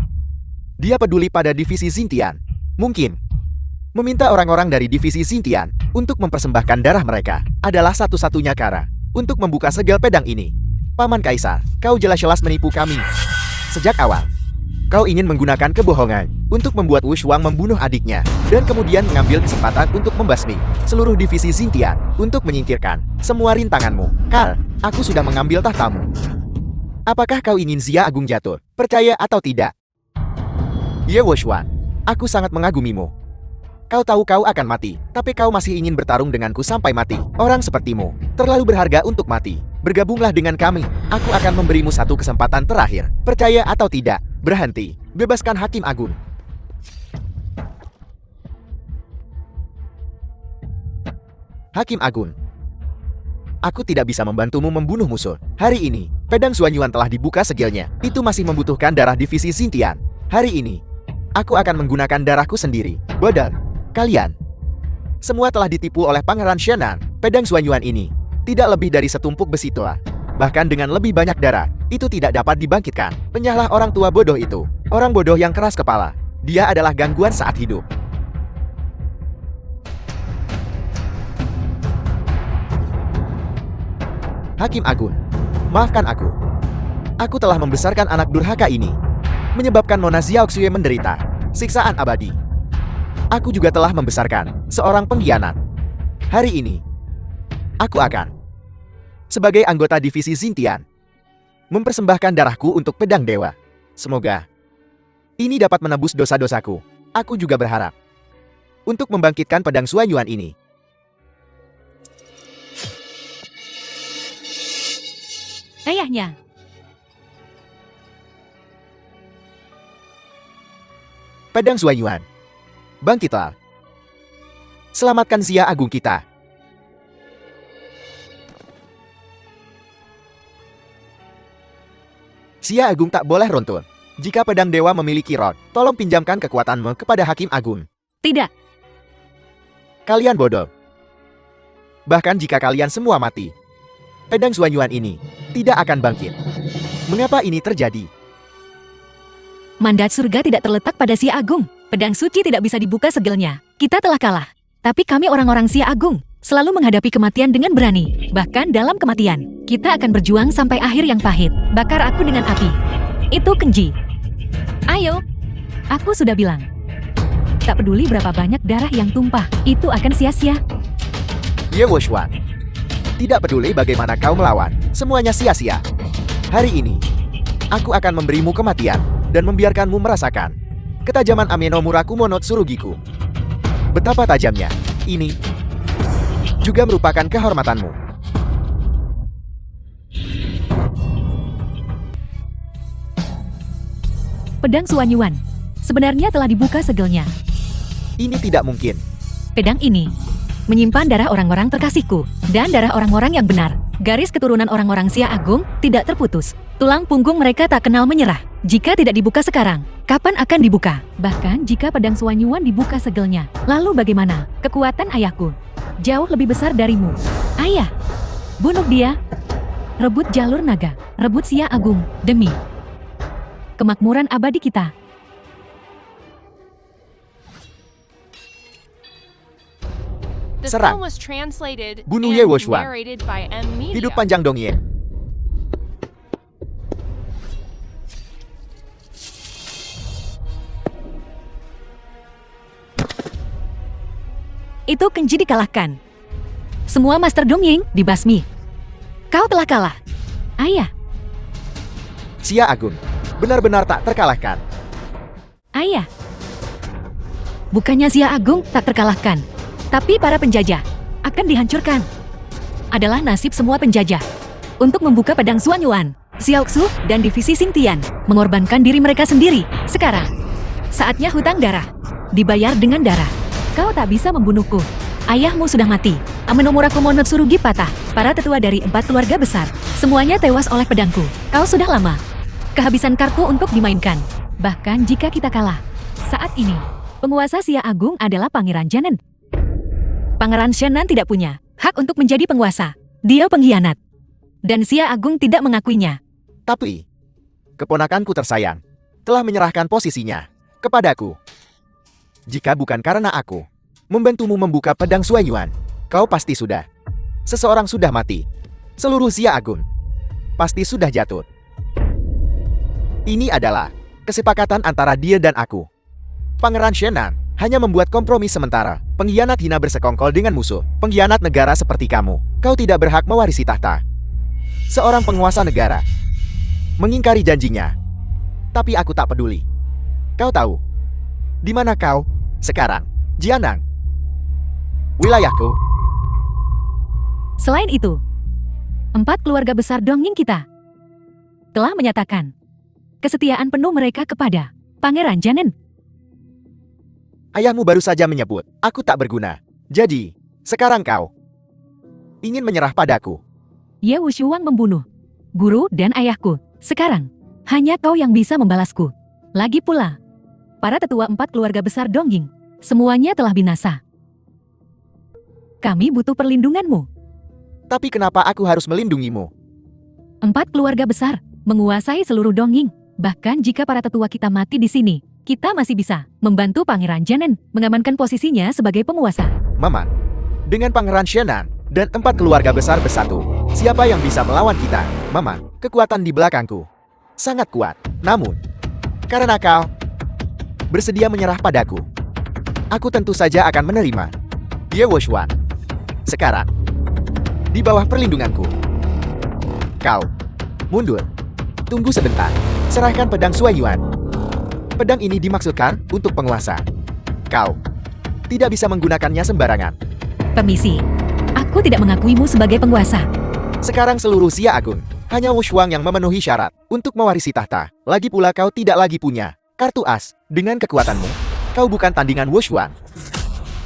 Dia peduli pada divisi Xintian. Mungkin meminta orang-orang dari divisi Xintian untuk mempersembahkan darah mereka adalah satu-satunya cara untuk membuka segel pedang ini. Paman Kaisar, kau jelas-jelas menipu kami. Sejak awal, kau ingin menggunakan kebohongan untuk membuat Wushuang membunuh adiknya dan kemudian mengambil kesempatan untuk membasmi seluruh divisi Xintian untuk menyingkirkan semua rintanganmu. Karl, aku sudah mengambil tahtamu. Apakah kau ingin Xia Agung jatuh? Percaya atau tidak? Ye Wushuan, aku sangat mengagumimu. Kau tahu kau akan mati, tapi kau masih ingin bertarung denganku sampai mati. Orang sepertimu terlalu berharga untuk mati. Bergabunglah dengan kami. Aku akan memberimu satu kesempatan terakhir. Percaya atau tidak, berhenti. Bebaskan Hakim Agung. Hakim Agung, aku tidak bisa membantumu membunuh musuh. Hari ini, pedang Suanyuan telah dibuka segelnya. Itu masih membutuhkan darah divisi Xintian. Hari ini, aku akan menggunakan darahku sendiri. Bodoh. Kalian semua telah ditipu oleh Pangeran Shenan. Pedang Suanyuan ini tidak lebih dari setumpuk besi tua. Bahkan dengan lebih banyak darah, itu tidak dapat dibangkitkan. Penyahlah orang tua bodoh itu. Orang bodoh yang keras kepala. Dia adalah gangguan saat hidup. Hakim Agung, maafkan aku. Aku telah membesarkan anak durhaka ini. menyebabkan Nona Xiaoxue menderita siksaan abadi. Aku juga telah membesarkan seorang pengkhianat. Hari ini, aku akan, sebagai anggota divisi Xintian, mempersembahkan darahku untuk pedang dewa. Semoga ini dapat menebus dosa-dosaku. Aku juga berharap untuk membangkitkan pedang Suanyuan ini. Ayahnya. Pedang Suanyuan, bangkitlah. Selamatkan Xia Agung kita. Xia Agung tak boleh runtuh. Jika pedang dewa memiliki roh, tolong pinjamkan kekuatanmu kepada Hakim Agung. Tidak. Kalian bodoh. Bahkan jika kalian semua mati, pedang Suanyuan ini tidak akan bangkit. Mengapa ini terjadi? Mandat surga tidak terletak pada Xia Agung. Pedang suci tidak bisa dibuka segelnya. Kita telah kalah. Tapi kami orang-orang Xia Agung selalu menghadapi kematian dengan berani. Bahkan dalam kematian, kita akan berjuang sampai akhir yang pahit. Bakar aku dengan api. Itu Kenji. Ayo. Aku sudah bilang. Tak peduli berapa banyak darah yang tumpah, itu akan sia-sia. Ye Wuxuan, tidak peduli bagaimana kau melawan, semuanya sia-sia. Hari ini, aku akan memberimu kematian dan membiarkanmu merasakan ketajaman Ameno Murakumo no Tsurugiku. Betapa tajamnya, ini juga merupakan kehormatanmu. Pedang Suanyuan sebenarnya telah dibuka segelnya. Ini tidak mungkin. Pedang ini menyimpan darah orang-orang terkasihku dan darah orang-orang yang benar. Garis keturunan orang-orang Xia Agung tidak terputus. Tulang punggung mereka tak kenal menyerah. Jika tidak dibuka sekarang, kapan akan dibuka? Bahkan jika pedang Suanyuan dibuka segelnya, lalu bagaimana? Kekuatan ayahku jauh lebih besar darimu. Ayah, bunuh dia. Rebut jalur naga, rebut Xia Agung demi kemakmuran abadi kita. The Serang. film was translated Bunuh Ye and Wuxuan. narrated by M Media. Hidup panjang Dong Ye. Itu Kenji dikalahkan. Semua Master Dongying dibasmi. Kau telah kalah. Ayah, Xia Agung benar-benar tak terkalahkan. ayah. Bukannya Xia Agung tak terkalahkan, tapi para penjajah akan dihancurkan. Adalah nasib semua penjajah. Untuk membuka pedang Suanyuan, Xiaoxu dan divisi Xintian mengorbankan diri mereka sendiri. Sekarang, saatnya hutang darah. Dibayar dengan darah. Kau tak bisa membunuhku. Ayahmu sudah mati. Ameno Murakumo no Tsurugi patah. Para tetua dari 4 keluarga besar, semuanya tewas oleh pedangku. Kau sudah lama kehabisan kartu untuk dimainkan. Bahkan jika kita kalah, saat ini, penguasa Xia Agung adalah Pangeran Janen. Pangeran Shenan tidak punya hak untuk menjadi penguasa. Dia pengkhianat. Dan Xia Agung tidak mengakuinya. Tapi, keponakanku tersayang telah menyerahkan posisinya kepadaku. Jika bukan karena aku membantumu membuka pedang Suanyuan, kau pasti sudah. Seseorang sudah mati. Seluruh Xia Agung pasti sudah jatuh. Ini adalah kesepakatan antara dia dan aku. Pangeran Shenan hanya membuat kompromi sementara. Pengkhianat hina bersekongkol dengan musuh. Pengkhianat negara seperti kamu. Kau tidak berhak mewarisi tahta. Seorang penguasa negara mengingkari janjinya. Tapi aku tak peduli. Kau tahu di mana kau sekarang? Jianang, wilayahku. Selain itu, 4 keluarga besar Dongying kita telah menyatakan kesetiaan penuh mereka kepada Pangeran Janen. Ayahmu baru saja menyebut aku tak berguna. Jadi, sekarang kau ingin menyerah padaku. Ye Wuxuan membunuh guru dan ayahku. Sekarang, hanya kau yang bisa membalasku. Lagi pula, para tetua 4 keluarga besar Dongying, semuanya telah binasa. Kami butuh perlindunganmu. Tapi kenapa aku harus melindungimu? 4 keluarga besar menguasai seluruh Dongying. Bahkan jika para tetua kita mati di sini, kita masih bisa membantu Pangeran Janen mengamankan posisinya sebagai penguasa. Mama, dengan Pangeran Shenan dan 4 keluarga besar bersatu, siapa yang bisa melawan kita? Mama, kekuatan di belakangku sangat kuat. Namun, Karena kau bersedia menyerah padaku, aku tentu saja akan menerima. Ye Wushuan. Sekarang, di bawah perlindunganku. Kau mundur. Tunggu sebentar. Serahkan pedang Sui Yuan. Pedang ini dimaksudkan untuk penguasa. Kau tidak bisa menggunakannya sembarangan. Permisi. Aku tidak mengakuimu sebagai penguasa. Sekarang seluruh Xia Agung hanya Wushuang yang memenuhi syarat untuk mewarisi tahta. Lagi pula kau tidak lagi punya kartu as. Dengan kekuatanmu, kau bukan tandingan Wushuang.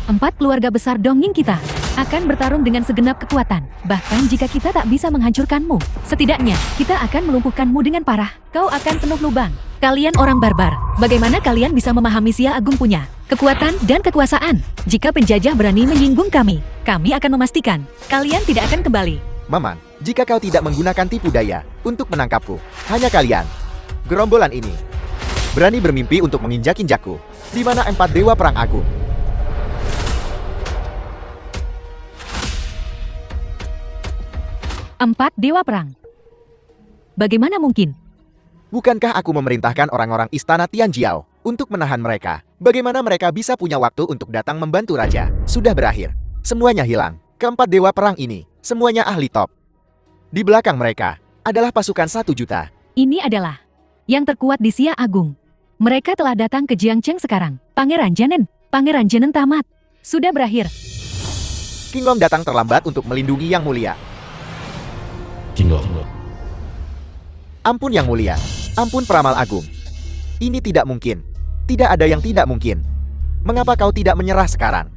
4 keluarga besar Dongying kita akan bertarung dengan segenap kekuatan. Bahkan jika kita tak bisa menghancurkanmu, setidaknya kita akan melumpuhkanmu dengan parah. Kau akan penuh lubang. Kalian orang barbar. Bagaimana kalian bisa memahami Xia Agung punya kekuatan dan kekuasaan? Jika penjajah berani menyinggung kami akan memastikan kalian tidak akan kembali. Maman, jika kau tidak menggunakan tipu daya untuk menangkapku, hanya kalian, gerombolan ini, berani bermimpi untuk menginjak-injakku, di mana 4 dewa perang agung. Empat dewa perang. Bagaimana mungkin? Bukankah aku memerintahkan orang-orang istana Tianjiao untuk menahan mereka? Bagaimana mereka bisa punya waktu untuk datang membantu raja? Sudah berakhir. Semuanya hilang. Keempat dewa perang ini, semuanya ahli top. Di belakang mereka adalah pasukan 1 juta. Ini adalah yang terkuat di Xia Agung. Mereka telah datang ke Jiangcheng sekarang. Pangeran Jenen tamat. Sudah berakhir. King Long datang terlambat untuk melindungi Yang Mulia. King Long. Ampun Yang Mulia. Ampun Peramal Agung. Ini tidak mungkin. Tidak ada yang tidak mungkin. Mengapa kau tidak menyerah sekarang?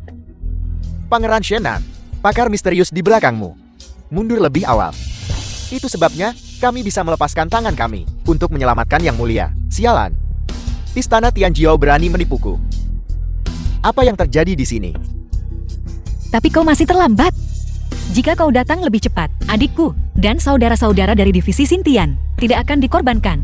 Pangeran Shenan, pakar misterius di belakangmu, mundur lebih awal. Itu sebabnya kami bisa melepaskan tangan kami untuk menyelamatkan Yang Mulia. Sialan. Istana Tianjiao berani menipuku. Apa yang terjadi di sini? Tapi kau masih terlambat. Jika kau datang lebih cepat, adikku dan saudara-saudara dari divisi Xintian tidak akan dikorbankan.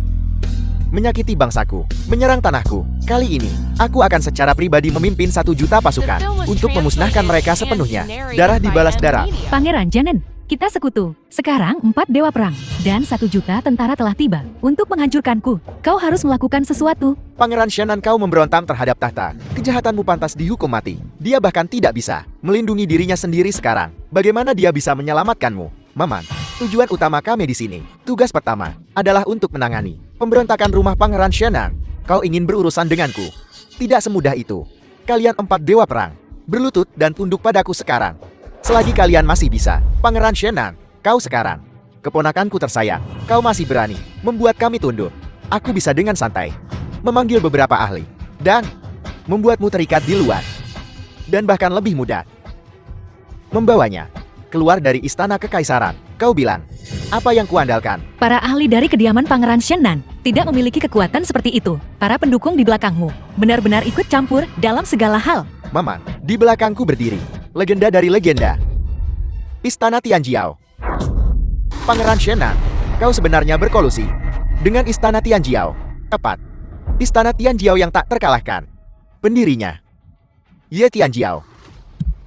Menyakiti bangsaku, menyerang tanahku. Kali ini, aku akan secara pribadi memimpin 1 juta pasukan untuk memusnahkan mereka sepenuhnya. Darah dibalas darah. Pangeran Jenen, kita sekutu. Sekarang 4 dewa perang dan 1 juta tentara telah tiba untuk menghancurkanku. Kau harus melakukan sesuatu. Pangeran Shenan, kau memberontak terhadap tahta. Kejahatanmu pantas dihukum mati. Dia bahkan tidak bisa melindungi dirinya sendiri sekarang. Bagaimana dia bisa menyelamatkanmu? Maman, tujuan utama kami di sini, tugas pertama, adalah untuk menangani pemberontakan rumah Pangeran Shenan. Kau ingin berurusan denganku? Tidak semudah itu. Kalian 4 dewa perang, berlutut dan tunduk padaku sekarang. Selagi kalian masih bisa, Pangeran Shenan, kau sekarang, keponakanku tersayang, kau masih berani membuat kami tunduk. Aku bisa dengan santai memanggil beberapa ahli dan membuatmu terikat di luar. Dan bahkan lebih mudah, membawanya keluar dari istana kekaisaran. Kau bilang, apa yang kuandalkan? Para ahli dari kediaman Pangeran Shenan tidak memiliki kekuatan seperti itu. Para pendukung di belakangmu benar-benar ikut campur dalam segala hal. Maman, di belakangku berdiri legenda dari legenda, Istana Tianjiao. Pangeran Shenan, kau sebenarnya berkolusi dengan Istana Tianjiao. Tepat, Istana Tianjiao yang tak terkalahkan. Pendirinya, Ye Tianjiao,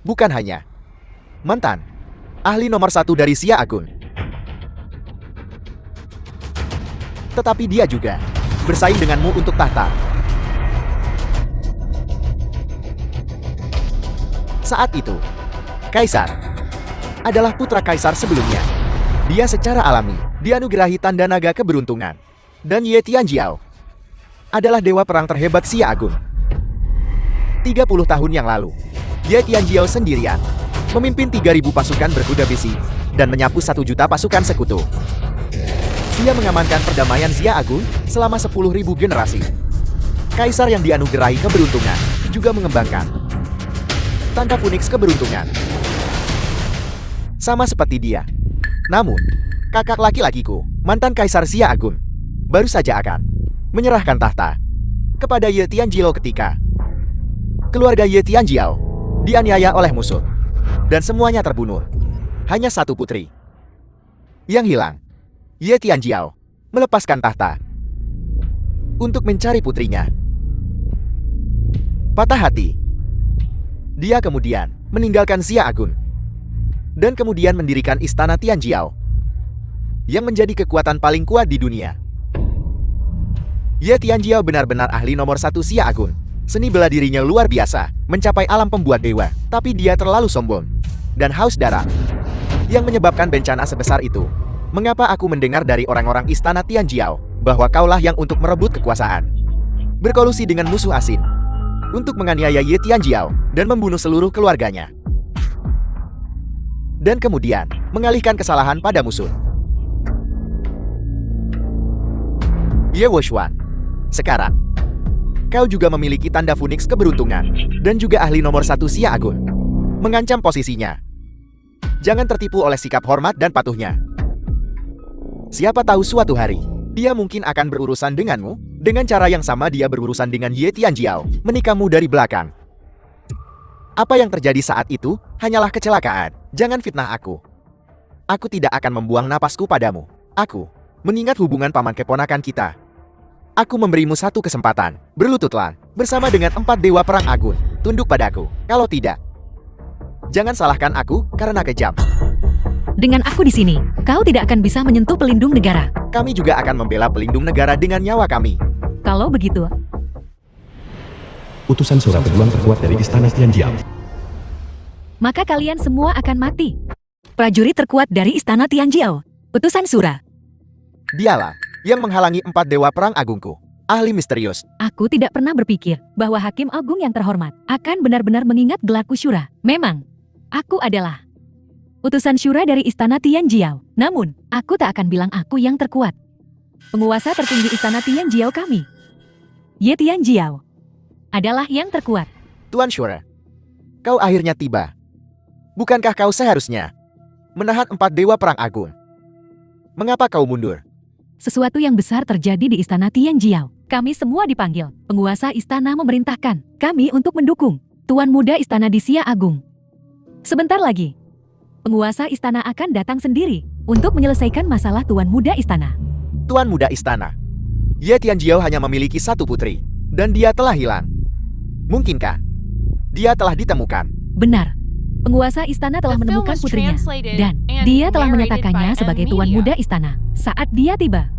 bukan hanya mantan ahli nomor 1 dari Xia Agung, tetapi dia juga bersaing denganmu untuk tahta. Saat itu, Kaisar adalah putra Kaisar sebelumnya. Dia secara alami dianugerahi tanda naga keberuntungan. Dan Ye Tianjiao adalah dewa perang terhebat Xia Agung. 30 tahun yang lalu, Ye Tianjiao sendirian memimpin 3.000 pasukan berkuda besi dan menyapu 1 juta pasukan sekutu. Dia mengamankan perdamaian Xia Agung selama 10.000 generasi. Kaisar yang dianugerahi keberuntungan juga mengembangkan tanda Phoenix keberuntungan. Sama seperti dia. Namun, kakak laki-lakiku, mantan Kaisar Xia Agung, baru saja akan menyerahkan tahta kepada Ye Tianjiao ketika keluarga Ye Tianjiao dianiaya oleh musuh dan semuanya terbunuh. Hanya 1 putri yang hilang. Ye Tianjiao melepaskan tahta untuk mencari putrinya. Patah hati, dia kemudian meninggalkan Xia Agung dan kemudian mendirikan Istana Tianjiao yang menjadi kekuatan paling kuat di dunia. Ye Tianjiao benar-benar ahli nomor 1 Xia Agung. Seni bela dirinya luar biasa, mencapai alam pembuat dewa. Tapi dia terlalu sombong dan haus darah, yang menyebabkan bencana sebesar itu. Mengapa aku mendengar dari orang-orang istana Tianjiao bahwa kaulah yang untuk merebut kekuasaan, berkolusi dengan musuh asing, untuk menganiaya Ye Tianjiao dan membunuh seluruh keluarganya, dan kemudian mengalihkan kesalahan pada musuh. Ye Wushuan, sekarang kau juga memiliki tanda Phoenix keberuntungan dan juga ahli nomor 1 Xia Agung. Mengancam posisinya. Jangan tertipu oleh sikap hormat dan patuhnya. Siapa tahu suatu hari dia mungkin akan berurusan denganmu dengan cara yang sama dia berurusan dengan Ye Tianjiao, menikahmu dari belakang. Apa yang terjadi saat itu hanyalah kecelakaan. Jangan fitnah aku. Aku tidak akan membuang napasku padamu. Aku mengingat hubungan paman keponakan kita. Aku memberimu satu kesempatan. Berlututlah bersama dengan 4 dewa perang agung. Tunduk padaku. Kalau tidak, jangan salahkan aku karena kejam. Dengan aku di sini, kau tidak akan bisa menyentuh pelindung negara. Kami juga akan membela pelindung negara dengan nyawa kami. Kalau begitu, Utusan Sura berjuang terkuat dari istana Tianjiao. maka kalian semua akan mati. Prajurit terkuat dari istana Tianjiao, utusan Sura. Dialah yang menghalangi 4 dewa perang agungku. Ahli misterius. Aku tidak pernah berpikir bahwa Hakim Agung yang terhormat akan benar-benar mengingat gelarku Syura. Memang, aku adalah utusan Syura dari istana Tianjiao. Namun, aku tak akan bilang aku yang terkuat. Penguasa tertinggi istana Tianjiao kami, Ye Tianjiao, adalah yang terkuat. Tuan Syura, kau akhirnya tiba. Bukankah kau seharusnya menahan 4 dewa perang agung? Mengapa kau mundur? Sesuatu yang besar terjadi di istana Tianjiao. Kami semua dipanggil. Penguasa istana memerintahkan kami untuk mendukung Tuan Muda Istana di Xia Agung. Sebentar lagi, penguasa istana akan datang sendiri untuk menyelesaikan masalah Tuan Muda Istana. Tuan Muda Istana. Ye Tianjiao hanya memiliki 1 putri, dan dia telah hilang. Mungkinkah dia telah ditemukan? Benar. Penguasa istana telah The film menemukan was putrinya, translated dan and dia telah narrated menyatakannya by sebagai Tuan Amelia. Muda Istana. Saat dia tiba,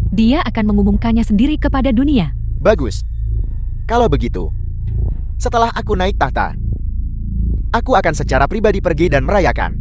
dia akan mengumumkannya sendiri kepada dunia. Bagus. Kalau begitu, setelah aku naik tahta, aku akan secara pribadi pergi dan merayakan,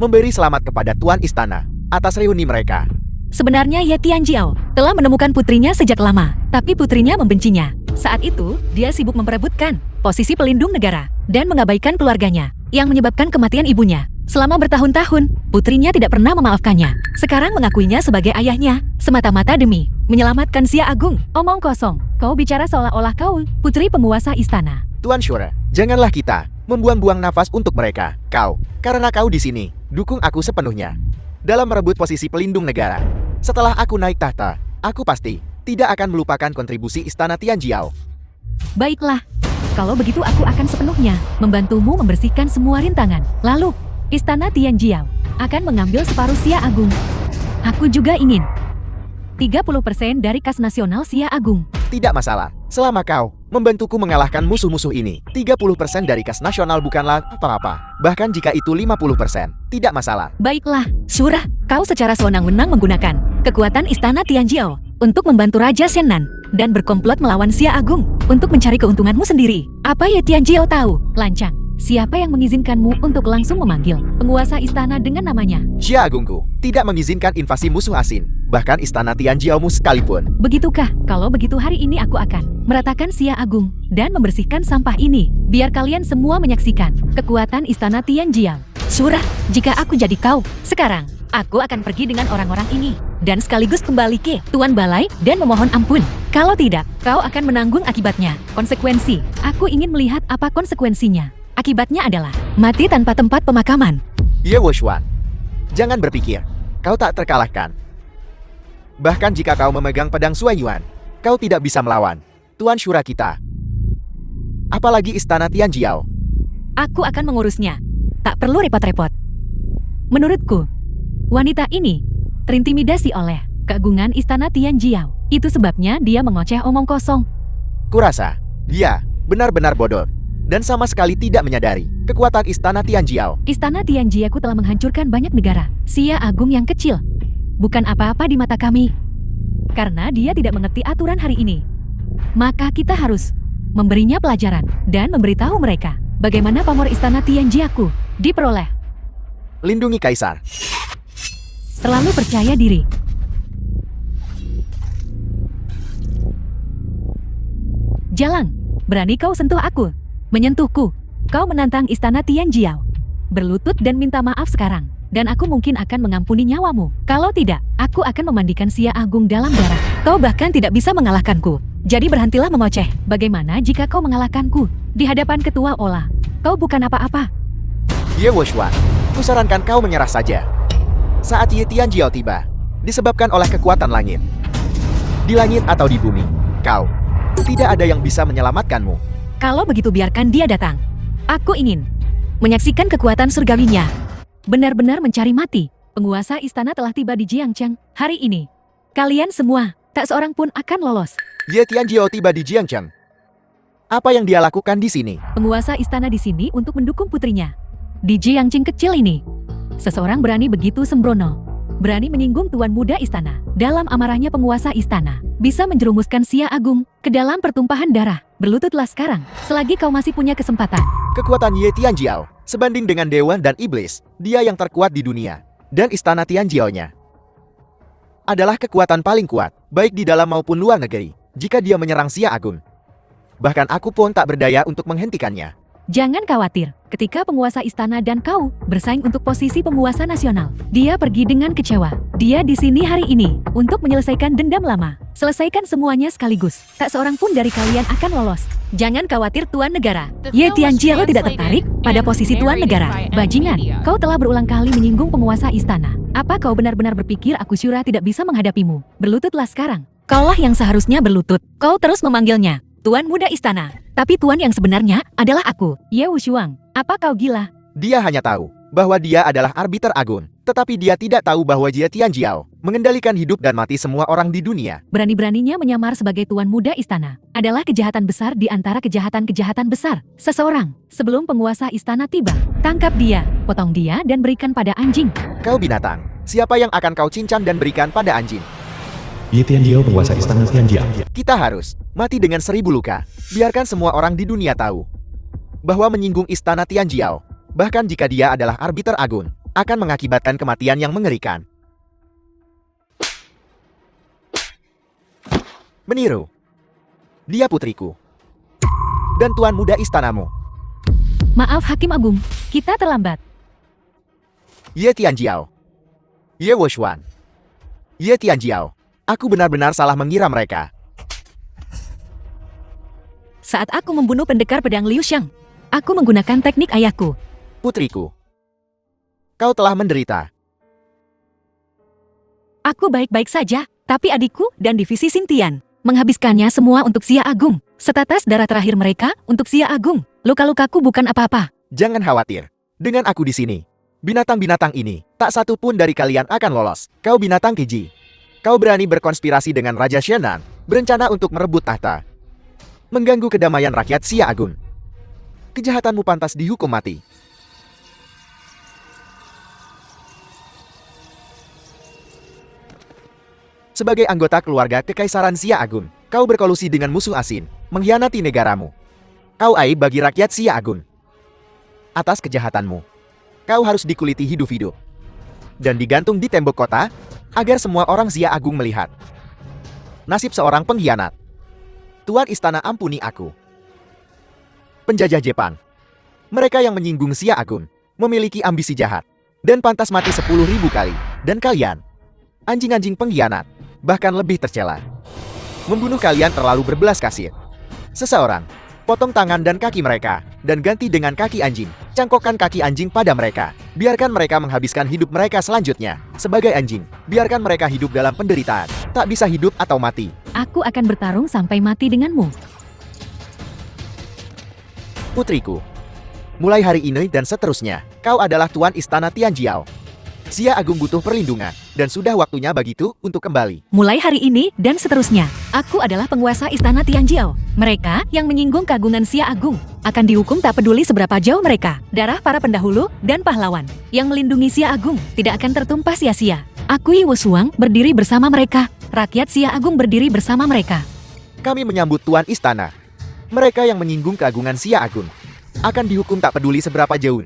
memberi selamat kepada Tuan Istana atas reuni mereka. Sebenarnya Ye Tianjiao telah menemukan putrinya sejak lama, tapi putrinya membencinya. Saat itu, dia sibuk memperebutkan posisi pelindung negara dan mengabaikan keluarganya, yang menyebabkan kematian ibunya. Selama bertahun-tahun, putrinya tidak pernah memaafkannya. Sekarang mengakuinya sebagai ayahnya, semata-mata demi menyelamatkan Xia Agung. Omong kosong, kau bicara seolah-olah kau putri penguasa istana. Tuan Syura, janganlah kita membuang-buang nafas untuk mereka. Karena kau di sini, dukung aku sepenuhnya dalam merebut posisi pelindung negara. Setelah aku naik tahta, aku pasti tidak akan melupakan kontribusi istana Tianjiao. Baiklah, kalau begitu aku akan sepenuhnya membantumu membersihkan semua rintangan. Lalu, istana Tianjiao akan mengambil separuh Xia Agung. Aku juga ingin 30% dari kas nasional Xia Agung. Tidak masalah, selama kau membantuku mengalahkan musuh-musuh ini. 30% dari kas nasional bukanlah apa-apa. Bahkan jika itu 50%, tidak masalah. Baiklah, Syura, kau secara sewenang-wenang menggunakan kekuatan istana Tianjiao untuk membantu Raja Shennan dan berkomplot melawan Xia Agung untuk mencari keuntunganmu sendiri. Apa Ye Tianjiao tahu? Lancang. Siapa yang mengizinkanmu untuk langsung memanggil penguasa istana dengan namanya? Xia Agungku tidak mengizinkan invasi musuh asing, bahkan istana Tianjiaomu sekalipun. Begitukah? Kalau begitu hari ini aku akan meratakan Xia Agung dan membersihkan sampah ini. Biar kalian semua menyaksikan kekuatan istana Tianjiao. Syura, jika aku jadi kau, sekarang aku akan pergi dengan orang-orang ini dan sekaligus kembali ke Tuan Balai dan memohon ampun. Kalau tidak, kau akan menanggung akibatnya. Konsekuensi, aku ingin melihat apa konsekuensinya. Akibatnya adalah mati tanpa tempat pemakaman. Ye Wushuan, jangan berpikir kau tak terkalahkan. Bahkan jika kau memegang pedang Suiyuan, kau tidak bisa melawan Tuan Syura kita. Apalagi istana Tianjiao. Aku akan mengurusnya. Tak perlu repot-repot. Menurutku, wanita ini terintimidasi oleh keagungan istana Tianjiao. Itu sebabnya dia mengoceh omong kosong. Kurasa, dia benar-benar bodoh dan sama sekali tidak menyadari kekuatan istana Tianjiao. Istana Tianjiao telah menghancurkan banyak negara. Xia Agung yang kecil bukan apa-apa di mata kami. karena dia tidak mengerti aturan hari ini. Maka kita harus memberinya pelajaran dan memberitahu mereka bagaimana pamor istana Tianjiaku diperoleh. Lindungi Kaisar. Terlalu percaya diri. Jalang, berani kau sentuh aku, menyentuhku. Kau menantang istana Tianjiao. Berlutut dan minta maaf sekarang. Dan aku mungkin akan mengampuni nyawamu. Kalau tidak, aku akan memandikan Xia Agung dalam darah. Kau bahkan tidak bisa mengalahkanku. Jadi berhentilah memoceh. Bagaimana jika kau mengalahkanku di hadapan ketua Ola? Kau bukan apa-apa. Ye Wuxuan, kusarankan kau menyerah saja. Saat Ye Tianjiao tiba, disebabkan oleh kekuatan langit. Di langit atau di bumi, kau tidak ada yang bisa menyelamatkanmu. Kalau begitu biarkan dia datang. Aku ingin menyaksikan kekuatan surgawinya. Benar-benar mencari mati. Penguasa istana telah tiba di Jiangcheng hari ini. Kalian semua, tak seorang pun akan lolos. Ye Tianjiao tiba di Jiangcheng. Apa yang dia lakukan di sini? Penguasa istana di sini untuk mendukung putrinya. Di Jiangcheng kecil ini, seseorang berani begitu sembrono. Berani menyinggung tuan muda istana. Dalam amarahnya penguasa istana bisa menjerumuskan Xia Agung ke dalam pertumpahan darah. Berlututlah sekarang, selagi kau masih punya kesempatan. Kekuatan Ye Tianjiao sebanding dengan dewa dan iblis. Dia yang terkuat di dunia. Dan istana Tianjiao-nya adalah kekuatan paling kuat, baik di dalam maupun luar negeri. Jika dia menyerang Xia Agung, bahkan aku pun tak berdaya untuk menghentikannya. Jangan khawatir, ketika penguasa istana dan kau bersaing untuk posisi penguasa nasional, dia pergi dengan kecewa. Dia di sini hari ini untuk menyelesaikan dendam lama. Selesaikan semuanya sekaligus. Tak seorang pun dari kalian akan lolos. Jangan khawatir tuan negara. Ye Tianjiao tidak tertarik pada posisi tuan negara. Bajingan, kau telah berulang kali menyinggung penguasa istana. Apa kau benar-benar berpikir aku Syura tidak bisa menghadapimu? Berlututlah sekarang. Kaulah yang seharusnya berlutut. Kau terus memanggilnya Tuan Muda Istana. Tapi tuan yang sebenarnya adalah aku, Ye Wuxuang. Apa kau gila? Dia hanya tahu bahwa dia adalah arbiter agung. Tetapi dia tidak tahu bahwa Ye Tianjiao mengendalikan hidup dan mati semua orang di dunia. Berani-beraninya menyamar sebagai Tuan Muda Istana adalah kejahatan besar di antara kejahatan-kejahatan besar. Seseorang, sebelum penguasa istana tiba, tangkap dia, potong dia dan berikan pada anjing. Kau binatang, siapa yang akan kau cincang dan berikan pada anjing? Ye Tianjiao penguasa istana Tianjiao. Kita harus mati dengan 1000 luka. Biarkan semua orang di dunia tahu bahwa menyinggung istana Tianjiao, bahkan jika dia adalah arbiter agung, akan mengakibatkan kematian yang mengerikan. Meniru. Dia putriku dan tuan muda istanamu. Maaf Hakim Agung, kita terlambat. Ye Tianjiao, Ye Wuxuan, Ye Tianjiao. Aku benar-benar salah mengira mereka. Saat aku membunuh pendekar pedang Liu Xiang, aku menggunakan teknik ayahku. Putriku, kau telah menderita. Aku baik-baik saja, tapi adikku dan divisi Xintian menghabiskannya semua untuk Xia Agung. Setetes darah terakhir mereka untuk Xia Agung. Luka-lukaku bukan apa-apa. Jangan khawatir. Dengan aku di sini, binatang-binatang ini, tak satu pun dari kalian akan lolos. Kau binatang keji. Kau berani berkonspirasi dengan Raja Shenan, berencana untuk merebut tahta, mengganggu kedamaian rakyat Xia Agung. Kejahatanmu pantas dihukum mati. Sebagai anggota keluarga Kekaisaran Xia Agung, kau berkolusi dengan musuh asing, mengkhianati negaramu. Kau aib bagi rakyat Xia Agung. Atas kejahatanmu, kau harus dikuliti hidup-hidup dan digantung di tembok kota, agar semua orang Xia Agung melihat nasib seorang pengkhianat. Tuan istana, ampuni aku. Penjajah Jepang, mereka yang menyinggung Xia Agung, memiliki ambisi jahat, dan pantas mati 10.000 kali. Dan kalian, anjing-anjing pengkhianat, bahkan lebih tercela. Membunuh kalian terlalu berbelas kasih. Seseorang, potong tangan dan kaki mereka, dan ganti dengan kaki anjing. Cangkokkan kaki anjing pada mereka. Biarkan mereka menghabiskan hidup mereka selanjutnya. Sebagai anjing, biarkan mereka hidup dalam penderitaan. Tak bisa hidup atau mati. Aku akan bertarung sampai mati denganmu. Putriku, mulai hari ini dan seterusnya, kau adalah Tuan Istana Tianjiao. Xia Agung butuh perlindungan, dan sudah waktunya bagiku untuk kembali. Mulai hari ini dan seterusnya, aku adalah penguasa istana Tianjiao. Mereka yang menyinggung keagungan Xia Agung akan dihukum tak peduli seberapa jauh mereka. Darah para pendahulu dan pahlawan yang melindungi Xia Agung tidak akan tertumpah sia-sia. Aku Ye Wuxuang berdiri bersama mereka Rakyat Xia Agung berdiri bersama mereka. Kami menyambut Tuan Istana. Mereka yang menyinggung keagungan Xia Agung akan dihukum tak peduli seberapa jauh.